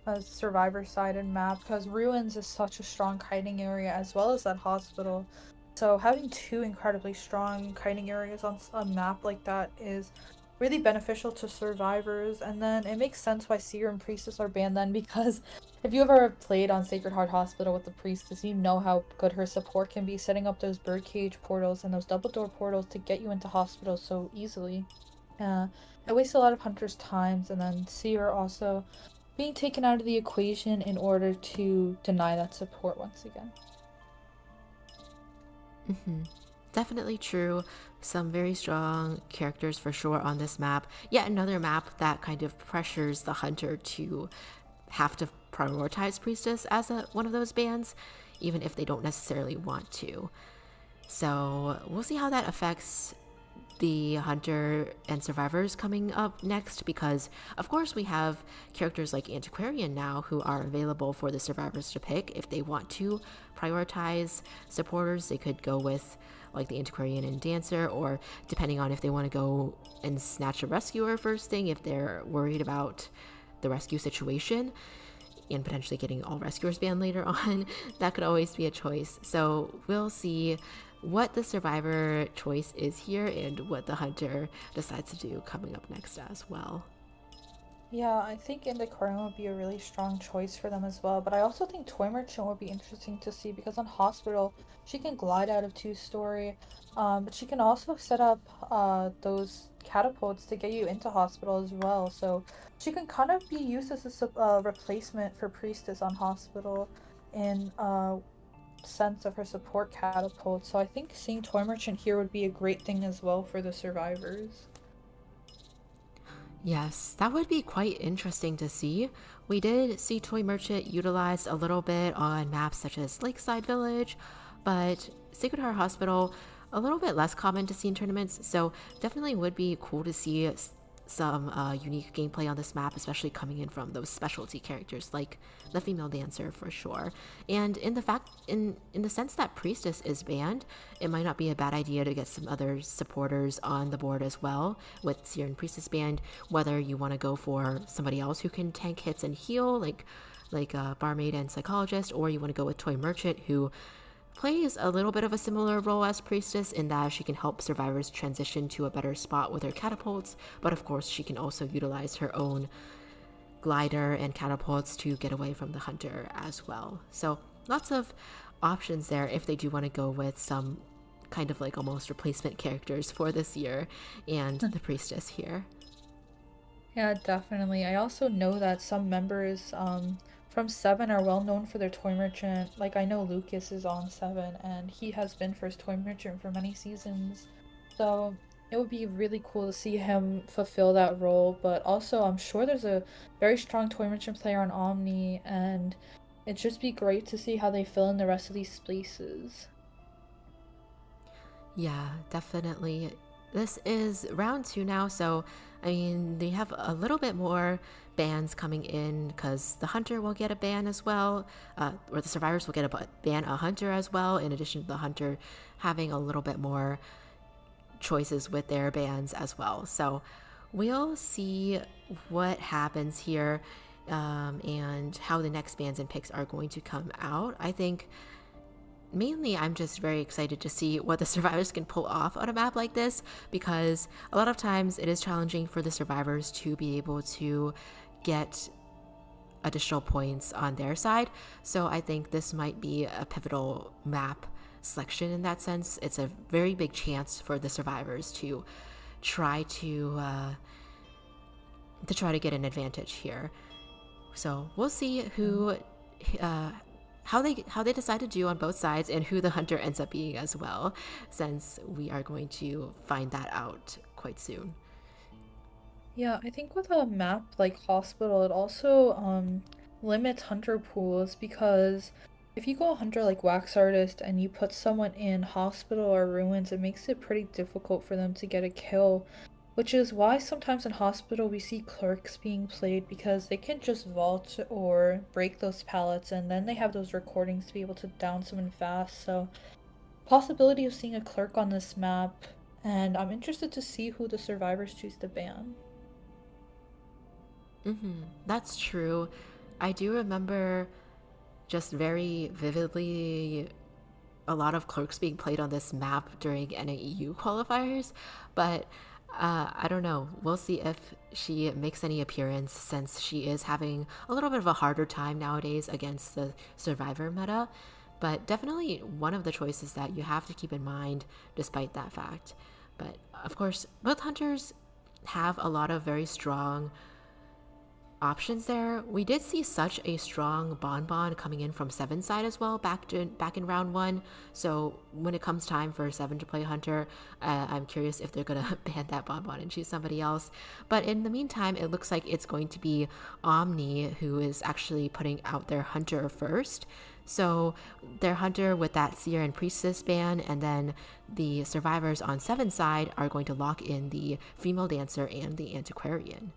a survivor-sided map because Ruins is such a strong kiting area as well as that hospital. So having two incredibly strong kiting areas on a map like that is really beneficial to survivors. And then it makes sense why Seer and Priestess are banned then because if you ever played on Sacred Heart Hospital with the Priestess, you know how good her support can be setting up those birdcage portals and those double door portals to get you into hospitals so easily. Uh, I waste a lot of hunters' times, and then Seer also being taken out of the equation in order to deny that support once again. Definitely true. Some very strong characters for sure on this map. Yet another map that kind of pressures the hunter to have to prioritize Priestess as one of those bands, even if they don't necessarily want to. So we'll see how that affects the hunter and survivors coming up next, because of course we have characters like Antiquarian now who are available for the survivors to pick. If they want to prioritize supporters, they could go with like the Antiquarian and Dancer, or depending on if they want to go and snatch a rescuer first thing, if they're worried about the rescue situation and potentially getting all rescuers banned later on, that could always be a choice. So we'll see what the survivor choice is here and what the hunter decides to do coming up next as well. Yeah, I think Indicorium would be a really strong choice for them as well, but I also think Toy Merchant would be interesting to see because on Hospital, she can glide out of two-story, but she can also set up those catapults to get you into Hospital as well, so she can kind of be used as a replacement for Priestess on Hospital in sense of her support catapult, so I think seeing Toy Merchant here would be a great thing as well for the survivors. Yes, that would be quite interesting to see. We did see Toy Merchant utilized a little bit on maps such as Lakeside Village, but Sacred Heart Hospital, a little bit less common to see in tournaments, so definitely would be cool to see some unique gameplay on this map, especially coming in from those specialty characters like the female dancer for sure. And in the sense that Priestess is banned, it might not be a bad idea to get some other supporters on the board as well with Seer and Priestess banned, whether you want to go for somebody else who can tank hits and heal like a barmaid and psychologist, or you want to go with Toy Merchant, who plays a little bit of a similar role as Priestess in that she can help survivors transition to a better spot with her catapults, but of course she can also utilize her own glider and catapults to get away from the hunter as well. So lots of options there if they do want to go with some kind of like almost replacement characters for this year and the Priestess here. Yeah, definitely. I also know that some members from Seven are well known for their toy merchant. Like I know Lucas is on Seven and he has been first toy merchant for many seasons. So it would be really cool to see him fulfill that role. But also I'm sure there's a very strong toy merchant player on Omni and it'd just be great to see how they fill in the rest of these spaces. Yeah, definitely. This is round two now, so I mean, they have a little bit more bans coming in because the hunter will get a ban as well, or the survivors will get a ban a hunter as well, in addition to the hunter having a little bit more choices with their bans as well. So we'll see what happens here, and how the next bans and picks are going to come out. I think mainly I'm just very excited to see what the survivors can pull off on a map like this, because a lot of times it is challenging for the survivors to be able to get additional points on their side. So I think this might be a pivotal map selection in that sense. It's a very big chance for the survivors to try to get an advantage here. So we'll see who how they decide to do on both sides, and who the hunter ends up being as well, since we are going to find that out quite soon. Yeah, I think with a map like hospital, it also limits hunter pools because if you go a hunter like wax artist and you put someone in hospital or ruins, it makes it pretty difficult for them to get a kill, which is why sometimes in hospital we see clerks being played because they can just vault or break those pallets and then they have those recordings to be able to down someone fast. So possibility of seeing a clerk on this map, and I'm interested to see who the survivors choose to ban. That's true. I do remember just very vividly a lot of clerks being played on this map during NAEU qualifiers, but I don't know. We'll see if she makes any appearance, since she is having a little bit of a harder time nowadays against the survivor meta. But definitely one of the choices that you have to keep in mind despite that fact. But of course, both hunters have a lot of very strong options there. We did see such a strong Bonbon coming in from Seven side as well back in round one. So when it comes time for Seven to play Hunter, I'm curious if they're gonna ban that Bonbon and choose somebody else. But in the meantime, it looks like it's going to be OMNI who is actually putting out their Hunter first. So their Hunter with that Seer and Priestess ban, and then the survivors on Seven side are going to lock in the Female Dancer and the Antiquarian.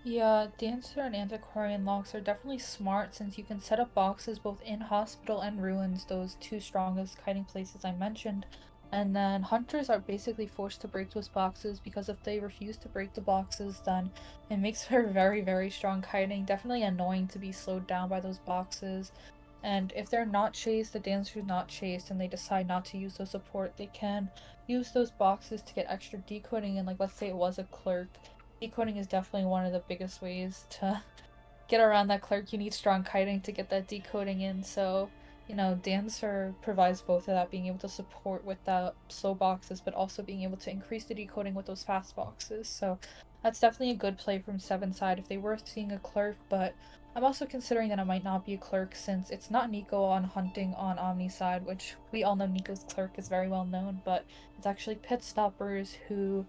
Yeah, Dancer and Antiquarian locks are definitely smart since you can set up boxes both in hospital and ruins, those two strongest kiting places I mentioned. And then hunters are basically forced to break those boxes because if they refuse to break the boxes, then it makes for very, very strong kiting. Definitely annoying to be slowed down by those boxes. And if they're not chased, the dancer's not chased, and they decide not to use those support, they can use those boxes to get extra decoding. And like, let's say it was a clerk, decoding is definitely one of the biggest ways to get around that clerk. You need strong kiting to get that decoding in. So, Dancer provides both of that, being able to support with the slow boxes, but also being able to increase the decoding with those fast boxes. So that's definitely a good play from Seven side if they were seeing a clerk, but I'm also considering that it might not be a clerk since it's not Nico on hunting on Omni side, which we all know Nico's clerk is very well known, but it's actually Pit Stoppers, who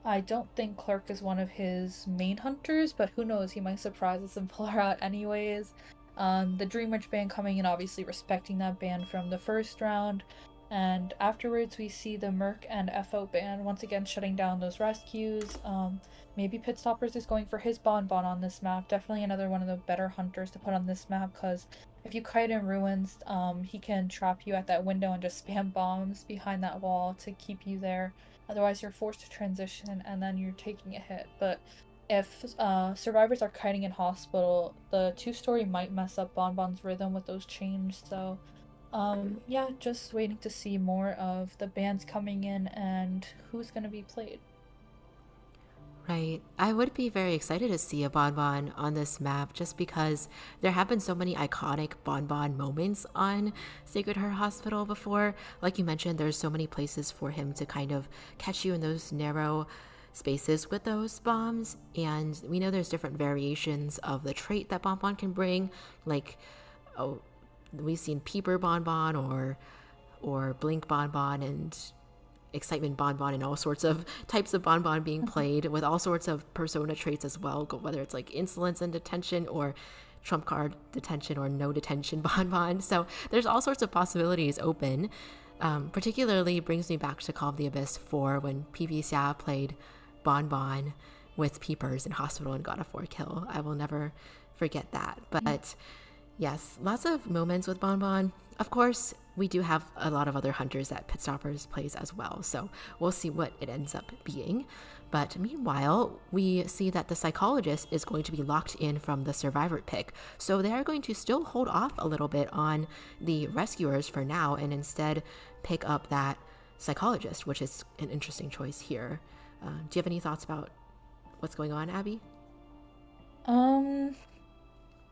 I don't think Clerk is one of his main hunters, but who knows, he might surprise us and pull her out anyways. The Dream Witch ban coming in, obviously respecting that ban from the first round, and afterwards we see the Merc and FO ban once again shutting down those rescues. Maybe Pit Stoppers is going for his Bonbon on this map, definitely another one of the better hunters to put on this map, because if you kite in ruins, he can trap you at that window and just spam bombs behind that wall to keep you there. Otherwise, you're forced to transition and then you're taking a hit. But if survivors are kiting in hospital, the two-story might mess up Bonbon's rhythm with those chains. So, yeah, just waiting to see more of the bands coming in and who's going to be played. Right. I would be very excited to see a Bonbon on this map, just because there have been so many iconic Bonbon moments on Sacred Heart Hospital before. Like you mentioned, there's so many places for him to kind of catch you in those narrow spaces with those bombs. And we know there's different variations of the trait that Bonbon can bring. Like, oh, we've seen Peeper Bonbon or Blink Bonbon and Excitement Bonbon, and all sorts of types of Bonbon being played with all sorts of persona traits as well, whether it's like insolence and detention, or trump card detention, or no detention Bonbon. So there's all sorts of possibilities open. Particularly brings me back to Call of the Abyss 4 when PV Xia played Bonbon with Peepers in Hospital and got a 4 kill. I will never forget that. But Yes, lots of moments with Bonbon. Of course, we do have a lot of other hunters that Pit Stoppers plays as well, so we'll see what it ends up being. But meanwhile, we see that the psychologist is going to be locked in from the survivor pick, so they are going to still hold off a little bit on the rescuers for now and instead pick up that psychologist, which is an interesting choice here. Do you have any thoughts about what's going on, Abby? Um,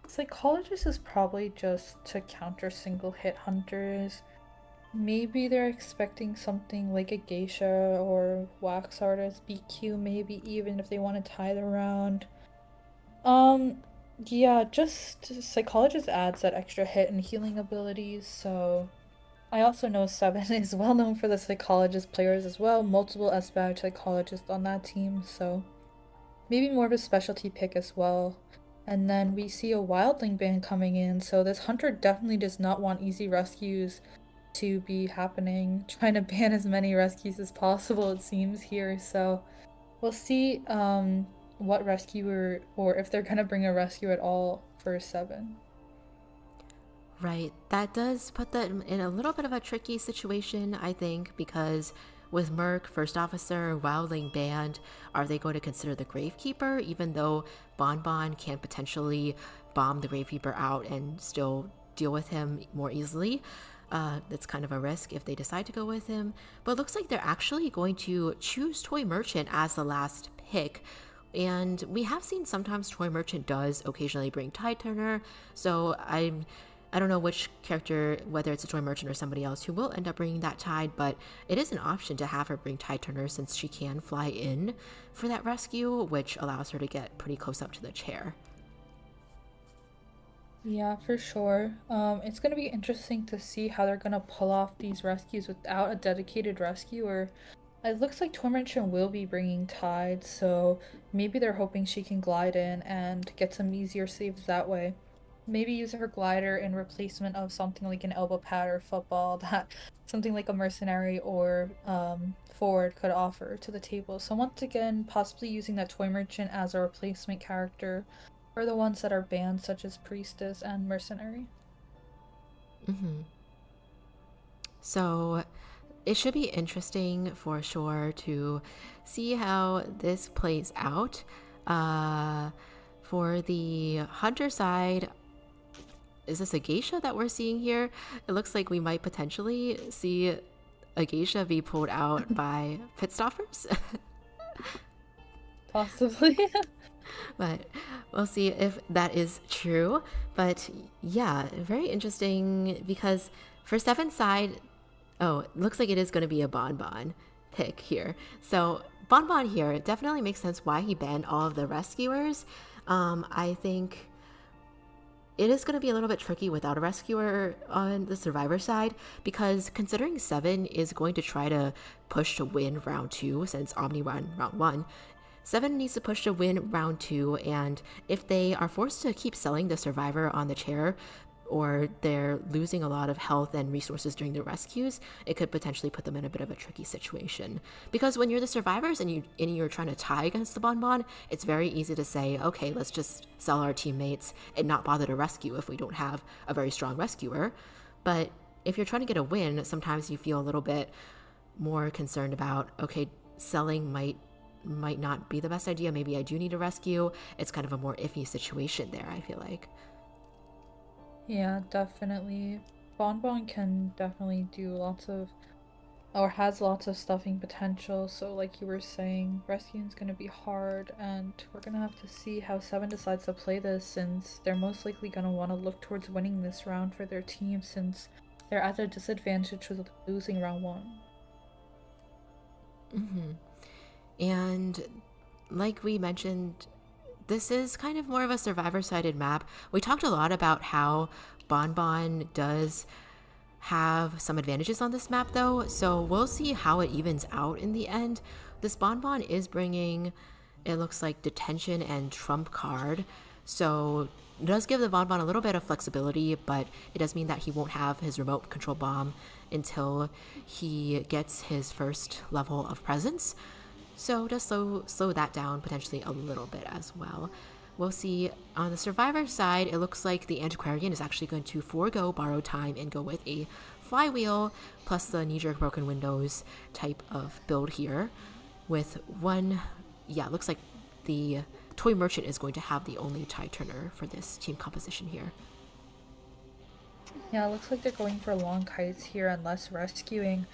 Psychologist is probably just to counter single hit hunters. Maybe they're expecting something like a geisha or wax artist, BQ, maybe even if they want to tie the round. Um, yeah, just psychologist adds that extra hit and healing abilities, so I also know Seven is well known for the psychologist players as well, multiple S badge psychologists on that team, so maybe more of a specialty pick as well. And then we see a wildling ban coming in, so this hunter definitely does not want easy rescues to be happening, trying to ban as many rescues as possible, it seems here. So we'll see what rescuer or if they're gonna bring a rescue at all for Seven. Right. That does put them in a little bit of a tricky situation, I think, because with Merc, First Officer, Wildling Band, are they going to consider the Gravekeeper, even though Bonbon can potentially bomb the Gravekeeper out and still deal with him more easily? That's kind of a risk if they decide to go with him. But it looks like they're actually going to choose Toy Merchant as the last pick. And we have seen sometimes Toy Merchant does occasionally bring Tide Turner, so I don't know which character, whether it's a Toy Merchant or somebody else, who will end up bringing that Tide, but it is an option to have her bring Tide Turner since she can fly in for that rescue, which allows her to get pretty close up to the chair. Yeah, for sure. It's gonna be interesting to see how they're gonna pull off these rescues without a dedicated rescuer. It looks like Tormention will be bringing Tide, so maybe they're hoping she can glide in and get some easier saves that way. Maybe use her glider in replacement of something like an elbow pad or football that something like a mercenary or forward could offer to the table. So once again, possibly using that toy merchant as a replacement character for the ones that are banned, such as priestess and mercenary. So it should be interesting for sure to see how this plays out. For the hunter side, is this a geisha that we're seeing here? It looks like we might potentially see a geisha be pulled out by pit stoppers. Possibly. But we'll see if that is true. But yeah, very interesting because for Stefan's side, oh, it looks like it is going to be a Bonbon pick here. So Bonbon here, it definitely makes sense why he banned all of the rescuers. I think it is going to be a little bit tricky without a rescuer on the survivor side because considering Seven is going to try to push to win round 2 since OMNI won round 1, Seven needs to push to win round 2, and if they are forced to keep selling the survivor on the chair or they're losing a lot of health and resources during the rescues, it could potentially put them in a bit of a tricky situation. Because when you're the survivors and you're trying to tie against the Bonbon, it's very easy to say, okay, let's just sell our teammates and not bother to rescue if we don't have a very strong rescuer. But if you're trying to get a win, sometimes you feel a little bit more concerned about, okay, selling might not be the best idea. Maybe I do need a rescue. It's kind of a more iffy situation there, I feel like. Yeah, definitely. Bonbon can definitely do lots of, or has lots of stuffing potential. So, like you were saying, rescuing's gonna be hard, and we're gonna have to see how Seven decides to play this since they're most likely gonna want to look towards winning this round for their team since they're at a disadvantage with losing round 1. And like we mentioned, this is kind of more of a survivor-sided map. We talked a lot about how Bonbon does have some advantages on this map though, so we'll see how it evens out in the end. This Bonbon is bringing, it looks like, detention and trump card, so it does give the Bonbon a little bit of flexibility, but it does mean that he won't have his remote control bomb until he gets his first level of presence. So just slow that down potentially a little bit as well. We'll see on the survivor side, it looks like the antiquarian is actually going to forego borrowed time and go with a flywheel plus the knee-jerk broken windows type of build here. With one, yeah, it looks like the toy merchant is going to have the only tie turner for this team composition here. Yeah, it looks like they're going for long kites here and less rescuing.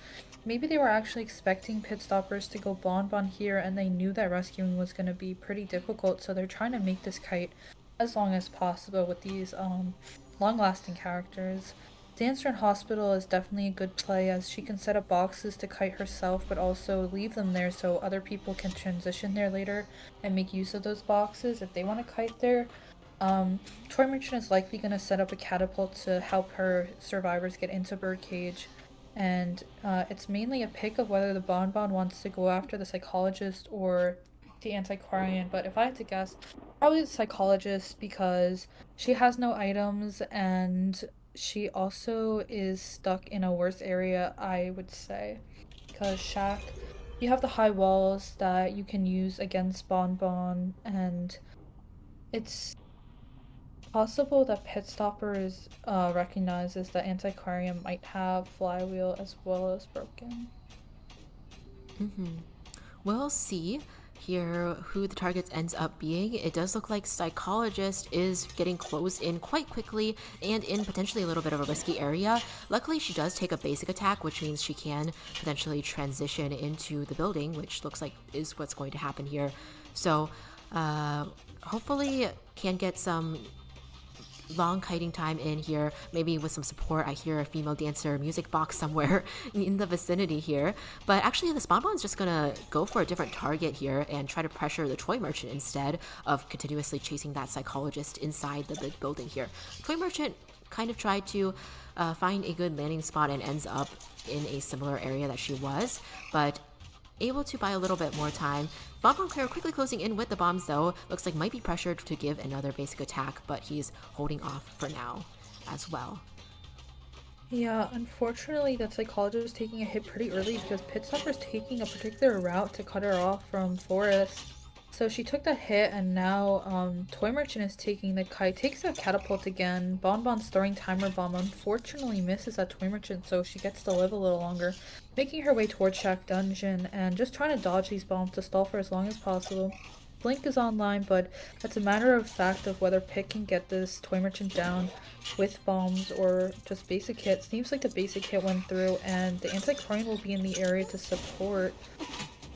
Maybe they were actually expecting pit stoppers to go Bonbon here and they knew that rescuing was going to be pretty difficult, so they're trying to make this kite as long as possible with these long-lasting characters. Dancer in Hospital is definitely a good play as she can set up boxes to kite herself but also leave them there so other people can transition there later and make use of those boxes if they want to kite there. Toy Merchant is likely going to set up a catapult to help her survivors get into Birdcage, and it's mainly a pick of whether the Bonbon wants to go after the Psychologist or the Antiquarian, but if I had to guess, probably the Psychologist because she has no items and she also is stuck in a worse area, I would say, because Shack, you have the high walls that you can use against Bonbon, and it's possible that Pit Stoppers recognizes that Antiquarian might have Flywheel as well as Broken. We'll see here who the target ends up being. It does look like Psychologist is getting close in quite quickly and in potentially a little bit of a risky area. Luckily, she does take a basic attack, which means she can potentially transition into the building, which looks like is what's going to happen here. So hopefully can get some long kiting time in here, maybe with some support. I hear a female dancer music box somewhere in the vicinity here, but actually the Bonbon is just gonna go for a different target here and try to pressure the Toy Merchant instead of continuously chasing that Psychologist inside the big building here. Toy Merchant kind of tried to find a good landing spot and ends up in a similar area that she was, but able to buy a little bit more time. Bonbon Claire quickly closing in with the bombs though. Looks like might be pressured to give another basic attack, but he's holding off for now as well. Yeah, unfortunately that Psychologist is taking a hit pretty early because Pit Stopper's taking a particular route to cut her off from Forest. So she took the hit and now Toy Merchant is taking the kite, takes a catapult again. Bonbon's throwing Timer Bomb, unfortunately misses that Toy Merchant, so she gets to live a little longer, making her way towards Shack Dungeon and just trying to dodge these bombs to stall for as long as possible. Blink is online, but it's a matter of fact of whether Pick can get this Toy Merchant down with bombs or just basic hit. Seems like the basic hit went through and the Antiquarian will be in the area to support.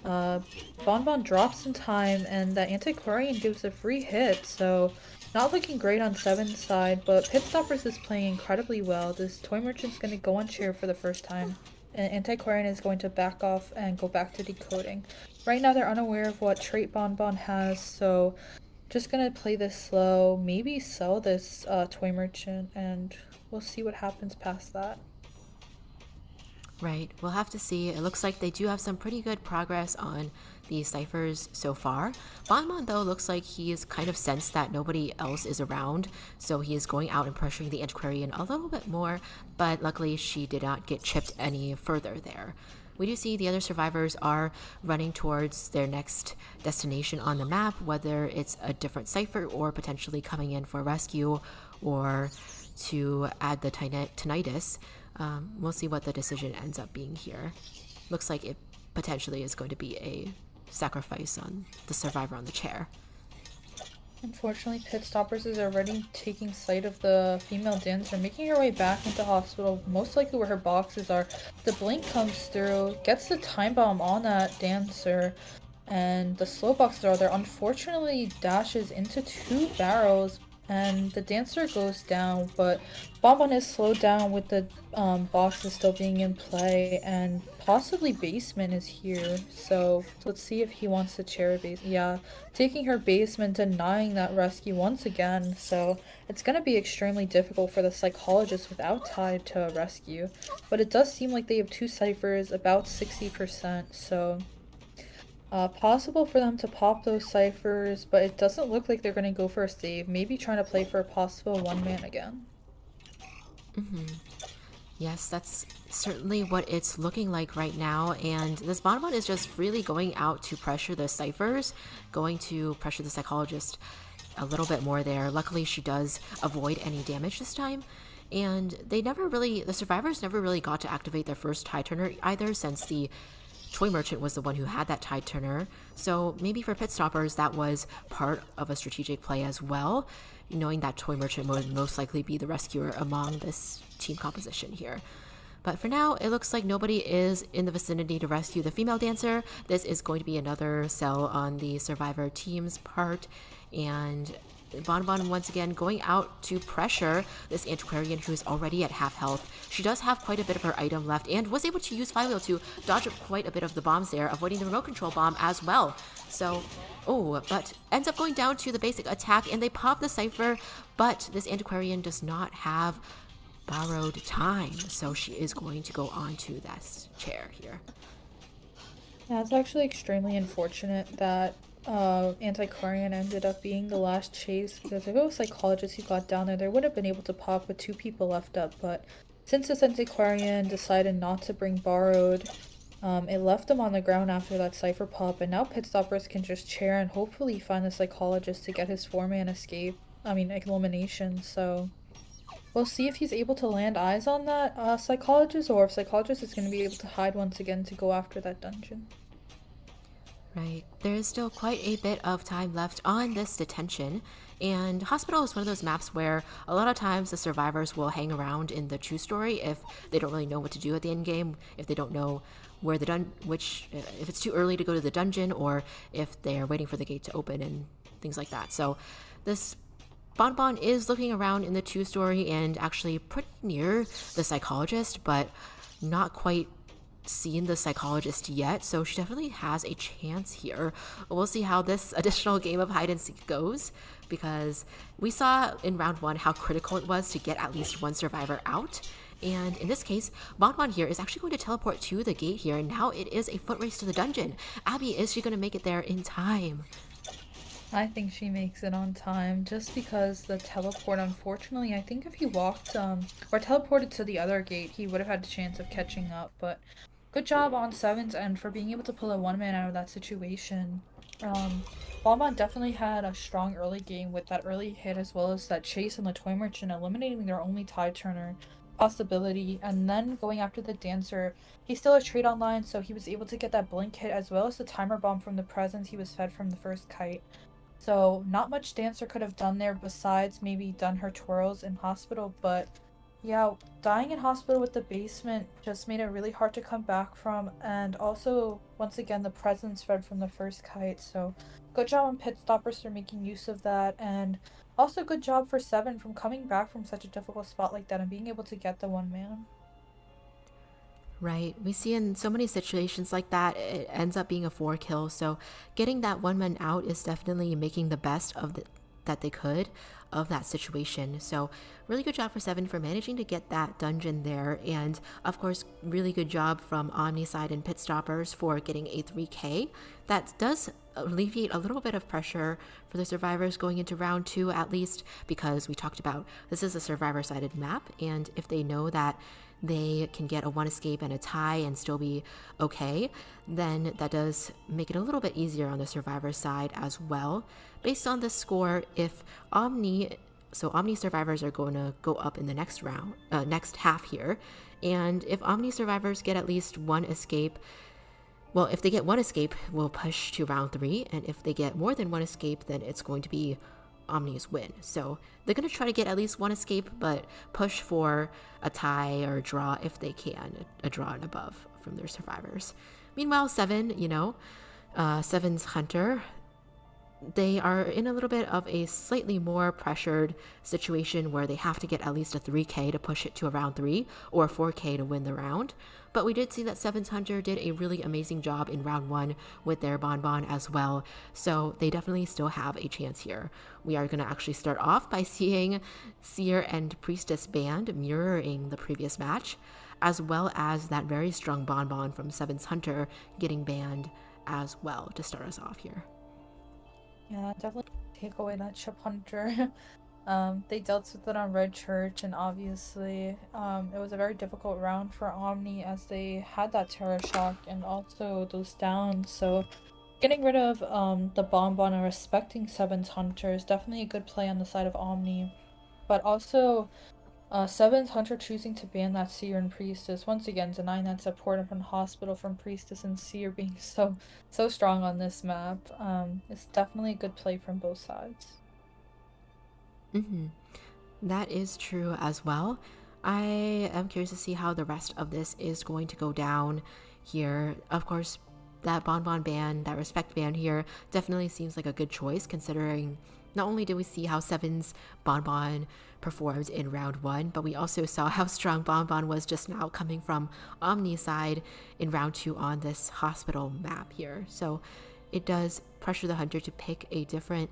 Bonbon drops in time and the Antiquarian gives a free hit, so not looking great on 7's side, but Pit Stoppers is playing incredibly well. This Toy Merchant's going to go on chair for the first time, and Antiquarian is going to back off and go back to decoding. Right now they're unaware of what trait Bonbon has, so just going to play this slow, maybe sell this Toy Merchant, and we'll see what happens past that. Right, we'll have to see. It looks like they do have some pretty good progress on the ciphers so far. Bonbon, though, looks like he's kind of sensed that nobody else is around, so he is going out and pressuring the Antiquarian a little bit more, but luckily she did not get chipped any further there. We do see the other survivors are running towards their next destination on the map, whether it's a different cipher or potentially coming in for rescue or to add the tinnitus. We'll see what the decision ends up being here. Looks like it potentially is going to be a sacrifice on the survivor on the chair. Unfortunately, Pit Stoppers is already taking sight of the female dancer, making her way back into hospital, most likely where her boxes are. The blink comes through, gets the time bomb on that dancer, and the slow boxes are there. Unfortunately, dashes into 2 barrels, and the dancer goes down, but Bonbon is slowed down with the boxes still being in play, and possibly Basement is here, so let's see if he wants to chair base. Yeah, taking her Basement, denying that rescue once again, so it's gonna be extremely difficult for the Psychologist without Tide to rescue, but it does seem like they have 2 ciphers, about 60%, so possible for them to pop those ciphers, but it doesn't look like they're going to go for a save. Maybe trying to play for a possible 1-man again. Yes, that's certainly what it's looking like right now, and this Bonbon is just really going out to pressure the ciphers, going to pressure the Psychologist. a little bit more there. Luckily, she does avoid any damage this time. And the survivors never really got to activate their first tide turner either, since the Toy Merchant was the one who had that tide turner. So maybe for pit stoppers, that was part of a strategic play as well, knowing that Toy Merchant would most likely be the rescuer among this team composition here. But for now, it looks like nobody is in the vicinity to rescue the female dancer. This is going to be another sell on the survivor team's part. And Bonbon once again going out to pressure this antiquarian who is already at half health. She does have quite a bit of her item left and was able to use Flywheel to dodge up quite a bit of the bombs there, avoiding the remote control bomb as well. So, but ends up going down to the basic attack and they pop the Cypher, but this antiquarian does not have borrowed time, so she is going to go on to that chair here. Yeah, it's actually extremely unfortunate that Antiquarian ended up being the last chase, because if it was Psychologist who got down there, they would have been able to pop with 2 people left up, but since this Antiquarian decided not to bring borrowed, it left them on the ground after that Cypher pop, and now Pit Stoppers can just chair and hopefully find the Psychologist to get his 4-man elimination, so we'll see if he's able to land eyes on that Psychologist, or if Psychologist is going to be able to hide once again to go after that dungeon. Right. There is still quite a bit of time left on this detention, and Hospital is one of those maps where a lot of times the survivors will hang around in the true story if they don't really know what to do at the end game, if they don't know where if it's too early to go to the dungeon, or if they're waiting for the gate to open and things like that. So this Bonbon is looking around in the 2 story and actually pretty near the Psychologist, but not quite seen the Psychologist yet, so she definitely has a chance here. We'll see how this additional game of hide and seek goes, because we saw in round 1 how critical it was to get at least one survivor out. And in this case, Bonbon here is actually going to teleport to the gate here, and now it is a foot race to the dungeon. Abby, is she going to make it there in time? I think she makes it on time, just because the teleport, unfortunately, I think if he walked or teleported to the other gate, he would have had a chance of catching up. But good job on Seven's end for being able to pull a 1-man out of that situation. Bonbon definitely had a strong early game with that early hit, as well as that chase on the Toy Merchant, eliminating their only tide turner possibility, and then going after the dancer. He's still a trade online, so he was able to get that blink hit as well as the timer bomb from the presence he was fed from the first kite. So not much dancer could have done there besides maybe done her twirls in Hospital, but yeah, dying in Hospital with the basement just made it really hard to come back from, and also once again the presence fed from the first kite. So good job on Pit Stoppers for making use of that, and also good job for Seven from coming back from such a difficult spot like that and being able to get the 1-man. Right. We see in so many situations like that, it ends up being a 4 kill. So getting that 1-man out is definitely making the best of that they could of that situation. So really good job for Seven for managing to get that dungeon there. And of course, really good job from OMNI side and Pit Stoppers for getting a 3K. That does alleviate a little bit of pressure for the survivors going into round 2, at least, because we talked about this is a survivor sided map, and if they know that they can get a 1 escape and a tie and still be okay, then that does make it a little bit easier on the survivor side as well. Based on this score, if OMNI survivors are going to go up in the next round, next half here, and if OMNI survivors get at least 1 escape, well, if they get 1 escape, we'll push to round 3, and if they get more than 1 escape, then it's going to be OMNI's win. So they're going to try to get at least 1 escape, but push for a tie or a draw if they can, a draw and above from their survivors. Meanwhile, Seven, Seven's Hunter, they are in a little bit of a slightly more pressured situation where they have to get at least a 3K to push it to a round 3 or a 4K to win the round. But we did see that Seven's Hunter did a really amazing job in round 1 with their Bonbon as well. So they definitely still have a chance here. We are going to actually start off by seeing Seer and Priestess banned, mirroring the previous match, as well as that very strong Bonbon from Seven's Hunter getting banned as well to start us off here. Yeah, definitely take away that Chip Hunter. They dealt with it on Red Church, and obviously it was a very difficult round for OMNI as they had that Terror Shock and also those downs. So Getting rid of the Bonbon and respecting Seven's Hunter is definitely a good play on the side of Omni. But also, Seven's Hunter choosing to ban that Seer and Priestess, once again denying that support from Hospital from Priestess and Seer being so strong on this map. It's definitely a good play from both sides. Mm-hmm. That is true as well. I am curious to see how the rest of this is going to go down here. Of course, that Bonbon ban, that Respect ban here, definitely seems like a good choice considering not only did we see how Seven's Bonbon performed in round one, but we also saw how strong Bonbon was just now coming from Omni's side in round two on this hospital map here. So it does pressure the hunter to pick a different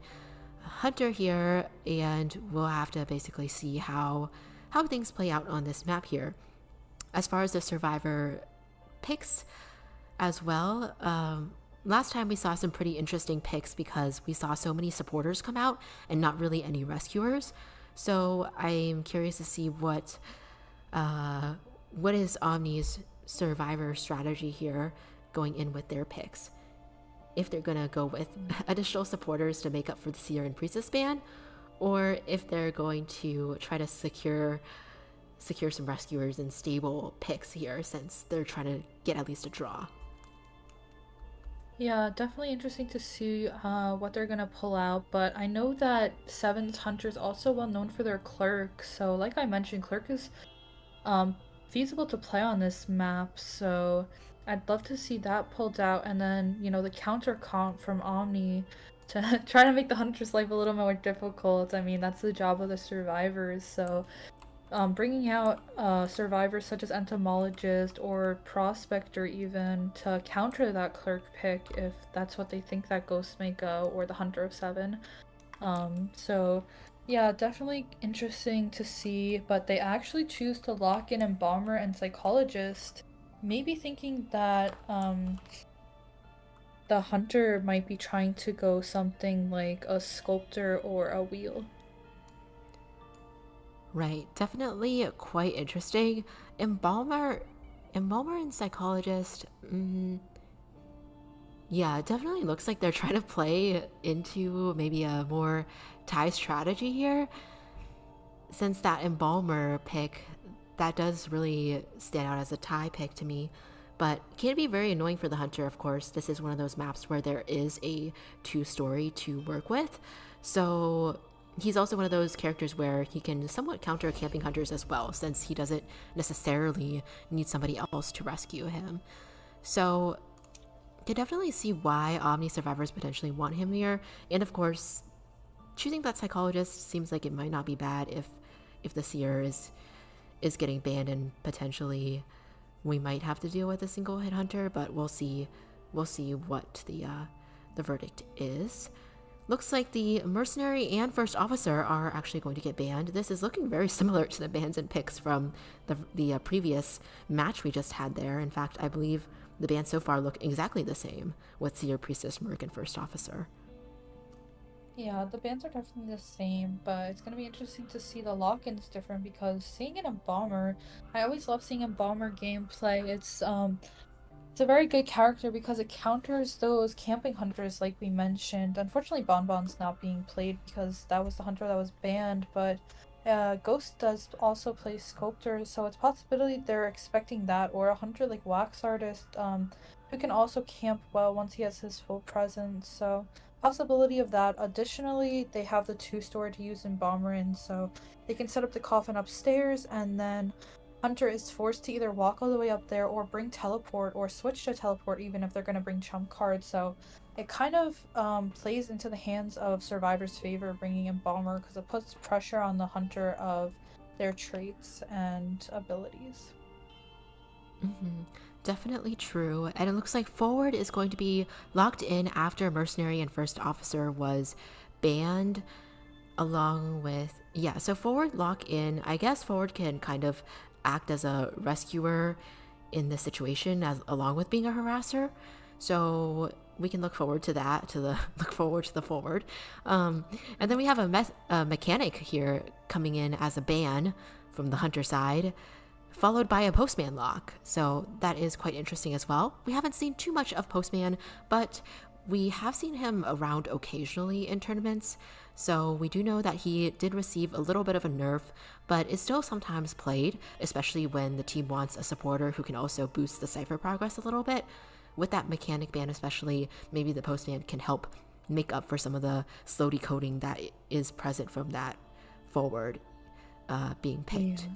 hunter here, and we'll have to basically see how things play out on this map here. As far as the survivor picks as well, last time we saw some pretty interesting picks because we saw so many supporters come out and not really any rescuers. So I'm curious to see what is Omni's survivor strategy here going in with their picks. If they're gonna go with additional supporters to make up for the Seer and Priestess ban, or if they're going to try to secure some rescuers and stable picks here since they're trying to get at least a draw. Yeah, definitely interesting to see what they're gonna pull out, but I know that Seven's Hunter is also well known for their Clerk, so like I mentioned, Clerk is um, feasible to play on this map, so I'd love to see that pulled out, and then, the counter comp from Omni to try to make the Hunter's life a little more difficult. I mean, that's the job of the survivors, so bringing out survivors such as Entomologist or Prospector even to counter that Clerk pick if that's what they think that Ghost may go, or the Hunter of Seven. So yeah, definitely interesting to see, but they actually choose to lock in Embalmer and Psychologist, maybe thinking that the Hunter might be trying to go something like a Sculptor or a Wheel. Right, definitely quite interesting. Embalmer, Embalmer and Psychologist, yeah, it definitely looks like they're trying to play into maybe a more tie strategy here. Since that Embalmer pick, that does really stand out as a tie pick to me. But can be very annoying for the hunter, of course. This is one of those maps where there is a two-story to work with. So he's also one of those characters where he can somewhat counter camping hunters as well, since he doesn't necessarily need somebody else to rescue him. So I definitely see why Omni survivors potentially want him here. And of course, choosing that psychologist seems like it might not be bad if the seer is getting banned, and potentially we might have to deal with a single hit hunter, but we'll see what the verdict is. Looks like the mercenary and first officer are actually going to get banned. This is looking very similar to the bans and picks from the previous match we just had there. In fact, I believe the bans so far look exactly the same with Seer, Priestess, Merc, and first officer. Yeah, the bans are definitely the same, but it's gonna be interesting to see the lock-ins different because seeing an Embalmer, I always love seeing Embalmer gameplay. It's a very good character because it counters those camping hunters like we mentioned. Unfortunately, Bonbon's not being played because that was the hunter that was banned, but Ghost does also play Sculptor, so it's possibility they're expecting that, or a hunter like Wax Artist, who can also camp well once he has his full presence, so possibility of that. Additionally, they have the two-story to use in Bomber in, so they can set up the coffin upstairs, and then Hunter is forced to either walk all the way up there or bring teleport or switch to teleport even if they're going to bring trump cards. So it kind of plays into the hands of Survivor's favor bringing in Bomber because it puts pressure on the Hunter of their traits and abilities. Mm-hmm. Definitely true. And it looks like Forward is going to be locked in after Mercenary and First Officer was banned, along with, yeah, so Forward lock in. I guess Forward can kind of act as a rescuer in this situation as along with being a harasser. So we can look forward to that, look forward to the Forward. And then we have a mechanic here coming in as a ban from the Hunter side, followed by a Postman lock. So that is quite interesting as well. We haven't seen too much of Postman, but we have seen him around occasionally in tournaments, so we do know that he did receive a little bit of a nerf, but is still sometimes played, especially when the team wants a supporter who can also boost the cipher progress a little bit. With that mechanic ban especially, maybe the postman can help make up for some of the slow decoding that is present from that forward being Yeah. picked.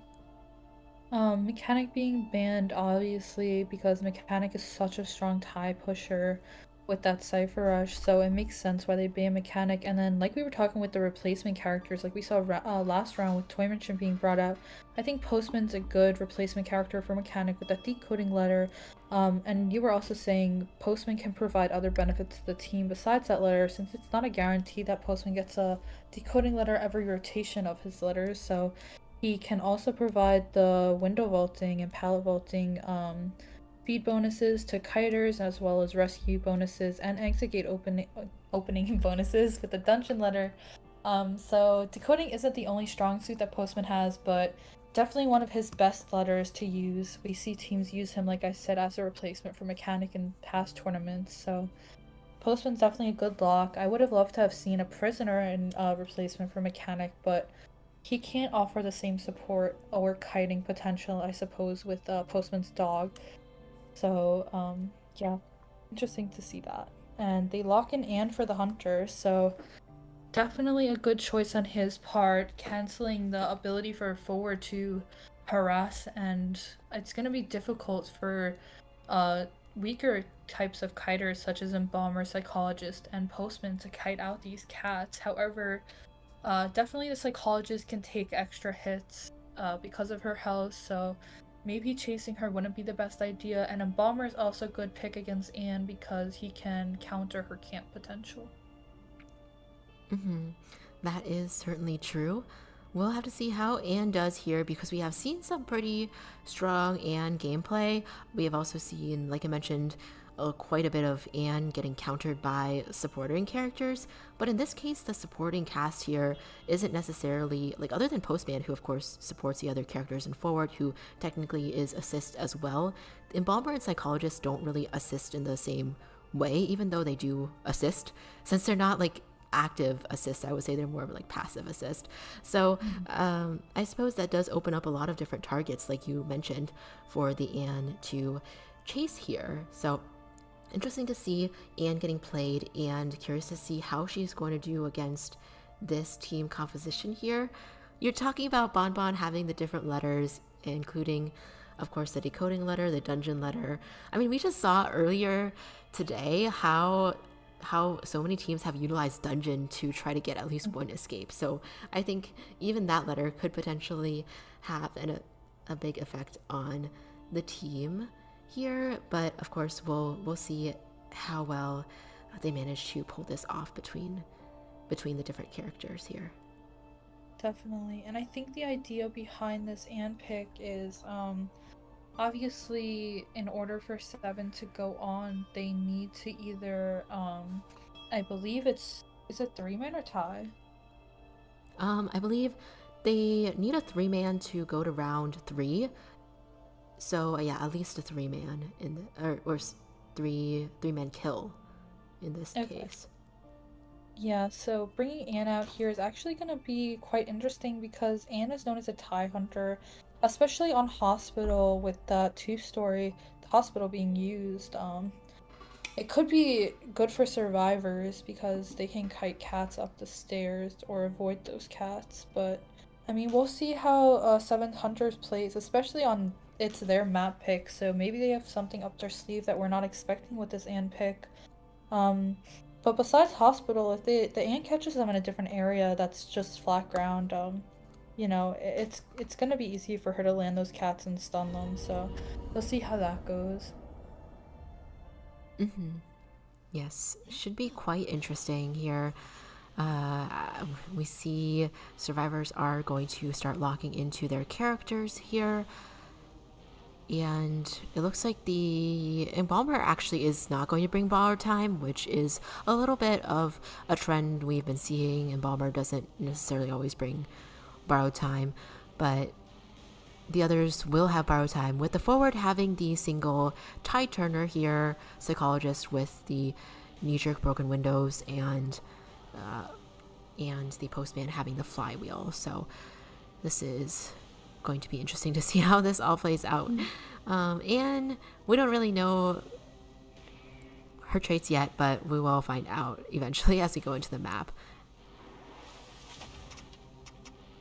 Mechanic being banned, obviously, because Mechanic is such a strong tie pusher with that Cypher Rush, so it makes sense why they ban Mechanic. And then, like we were talking with the replacement characters, like we saw last round with Toy Merchant being brought out, I think Postman's a good replacement character for Mechanic with that decoding letter. And you were also saying Postman can provide other benefits to the team besides that letter, since it's not a guarantee that Postman gets a decoding letter every rotation of his letters, so he can also provide the window vaulting and pallet vaulting feed bonuses to kiters, as well as rescue bonuses and exit gate opening bonuses with the dungeon letter. So decoding isn't the only strong suit that Postman has, but definitely one of his best letters to use. We see teams use him, like I said, as a replacement for Mechanic in past tournaments. So Postman's definitely a good lock. I would have loved to have seen a prisoner in replacement for Mechanic, but he can't offer the same support or kiting potential, I suppose, with Postman's dog. So, yeah, interesting to see that. And they lock in Anne for the hunter, so definitely a good choice on his part, canceling the ability for a forward to harass, and it's going to be difficult for weaker types of kiters such as Embalmer, Psychologist, and Postman to kite out these cats. However, definitely the Psychologist can take extra hits because of her health, so maybe chasing her wouldn't be the best idea. And Embalmer is also a good pick against Anne because he can counter her camp potential. That is certainly true. We'll have to see how Anne does here because we have seen some pretty strong Anne gameplay. We have also seen, like I mentioned, quite a bit of Anne getting countered by supporting characters. But in this case, the supporting cast here isn't necessarily, like, other than Postman, who of course supports the other characters in forward, who technically is assist as well. Embalmer and Psychologist don't really assist in the same way, even though they do assist, since they're not like active assist. I would say they're more of like passive assist. So I suppose that does open up a lot of different targets, like you mentioned, for the Anne to chase here. So interesting to see Anne getting played, and curious to see how she's going to do against this team composition here. You're talking about Bonbon having the different letters, including, of course, the decoding letter, the dungeon letter. I mean, we just saw earlier today how so many teams have utilized dungeon to try to get at least one escape. So I think even that letter could potentially have a big effect on the team here. But of course, we'll see how well they manage to pull this off between the different characters here. Definitely. And I think the idea behind this Anne pick is obviously in order for 7 to go on, they need to either I believe is it 3-man or tie? I believe they need a 3-man to go to round 3. So yeah, at least a 3-man in the or 3-man kill in this case. Yeah, so bringing Anne out here is actually going to be quite interesting because Anne is known as a tie hunter, especially on Hospital with that 2-story, the hospital being used. It could be good for survivors because they can kite cats up the stairs or avoid those cats, but I mean, we'll see how 7 Hunters plays, especially on it's their map pick, so maybe they have something up their sleeve that we're not expecting with this Anne pick. But besides Hospital, if the Ant catches them in a different area that's just flat ground, you know, it's gonna be easy for her to land those cats and stun them, so we'll see how that goes. Yes, should be quite interesting here. We see survivors are going to start locking into their characters here. And it looks like the Embalmer actually is not going to bring borrowed time, which is a little bit of a trend we've been seeing. Embalmer doesn't necessarily always bring borrowed time, but the others will have borrowed time, with the forward having the single tide turner here, Psychologist with the knee-jerk broken windows and the postman having the flywheel. So this is going to be interesting to see how this all plays out. And we don't really know her traits yet, but we will find out eventually as we go into the map.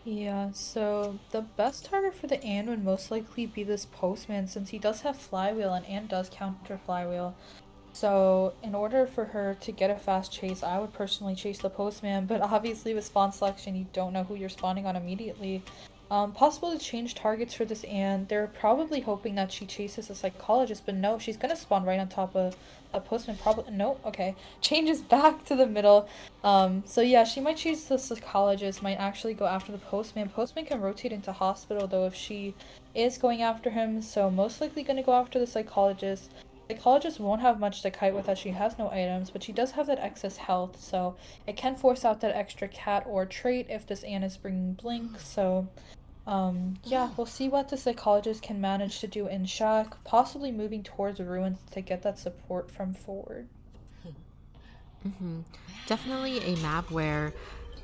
Yeah, so the best target for the Anne would most likely be this postman since he does have flywheel and Anne does counter flywheel. So in order for her to get a fast chase, I would personally chase the postman, but obviously with spawn selection, you don't know who you're spawning on immediately. Possible to change targets for this Anne. They're probably hoping that she chases a psychologist, but no, she's gonna spawn right on top of a postman. Probably no. Okay, changes back to the middle. So yeah, she might chase the psychologist. Might actually go after the postman. Postman can rotate into hospital though if she is going after him. So most likely gonna go after the psychologist. Psychologist won't have much to kite with as she has no items, but she does have that excess health, so it can force out that extra cat or trait if this Anne is bringing Blink. So yeah, we'll see what the psychologist can manage to do in Shack, possibly moving towards ruins to get that support from forward. Definitely a map where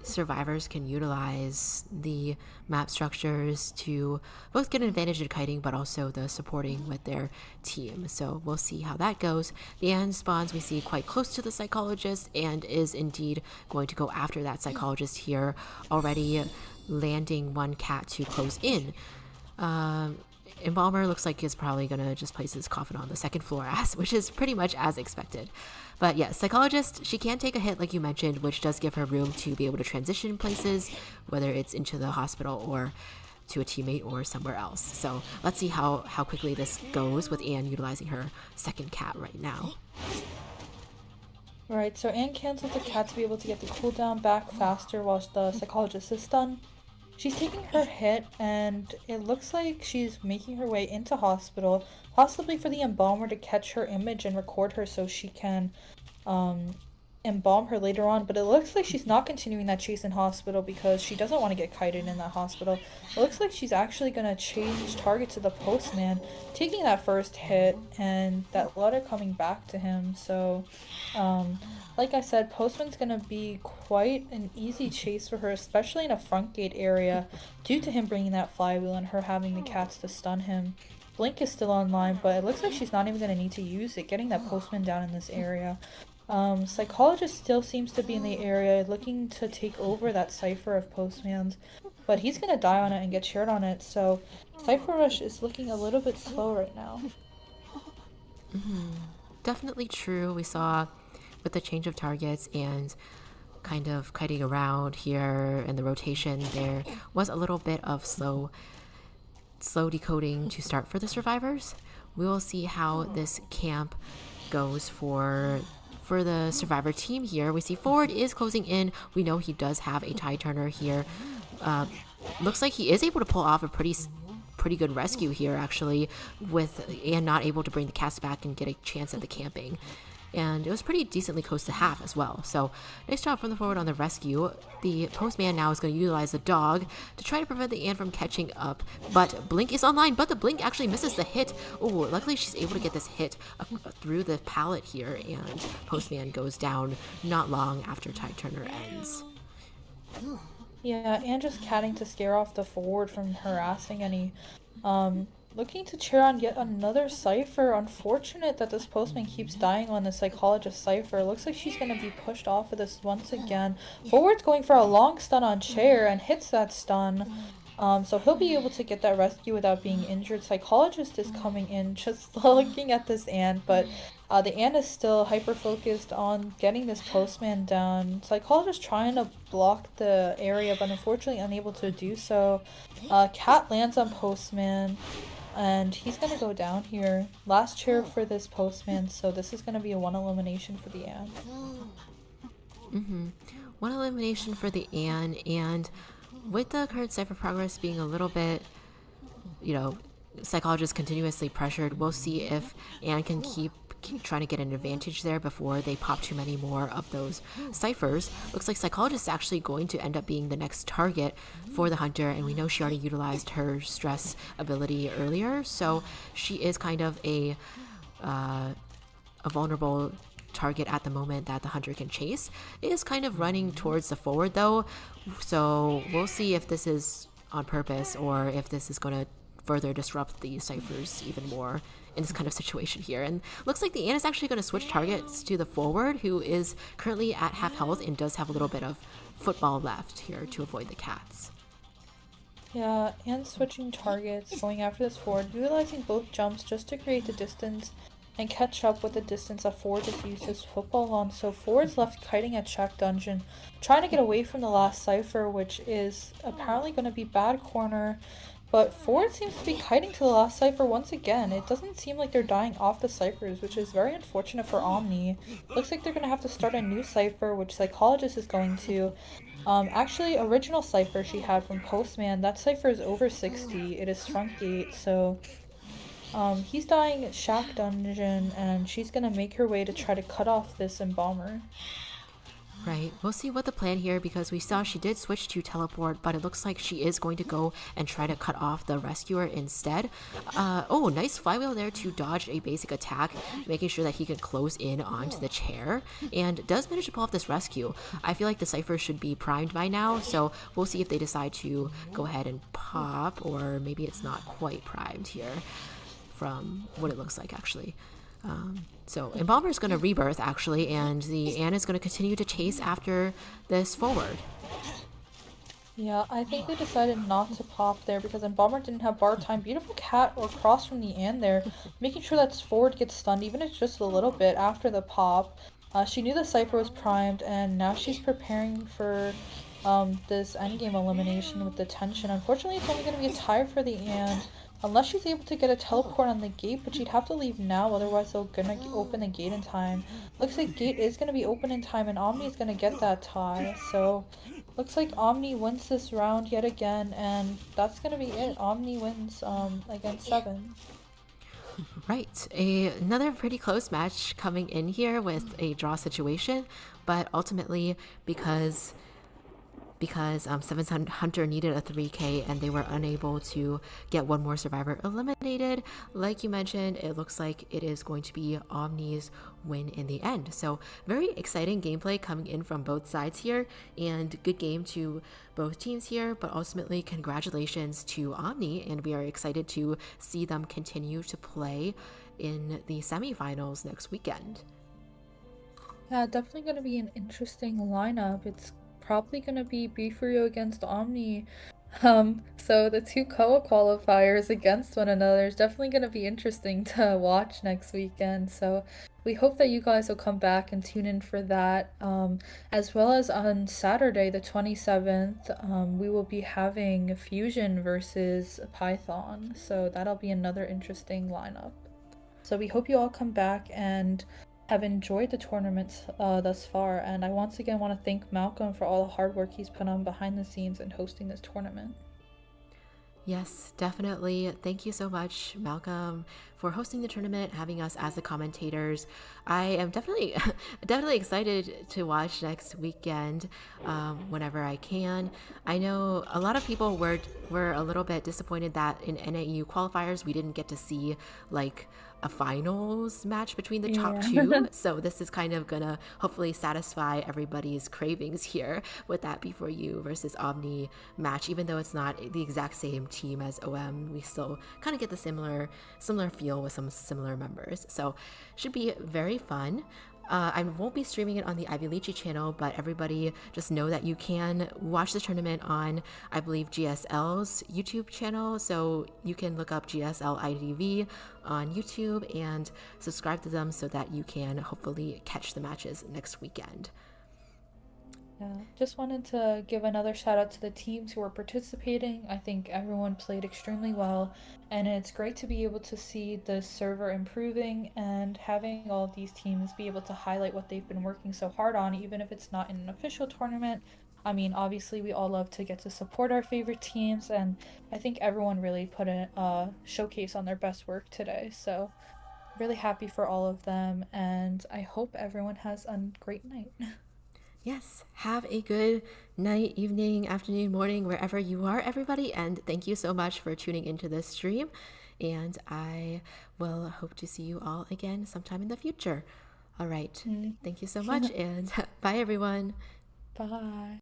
survivors can utilize the map structures to both get an advantage in kiting but also the supporting with their team. So we'll see how that goes. The Anne spawns we see quite close to the psychologist and is indeed going to go after that psychologist here, already landing one cat to close in. Embalmer looks like he's probably gonna just place his coffin on the second floor which is pretty much as expected. But yeah, psychologist, she can take a hit like you mentioned, which does give her room to be able to transition places, whether it's into the hospital or to a teammate or somewhere else. So let's see how quickly this goes with Anne utilizing her second cat right now. Right, so Anne cancels the cat to be able to get the cooldown back faster while the psychologist is stunned. She's taking her hit, and it looks like she's making her way into hospital, possibly for the embalmer to catch her image and record her so she can embalm her later on. But it looks like she's not continuing that chase in hospital because she doesn't want to get kited in that hospital. It looks like she's actually going to change target to the postman, taking that first hit and that letter coming back to him. So like I said, postman's going to be quite an easy chase for her, especially in a front gate area due to him bringing that flywheel and her having the cats to stun him. Blink is still online, but it looks like she's not even going to need to use it, getting that postman down in this area. Psychologist still seems to be in the area looking to take over that cipher of postmans, but he's going to die on it and get shared on it, so Cypher Rush is looking a little bit slow right now. Definitely true. We saw with the change of targets and kind of kiting around here and the rotation, there was a little bit of slow decoding to start for the survivors. We will see how this camp goes for the survivor team here. We see Forward is closing in. We know he does have a tie turner here. Looks like he is able to pull off a pretty good rescue here actually, and not able to bring the cast back and get a chance at the camping. And it was pretty decently close to half as well. So nice job from the Forward on the rescue. The postman now is going to utilize the dog to try to prevent the Anne from catching up. But Blink is online, but the Blink actually misses the hit. Oh, luckily she's able to get this hit through the pallet here, and postman goes down not long after tie turner ends. Yeah, and just catting to scare off the Forward from harassing any. Looking to cheer on yet another cipher. Unfortunate that this postman keeps dying on the psychologist cipher. Looks like she's going to be pushed off of this once again. Forward's going for a long stun on chair and hits that stun. So he'll be able to get that rescue without being injured. Psychologist is coming in, just looking at this Anne, but the Anne is still hyper-focused on getting this postman down. Psychologist trying to block the area, but unfortunately unable to do so. Cat lands on postman, and he's going to go down here. Last chair for this postman, so this is going to be a 1 elimination for the Anne. 1 elimination for the Anne, and with the current cipher progress being a little bit, psychologist continuously pressured, we'll see if Anne can keep trying to get an advantage there before they pop too many more of those ciphers. Looks like psychologist is actually going to end up being the next target for the hunter, and we know she already utilized her stress ability earlier, so she is kind of a vulnerable target at the moment that the hunter can chase is kind of running towards the forward though. So we'll see if this is on purpose or if this is going to further disrupt the ciphers even more in this kind of situation here. And looks like the Anne is actually going to switch targets to the forward, who is currently at half health and does have a little bit of football left here to avoid the cats. Yeah, and switching targets, going after this forward, utilizing both jumps just to create the distance and catch up with the distance that forward just used his football on. So forward's left kiting at Shack Dungeon, trying to get away from the last cipher, which is apparently going to be bad corner. But forward seems to be kiting to the last cipher once again. It doesn't seem like they're dying off the ciphers, which is very unfortunate for Omni. Looks like they're going to have to start a new cipher, which Psychologist is going to. Actually, original cipher she had from Postman, that cipher is over 60. It is front gate, so he's dying at Shack Dungeon, and she's gonna make her way to try to cut off this Embalmer. Right, we'll see what the plan here, because we saw she did switch to teleport, but it looks like she is going to go and try to cut off the rescuer instead. Oh, nice flywheel there to dodge a basic attack, making sure that he can close in onto the chair, and does manage to pull off this rescue. I feel like the cipher should be primed by now, so we'll see if they decide to go ahead and pop, or maybe it's not quite primed here from what it looks like actually. So Embalmer is going to rebirth actually, and the Anne is going to continue to chase after this forward. Yeah, I think they decided not to pop there because Embalmer didn't have bar time. Beautiful cat or cross from the Anne there, making sure that forward gets stunned, even if it's just a little bit after the pop. She knew the cipher was primed, and now she's preparing for this endgame elimination with the tension. Unfortunately, it's only going to be a tie for the Anne. Unless she's able to get a teleport on the gate, but she'd have to leave now, otherwise they're gonna open the gate in time. Looks like gate is gonna be open in time, and Omni is gonna get that tie. So, looks like Omni wins this round yet again, and that's gonna be it. Omni wins against 7. Right, another pretty close match coming in here with a draw situation, but ultimately because Seven's Hunter needed a 3k and they were unable to get one more survivor eliminated, like you mentioned, it looks like it is going to be Omni's win in the end. So very exciting gameplay coming in from both sides here, and good game to both teams here, but ultimately congratulations to Omni, and we are excited to see them continue to play in the semifinals next weekend. Yeah, definitely going to be an interesting lineup. It's probably going to be Beefrio against Omni. So the two Koa qualifiers against one another is definitely going to be interesting to watch next weekend. So we hope that you guys will come back and tune in for that. As well as on Saturday, the 27th, we will be having Fusion versus Python. So that'll be another interesting lineup. So we hope you all come back and have enjoyed the tournaments thus far, and I once again want to thank Malcolm for all the hard work he's put on behind the scenes in hosting this tournament. Yes, definitely. Thank you so much, Malcolm, for hosting the tournament, having us as the commentators. I am definitely excited to watch next weekend whenever I can. I know a lot of people were a little bit disappointed that in NAU qualifiers we didn't get to see like a finals match between the top two. So this is kind of gonna hopefully satisfy everybody's cravings here with that Before You versus Omni match. Even though it's not the exact same team as OM, we still kind of get the similar feel with some similar members. So should be very fun. I won't be streaming it on the IVLychee channel, but everybody just know that you can watch the tournament on, I believe, GSL's YouTube channel. So you can look up GSL IDV on YouTube and subscribe to them so that you can hopefully catch the matches next weekend. Yeah, just wanted to give another shout out to the teams who were participating. I think everyone played extremely well, and it's great to be able to see the server improving and having all of these teams be able to highlight what they've been working so hard on, even if it's not in an official tournament. I mean, obviously we all love to get to support our favorite teams, and I think everyone really put a showcase on their best work today. So really happy for all of them, and I hope everyone has a great night. Yes, have a good night, evening, afternoon, morning, wherever you are, everybody. And thank you so much for tuning into this stream. And I will hope to see you all again sometime in the future. All right. Mm. Thank you so much, and bye, everyone. Bye.